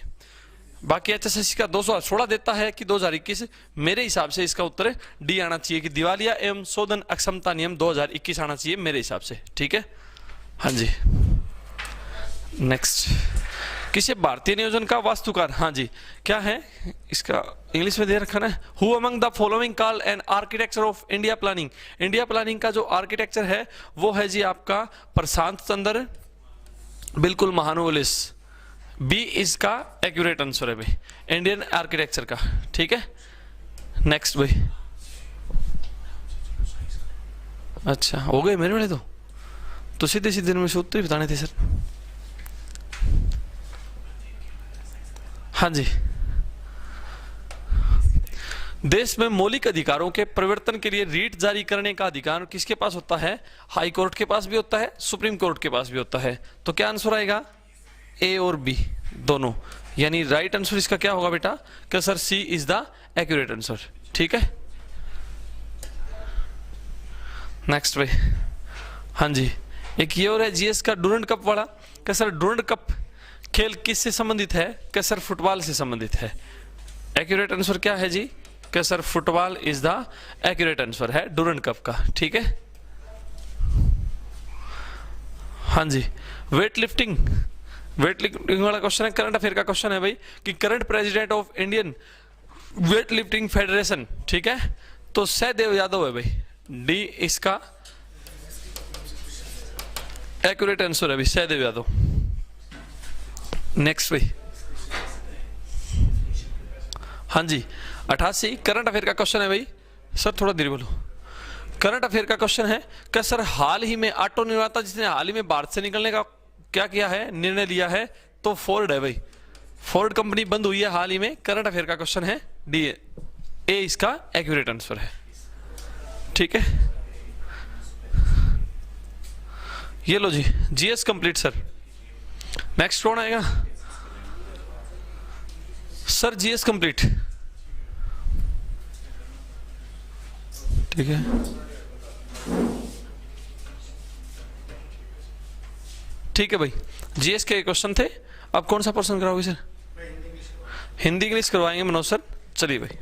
बाकी HSSC का 2016 देता है कि 2021, मेरे हिसाब से इसका उत्तर डी आना चाहिए कि दिवालिया एवं शोधन अक्षमता नियम 2021 आना चाहिए मेरे हिसाब से, ठीक है, हाँ जी। नेक्स्ट, किसी भारतीय नियोजन का वास्तुकार, हाँ जी, क्या है इसका इंग्लिश में दे रखा है, who among the following call an architecture of India planning, India planning का जो आर्किटेक्चर है वो है जी आपका प्रशांत चंद्र, बिल्कुल महानुवलिस, बी इसका एक्यूरेट आंसर है भाई, इंडियन आर्किटेक्चर का, ठीक है। नेक्स्ट भाई, अच्छा हो गए मेरे वाले, तो सीधे सीधे में से उत्तर ही बताने थे सर, हाँ जी। देश में मौलिक अधिकारों के परिवर्तन के लिए रीट जारी करने का अधिकार किसके पास होता है, हाई कोर्ट के पास भी होता है, सुप्रीम कोर्ट के पास भी होता है, तो क्या आंसर आएगा, ए और बी दोनों, यानी राइट आंसर इसका क्या होगा बेटा, क्या sir C is the accurate answer, ठीक है। नेक्स्ट भाई, हाँ जी। एक ये और है जीएस का डूरंड कप वाला, क्या सर डूरंड कप खेल किससे संबंधित है, क्या सर फुटबॉल से संबंधित है, एक्यूरेट आंसर क्या है जी, क्या sir football is the accurate answer है डूरंड कप का, ठीक है। हाँ जी। वेट लिफ्टिंग वाला क्वेश्चन है, करंट अफेयर का क्वेश्चन है भाई कि current president of Indian weight lifting federation, ठीक है, तो सहदेव यादव है भाई, डी इसका एक्यूरेट आंसर है भाई, सहदेव यादव। नेक्स्ट भाई, हाँ जी 88 करंट अफेयर का क्वेश्चन है भाई। सर थोड़ा धीरे बोलो। करंट अफेयर का क्वेश्चन है कि सर हाल ही में ऑटो निर्माता जिसने हाल ही में भारत से निकलने का क्या किया है, निर्णय लिया है, तो फोर्ड है भाई। फोर्ड कंपनी बंद हुई है हाल ही में। करंट अफेयर का क्वेश्चन है, डी ए इसका एक्यूरेट आंसर है। ठीक है, ये लो जी, जीएस कंप्लीट सर। नेक्स्ट कौन आएगा सर? GS complete. ठीक है, ठीक है भाई, जीएस के क्वेश्चन थे। अब कौन सा पर्सन कराओगे सर? हिंदी इंग्लिश करवाएंगे मनोज सर। चलिए भाई,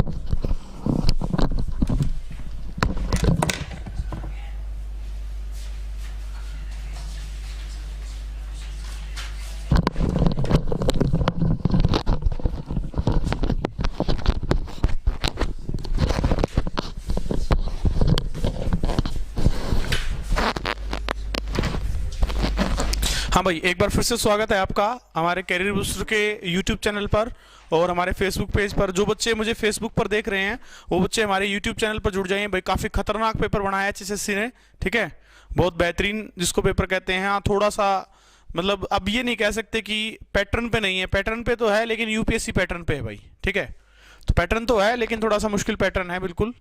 हाँ भाई, एक बार फिर से स्वागत है आपका हमारे कैरियर बूस्टर के यूट्यूब चैनल पर और हमारे फेसबुक पेज पर। जो बच्चे मुझे फेसबुक पर देख रहे हैं वो बच्चे हमारे यूट्यूब चैनल पर जुड़ जाइए भाई। काफ़ी खतरनाक पेपर बनाया है एचएसएससी ने, ठीक है, बहुत बेहतरीन जिसको पेपर कहते हैं। हाँ, थोड़ा सा मतलब अब ये नहीं कह सकते कि पैटर्न पे नहीं है, पैटर्न पे तो है लेकिन यूपीएससी पैटर्न पे है भाई। ठीक है, तो पैटर्न तो है लेकिन थोड़ा सा मुश्किल पैटर्न है बिल्कुल।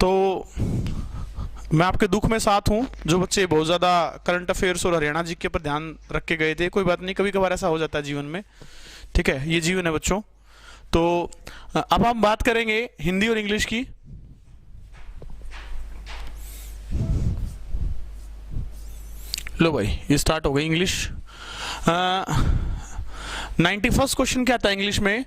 तो मैं आपके दुख में साथ हूं, जो बच्चे बहुत ज़्यादा करंट अफेयर्स और हरियाणा जीके पर ध्यान रख के गए थे। कोई बात नहीं, कभी कभार ऐसा हो जाता है जीवन में, ठीक है, ये जीवन है बच्चों। तो अब हम बात करेंगे हिंदी और इंग्लिश की। लो भाई, ये स्टार्ट हो गई इंग्लिश। 91st क्वेश्चन क्या था इंग्लिश में?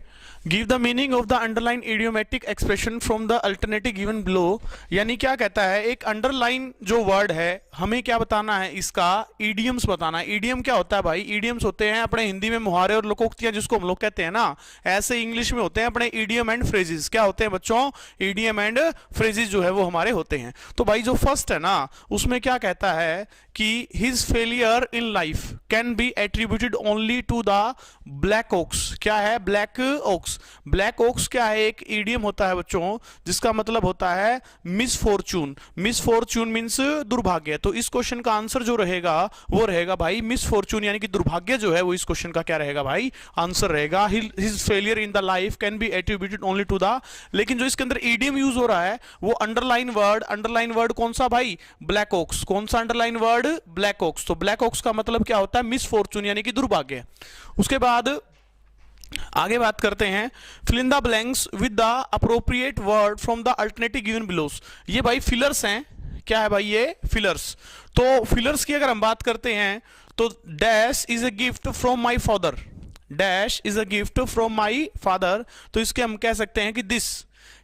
Give the meaning of the underline idiomatic expression from the alternative given below. यानी क्या कहता है, एक अंडरलाइन जो वर्ड है हमें क्या बताना है, इसका ईडियम्स बताना है। ईडियम क्या होता है भाई? ईडियम्स होते हैं अपने हिंदी में मुहावरे और लोकोक्तियां जिसको हम लोग कहते हैं ना, ऐसे इंग्लिश में होते हैं अपने ईडियम एंड फ्रेजेस। क्या होते हैं बच्चों? ईडियम एंड फ्रेजेस जो है वो हमारे होते हैं। तो भाई जो फर्स्ट है ना, उसमें क्या कहता है कि his failure in life can be attributed only to the black ox. क्या है? Black Woakes. ब्लैक ओक्स क्या है? एक ईडियम होता है बच्चों जिसका मतलब होता है मिसफॉर्चून। मिसफॉर्चून मींस दुर्भाग्य। तो इस क्वेश्चन का आंसर जो रहेगा वो रहेगा भाई मिसफॉर्चून, यानी कि दुर्भाग्य जो है वो इस क्वेश्चन का क्या रहेगा भाई? आंसर रहेगा। His failure in the life can be attributed only to the. लेकिन जो इसके अंदर ईडियम यूज हो रहा है वो अंडरलाइन वर्ड कौन सा भाई? Black ox. कौन सा अंडरलाइन वर्ड? Black ox. तो ब्लैक ओक्स का मतलब क्या होता है? मिसफॉर्चून यानी कि दुर्भाग्य। उसके बाद आगे बात करते हैं, fill in the blanks with the appropriate word from the alternative given belows. ये भाई फिलर्स हैं। क्या है भाई? ये फिलर्स। तो फिलर्स की अगर हम बात करते हैं तो dash is a gift from my father. Dash is a gift from my father. तो इसके हम कह सकते हैं कि दिस।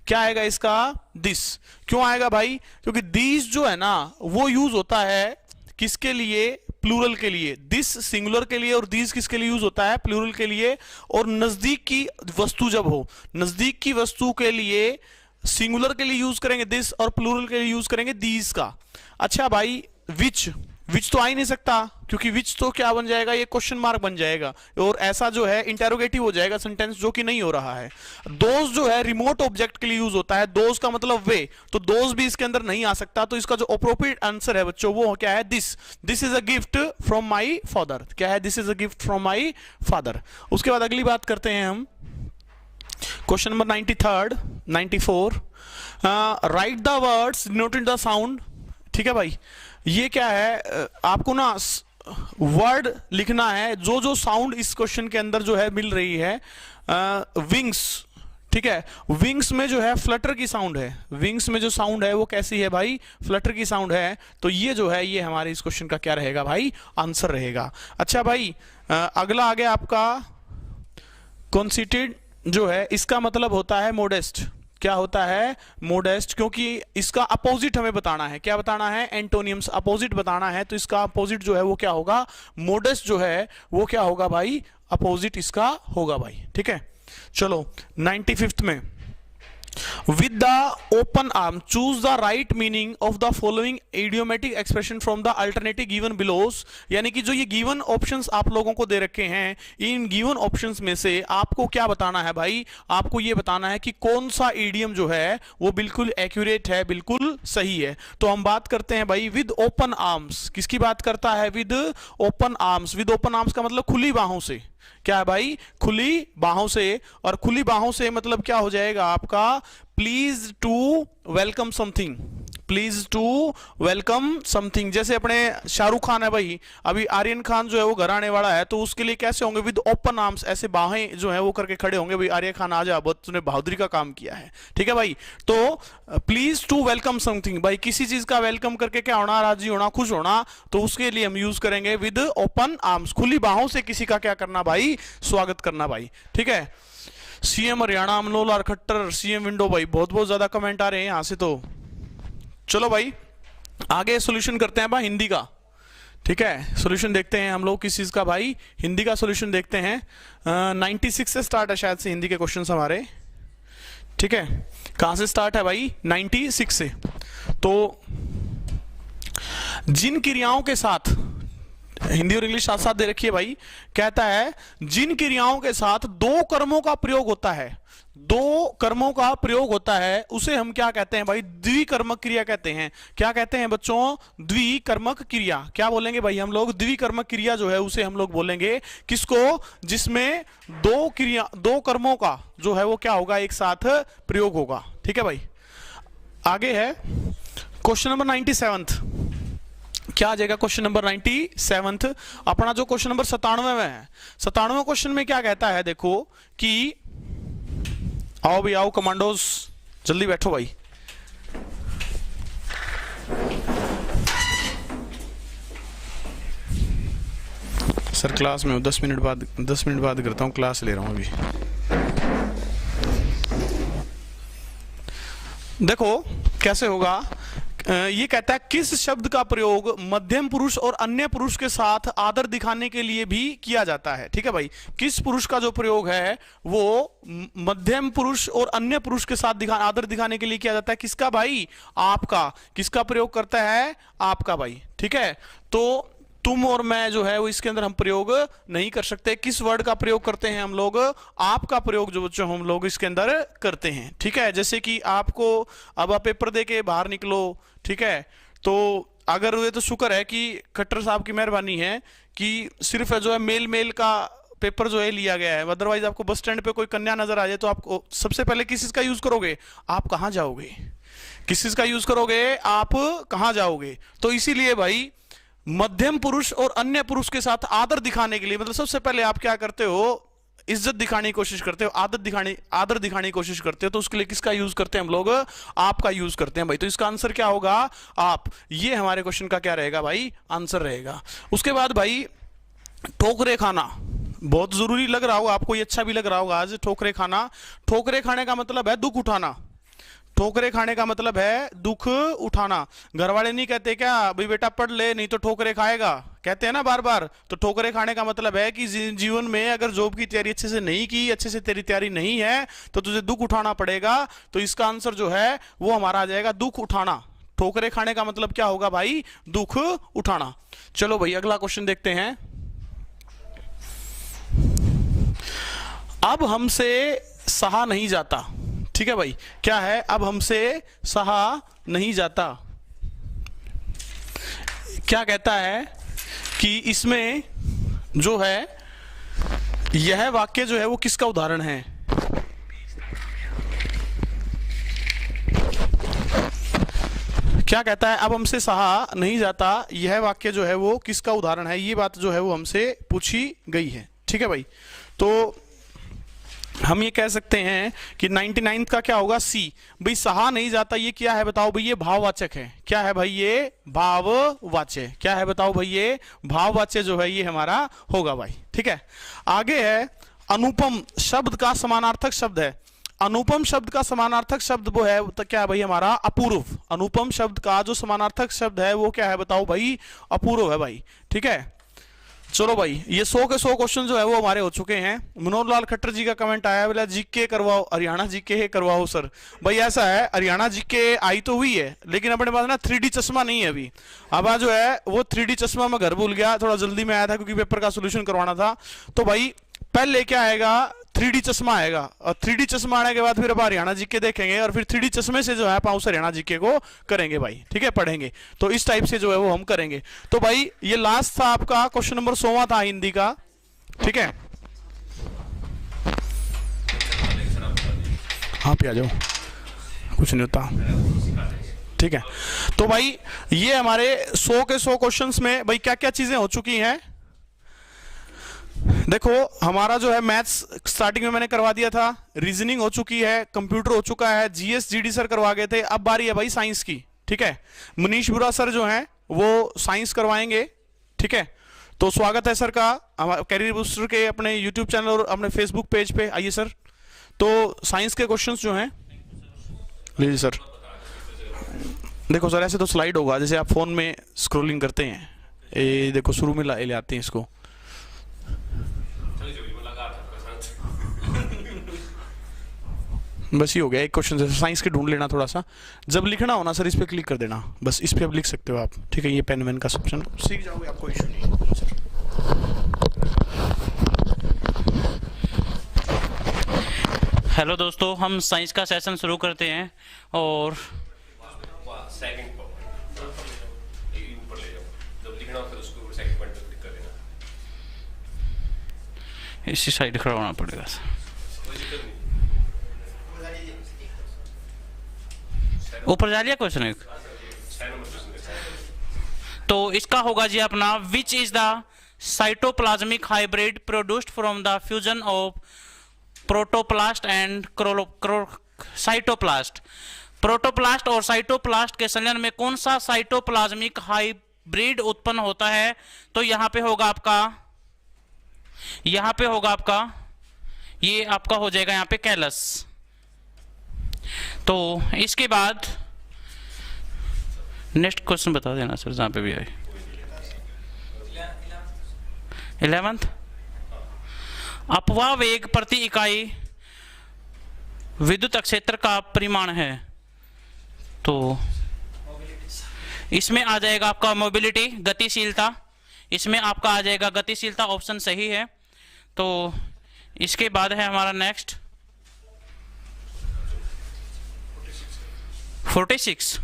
क्या आएगा इसका? दिस। क्यों आएगा भाई? क्योंकि दिस जो है ना वो यूज होता है किसके लिए? प्लूरल के लिए। दिस सिंगुलर के लिए और दिस किसके लिए यूज होता है? प्लूरल के लिए। और नजदीक की वस्तु जब हो, नजदीक की वस्तु के लिए सिंगुलर के लिए यूज करेंगे दिस और प्लूरल के लिए यूज करेंगे दीज का। अच्छा भाई, विच तो आ ही नहीं सकता क्योंकि विच तो क्या बन जाएगा? ये क्वेश्चन मार्क बन जाएगा और ऐसा जो है इंटेरोगेटिव हो जाएगा सेंटेंस, जो कि नहीं हो रहा है। दोज जो है रिमोट ऑब्जेक्ट के लिए यूज होता है। दोज का मतलब वे, तो दोज भी इसके अंदर नहीं आ सकता। तो इसका जो अप्रोप्रिएट आंसर है बच्चों वो क्या है? This. This is a gift from my father. क्या है? This is a gift from my father. उसके बाद अगली बात करते हैं हम, question number 94 right the words denoted the sound. ठीक है भाई, ये क्या है? आपको ना वर्ड लिखना है जो जो साउंड इस क्वेश्चन के अंदर जो है मिल रही है। विंग्स, ठीक है, विंग्स में जो है फ्लटर की साउंड है। विंग्स में जो साउंड है वो कैसी है भाई? फ्लटर की साउंड है। तो ये जो है ये हमारे इस क्वेश्चन का क्या रहेगा भाई? आंसर रहेगा। अच्छा भाई, अगला आ गया आपका कॉन्सिटेड जो है, इसका मतलब होता है मोडेस्ट। क्या होता है? मोडेस्ट। क्योंकि इसका अपोजिट हमें बताना है। क्या बताना है? एंटोनियम्स, अपोजिट बताना है। तो इसका अपोजिट जो है वो क्या होगा? मोडेस्ट जो है वो क्या होगा भाई? अपोजिट इसका होगा भाई। ठीक है, चलो 95th में with the open arm choose the right meaning of the following idiomatic expression from the alternative given below। यानी कि जो ये गिवन ऑप्शंस आप लोगों को दे रखे हैं, इन गिवन ऑप्शंस में से आपको क्या बताना है भाई, आपको ये बताना है कि कौन सा इडियम जो है वो बिल्कुल एक्यूरेट है, बिल्कुल सही है। तो हम बात करते हैं भाई विद ओपन आर्म्स, किसकी बात करता है, with open arms. With open arms का मतलब खुली बाहों से, क्या है भाई, खुली बाहों से। और खुली बाहों से मतलब क्या हो जाएगा आपका, please to welcome something, please to welcome something. जैसे अपने शाहरुख खान है भाई, अभी आर्यन खान जो है वो घर आने वाला है, तो उसके लिए कैसे होंगे, विद ओपन आर्म्स, ऐसे बाहें जो है वो करके खड़े होंगे, भाई आर्यन खान आ जा, बहुत तूने बहादुरी का काम किया है, ठीक है भाई। तो प्लीज टू वेलकम समथिंग, भाई किसी चीज का वेलकम करके क्या होना, राजी होना, खुश होना, तो उसके लिए हम यूज करेंगे विद ओपन आर्म्स, खुली बाहों से किसी का क्या करना भाई, स्वागत करना भाई, ठीक है। सीएम हरियाणा अमनोल और खट्टर, सीएम विंडो, भाई बहुत बहुत ज्यादा कमेंट आ रहे हैं यहां से। तो चलो भाई आगे सॉल्यूशन करते हैं भाई हिंदी का, ठीक है। सॉल्यूशन देखते हैं हम लोग किस चीज का भाई, हिंदी का सॉल्यूशन देखते हैं। 96 से स्टार्ट है शायद से हिंदी के क्वेश्चंस हमारे, ठीक है। कहां से स्टार्ट है भाई, 96 से। तो जिन क्रियाओं के साथ, हिंदी और इंग्लिश साथ साथ दे रखिए भाई, कहता है जिन क्रियाओं के साथ दो कर्मों का प्रयोग होता है, दो कर्मों का प्रयोग होता है, उसे हम क्या कहते हैं भाई, द्विकर्मक क्रिया कहते हैं। क्या कहते हैं बच्चों, द्विकर्मक क्रिया। क्या बोलेंगे भाई हम लोग, द्विकर्मक क्रिया जो है उसे हम लोग बोलेंगे किसको, जिसमें दो क्रिया, दो कर्मों का जो है वो क्या होगा, एक साथ प्रयोग होगा, ठीक है भाई। आगे है क्वेश्चन नंबर 97, क्या आ जाएगा क्वेश्चन नंबर 97। अपना जो क्वेश्चन नंबर 97 में है, 97 क्वेश्चन में क्या कहता है, देखो कि आओ भाई आओ कमांडोज, जल्दी बैठो भाई। सर क्लास में हूं, 10 मिनट बाद करता हूं, क्लास ले रहा हूं अभी। देखो कैसे होगा, ये कहता है किस शब्द का प्रयोग मध्यम पुरुष और अन्य पुरुष के साथ आदर दिखाने के लिए भी किया जाता है, ठीक है भाई। किस पुरुष का जो प्रयोग है वो मध्यम पुरुष और अन्य पुरुष के साथ आदर दिखाने के लिए किया जाता है, किसका भाई, आपका। किसका प्रयोग करता है, आपका भाई, ठीक है। तो तुम और मैं जो है वो इसके अंदर हम प्रयोग नहीं कर सकते। किस वर्ड का प्रयोग करते हैं हम लोग, आपका प्रयोग जो बच्चों हम लोग इसके अंदर करते हैं, ठीक है। जैसे कि आपको, अब आप पेपर दे के बाहर निकलो, ठीक है, तो अगर ये तो शुक्र है कि खट्टर साहब की मेहरबानी है कि सिर्फ जो है मेल का पेपर जो है लिया गया है, अदरवाइज आपको बस स्टैंड पे कोई कन्या नजर आ जाए तो आपको सबसे पहले किस चीज का यूज करोगे, आप कहां जाओगे, किस चीज का यूज करोगे, आप कहां जाओगे। तो इसीलिए भाई मध्यम पुरुष और अन्य पुरुष के साथ आदर दिखाने के लिए, मतलब सबसे पहले आप क्या करते हो, इज्जत दिखाने की कोशिश करते हो, आदर दिखाने की कोशिश करते हो, तो उसके लिए किसका यूज करते हैं हम लोग, आपका यूज करते हैं भाई। तो इसका आंसर क्या होगा, आप। ये हमारे क्वेश्चन का क्या रहेगा भाई, आंसर रहेगा। उसके बाद भाई ठोकरे खाना, बहुत जरूरी लग रहा होगा आपको, ये अच्छा भी लग रहा होगा आज। ठोकरे खाना, ठोकरे खाने का मतलब है दुख उठाना, ठोकरे खाने का मतलब है दुख उठाना। घर वाले नहीं कहते क्या भाई बेटा पढ़ ले नहीं तो ठोकरे खाएगा, कहते हैं ना बार बार। तो ठोकरे खाने का मतलब है कि जीवन में अगर जॉब की तैयारी अच्छे से नहीं की, अच्छे से तेरी तैयारी नहीं है, तो तुझे दुख उठाना पड़ेगा। तो इसका आंसर जो है वो हमारा आ जाएगा दुख उठाना। ठोकरे खाने का मतलब क्या होगा भाई, दुख उठाना। चलो भाई अगला क्वेश्चन देखते हैं। अब हमसे सहा नहीं जाता, ठीक है भाई, क्या है, अब हमसे सहा नहीं जाता। क्या कहता है कि इसमें जो है यह वाक्य जो है वो किसका उदाहरण है, क्या कहता है, अब हमसे सहा नहीं जाता, यह वाक्य जो है वो किसका उदाहरण है। ये बात जो है वो हमसे पूछी गई है, ठीक है भाई। तो हम ये कह सकते हैं कि 99 का क्या होगा, सी। भाई सहा नहीं जाता ये क्या है बताओ भाई, ये भाववाचक है। क्या है भाई, ये भाववाच्य। क्या है बताओ भाई, ये भाववाच्य जो है ये हमारा होगा भाई, ठीक है। आगे है अनुपम शब्द का समानार्थक शब्द है। अनुपम शब्द का समानार्थक शब्द वो है तो क्या है भाई हमारा, अपूर्व। अनुपम शब्द का जो समानार्थक शब्द है वो क्या है बताओ भाई, अपूर्व है भाई, ठीक है। चलो भाई, ये 100 के 100 क्वेश्चन जो है वो हमारे हो चुके हैं। मनोहर लाल खट्टर जी का कमेंट आया, बोला जीके करवाओ, हरियाणा जीके करवाओ सर। भाई ऐसा है, हरियाणा जीके आई तो हुई है, लेकिन अपने पास ना 3D चश्मा नहीं है अभी। अब जो है वो 3D चश्मा मैं घर भूल गया, थोड़ा जल्दी में आया था क्योंकि पेपर का सोल्यूशन करवाना था। तो भाई पहले क्या आएगा, 3D चश्मा आएगा, और 3D चश्मा आने के बाद फिर अब हरियाणा जीके देखेंगे, और फिर 3D चश्मे से जो है आप उस हरियाणा जीके को करेंगे भाई, ठीक है, पढ़ेंगे। तो इस टाइप से जो है वो हम करेंगे। तो भाई ये लास्ट था आपका क्वेश्चन नंबर 100 था हिंदी का, ठीक है। हाँ पे आ जाओ, कुछ नहीं होता, ठीक है। तो भाई ये हमारे 100 के 100 क्वेश्चंस में भाई क्या क्या चीजें हो चुकी हैं। देखो हमारा जो है मैथ्स स्टार्टिंग में मैंने करवा दिया था, रीजनिंग हो चुकी है, कंप्यूटर हो चुका है, जीएस जीडी सर करवा गए थे। अब बारी है भाई साइंस की, ठीक है। मनीष बुरा सर जो हैं वो साइंस करवाएंगे, ठीक है। तो स्वागत है सर का कैरियर बूस्टर के अपने यूट्यूब चैनल और अपने फेसबुक पेज पे। आइए सर। तो साइंस के क्वेश्चंस जो हैं, लीजिए सर। देखो सर ऐसे तो स्लाइड होगा जैसे आप फोन में स्क्रॉलिंग करते हैं, ये देखो शुरू में ले आते हैं इसको। बस ये हो गया एक क्वेश्चन, जैसे साइंस के ढूंढ लेना थोड़ा सा। जब लिखना हो ना सर इस पे क्लिक कर देना, बस इस पे अब लिख सकते हो आप, ठीक है। ये पेन वेन का ऑप्शन सीख जाओगे, आपको इशू नहीं है सर। हेलो दोस्तों, हम साइंस का सेशन शुरू करते हैं और इसी साइड खड़ा होना पड़ेगा। ऊपर जा लिया क्वेश्चन एक, तो इसका होगा जी अपना, which is the cytoplasmic hybrid produced from the fusion of protoplast and cytoplast. Protoplast और साइटोप्लास्ट के संलयन में कौन सा साइटोप्लाज्मिक हाइब्रिड उत्पन्न होता है? तो यहां पे होगा आपका, ये आपका हो जाएगा यहां पे कैलस। तो इसके बाद नेक्स्ट क्वेश्चन बता देना सर जहां पे भी आए। 11th, अपवाह वेग प्रति इकाई विद्युत क्षेत्र का परिमाण है। तो इसमें आ जाएगा आपका मोबिलिटी, गतिशीलता। इसमें आपका आ जाएगा गतिशीलता, ऑप्शन सही है। तो इसके बाद है हमारा नेक्स्ट 46।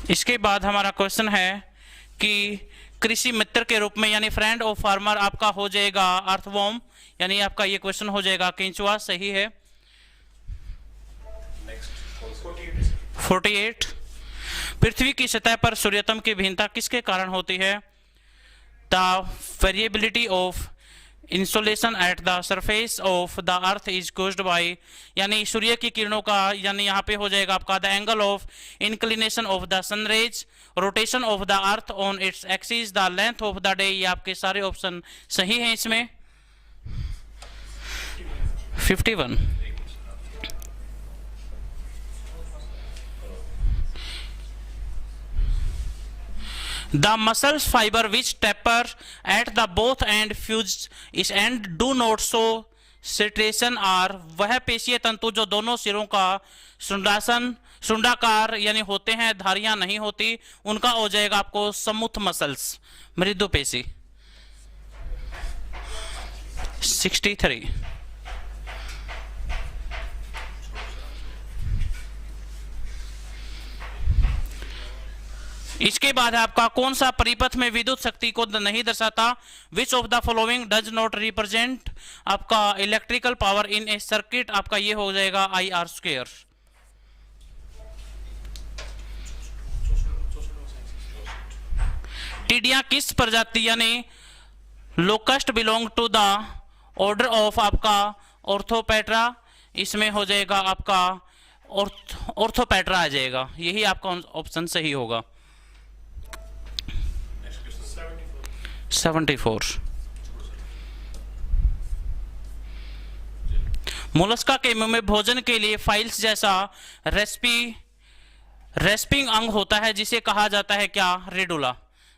इसके बाद हमारा क्वेश्चन है कि कृषि मित्र के रूप में यानी फ्रेंड ऑफ फार्मर आपका हो जाएगा अर्थवॉर्म, यानी आपका ये क्वेश्चन हो जाएगा केंचुआ, सही है। 48, पृथ्वी की सतह पर सूर्यतम की भिन्नता किसके कारण होती है? The variability of insolation at the surface of the earth is caused by, यानी सूर्य की किरणों का, यानी यहाँ पे हो जाएगा आपका the angle of inclination of the sun rays, rotation of the earth on its axis, the length of the day. ये आपके सारे ऑप्शन सही हैं इसमें। 51, the muscles fiber which taper at the both end fuse is and do not show striation are, वह पेशीय तंतु जो दोनों सिरों का शुंडाकार यानी होते हैं, धारियां नहीं होती, उनका हो जाएगा आपको स्मूथ मसल्स, मृदु पेशी। 63, इसके बाद आपका कौन सा परिपथ में विद्युत शक्ति को नहीं दर्शाता? Which of the following does not represent आपका electrical power in a circuit? आपका ये हो जाएगा IR²। टिड्डियां किस प्रजाति यानी locust belong to the order of आपका ऑर्थोपेट्रा? इसमें हो जाएगा आपका ऑर्थोपेट्रा आ जाएगा, यही आपका ऑप्शन सही होगा। 74, मोलस्का के मुंह में भोजन के लिए फाइल्स जैसा रेस्पिंग अंग होता है जिसे कहा जाता है क्या? रेडुला,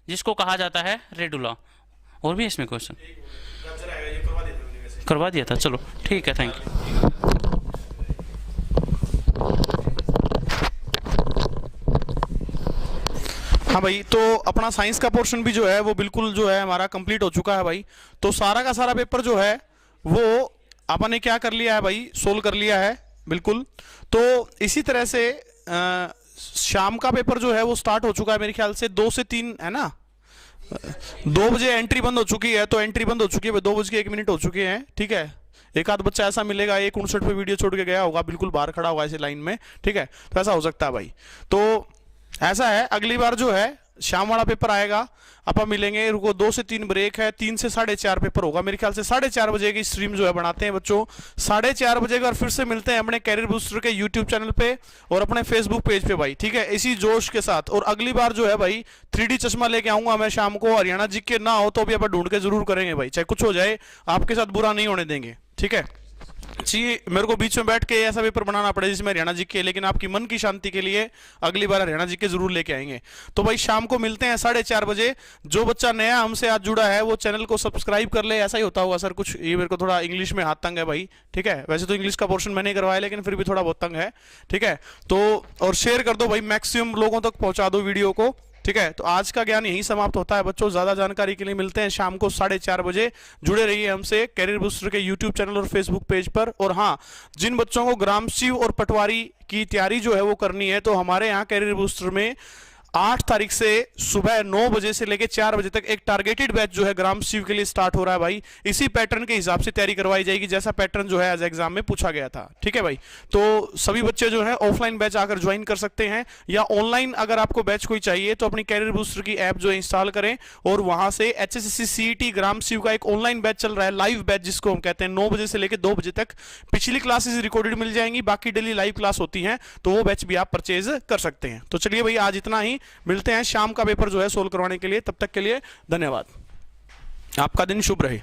जिसको कहा जाता है रेडुला। और भी इसमें क्वेश्चन करवा दिया था, चलो ठीक है, थैंक यू। हाँ भाई, तो अपना साइंस का पोर्शन भी जो है वो बिल्कुल जो है हमारा कंप्लीट हो चुका है भाई। तो सारा का सारा पेपर जो है वो अपन ने क्या कर लिया है भाई, सोल्व कर लिया है बिल्कुल। तो इसी तरह से शाम का पेपर जो है वो स्टार्ट हो चुका है मेरे ख्याल से 2 से 3 है ना। 2 बजे एंट्री बंद हो चुकी है, तो एंट्री बंद हो चुकी है, 2:01 हो चुके हैं, ठीक है। एक आध बच्चा ऐसा मिलेगा 1:59 पे वीडियो छोड़ के गया होगा, बिल्कुल बाहर खड़ा होगा ऐसे लाइन में, ठीक है। तो ऐसा हो सकता है भाई। तो ऐसा है, अगली बार जो है शाम वाला पेपर आएगा, अपन मिलेंगे। रुको, 2 से 3 ब्रेक है, 3 से 4:30 पेपर होगा मेरे ख्याल से। 4:30 बजे की स्ट्रीम जो है बनाते हैं बच्चों, 4:30 बजे का फिर से मिलते हैं अपने कैरियर बूस्टर के यूट्यूब चैनल पे और अपने फेसबुक पेज पे भाई, ठीक है, इसी जोश के साथ। और अगली बार जो है भाई 3D चश्मा लेके आऊंगा मैं शाम को। हरियाणा जीके ना हो तो भी अपन ढूंढ के जरूर करेंगे भाई, चाहे कुछ हो जाए, आपके साथ बुरा नहीं होने देंगे, ठीक है। जी, मेरे को बीच में बैठ के ऐसा पेपर बनाना पड़े जिसमें हरियाणा जीके, लेकिन आपकी मन की शांति के लिए अगली बार हरियाणा जीके जरूर लेके आएंगे। तो भाई शाम को मिलते हैं 4:30 बजे। जो बच्चा नया हमसे आज जुड़ा है वो चैनल को सब्सक्राइब कर ले। ऐसा ही होता होगा सर कुछ, ये मेरे को थोड़ा इंग्लिश में हाथ तंग है भाई, ठीक है। वैसे तो इंग्लिश का पोर्शन मैंने करवाया, लेकिन फिर भी थोड़ा बहुत तंग है, ठीक है। तो और शेयर कर दो भाई, मैक्सिमम लोगों तक पहुंचा दो वीडियो को, ठीक है। तो आज का ज्ञान यही समाप्त होता है बच्चों। ज्यादा जानकारी के लिए मिलते हैं शाम को 4:30 बजे। जुड़े रहिए हमसे कैरियर बूस्टर के यूट्यूब चैनल और फेसबुक पेज पर। और हाँ, जिन बच्चों को ग्राम शिव और पटवारी की तैयारी जो है वो करनी है, तो हमारे यहाँ कैरियर बूस्टर में 8 तारीख से सुबह 9 बजे से लेकर 4 बजे तक एक टारगेटेड बैच जो है ग्राम शिव के लिए स्टार्ट हो रहा है भाई। इसी पैटर्न के हिसाब से तैयारी करवाई जाएगी जैसा पैटर्न जो है आज एग्जाम में पूछा गया था, ठीक है भाई। तो सभी बच्चे जो है ऑफलाइन बैच आकर ज्वाइन कर सकते हैं, या ऑनलाइन अगर आपको बैच कोई चाहिए तो अपनी कैरियर बूस्टर की ऐप जो है इंस्टॉल करें और वहां से HSSC CET ग्राम शिव का एक ऑनलाइन बैच चल रहा है, लाइव बैच जिसको हम कहते हैं, 9 बजे से लेकर 2 बजे तक। पिछली क्लासेस रिकॉर्डेड मिल जाएंगी, बाकी डेली लाइव क्लास होती हैं, तो वो बैच भी आप परचेज कर सकते हैं। तो चलिए भाई, आज इतना ही। मिलते हैं शाम का पेपर जो है सोल्व करवाने के लिए। तब तक के लिए धन्यवाद। आपका दिन शुभ रहे।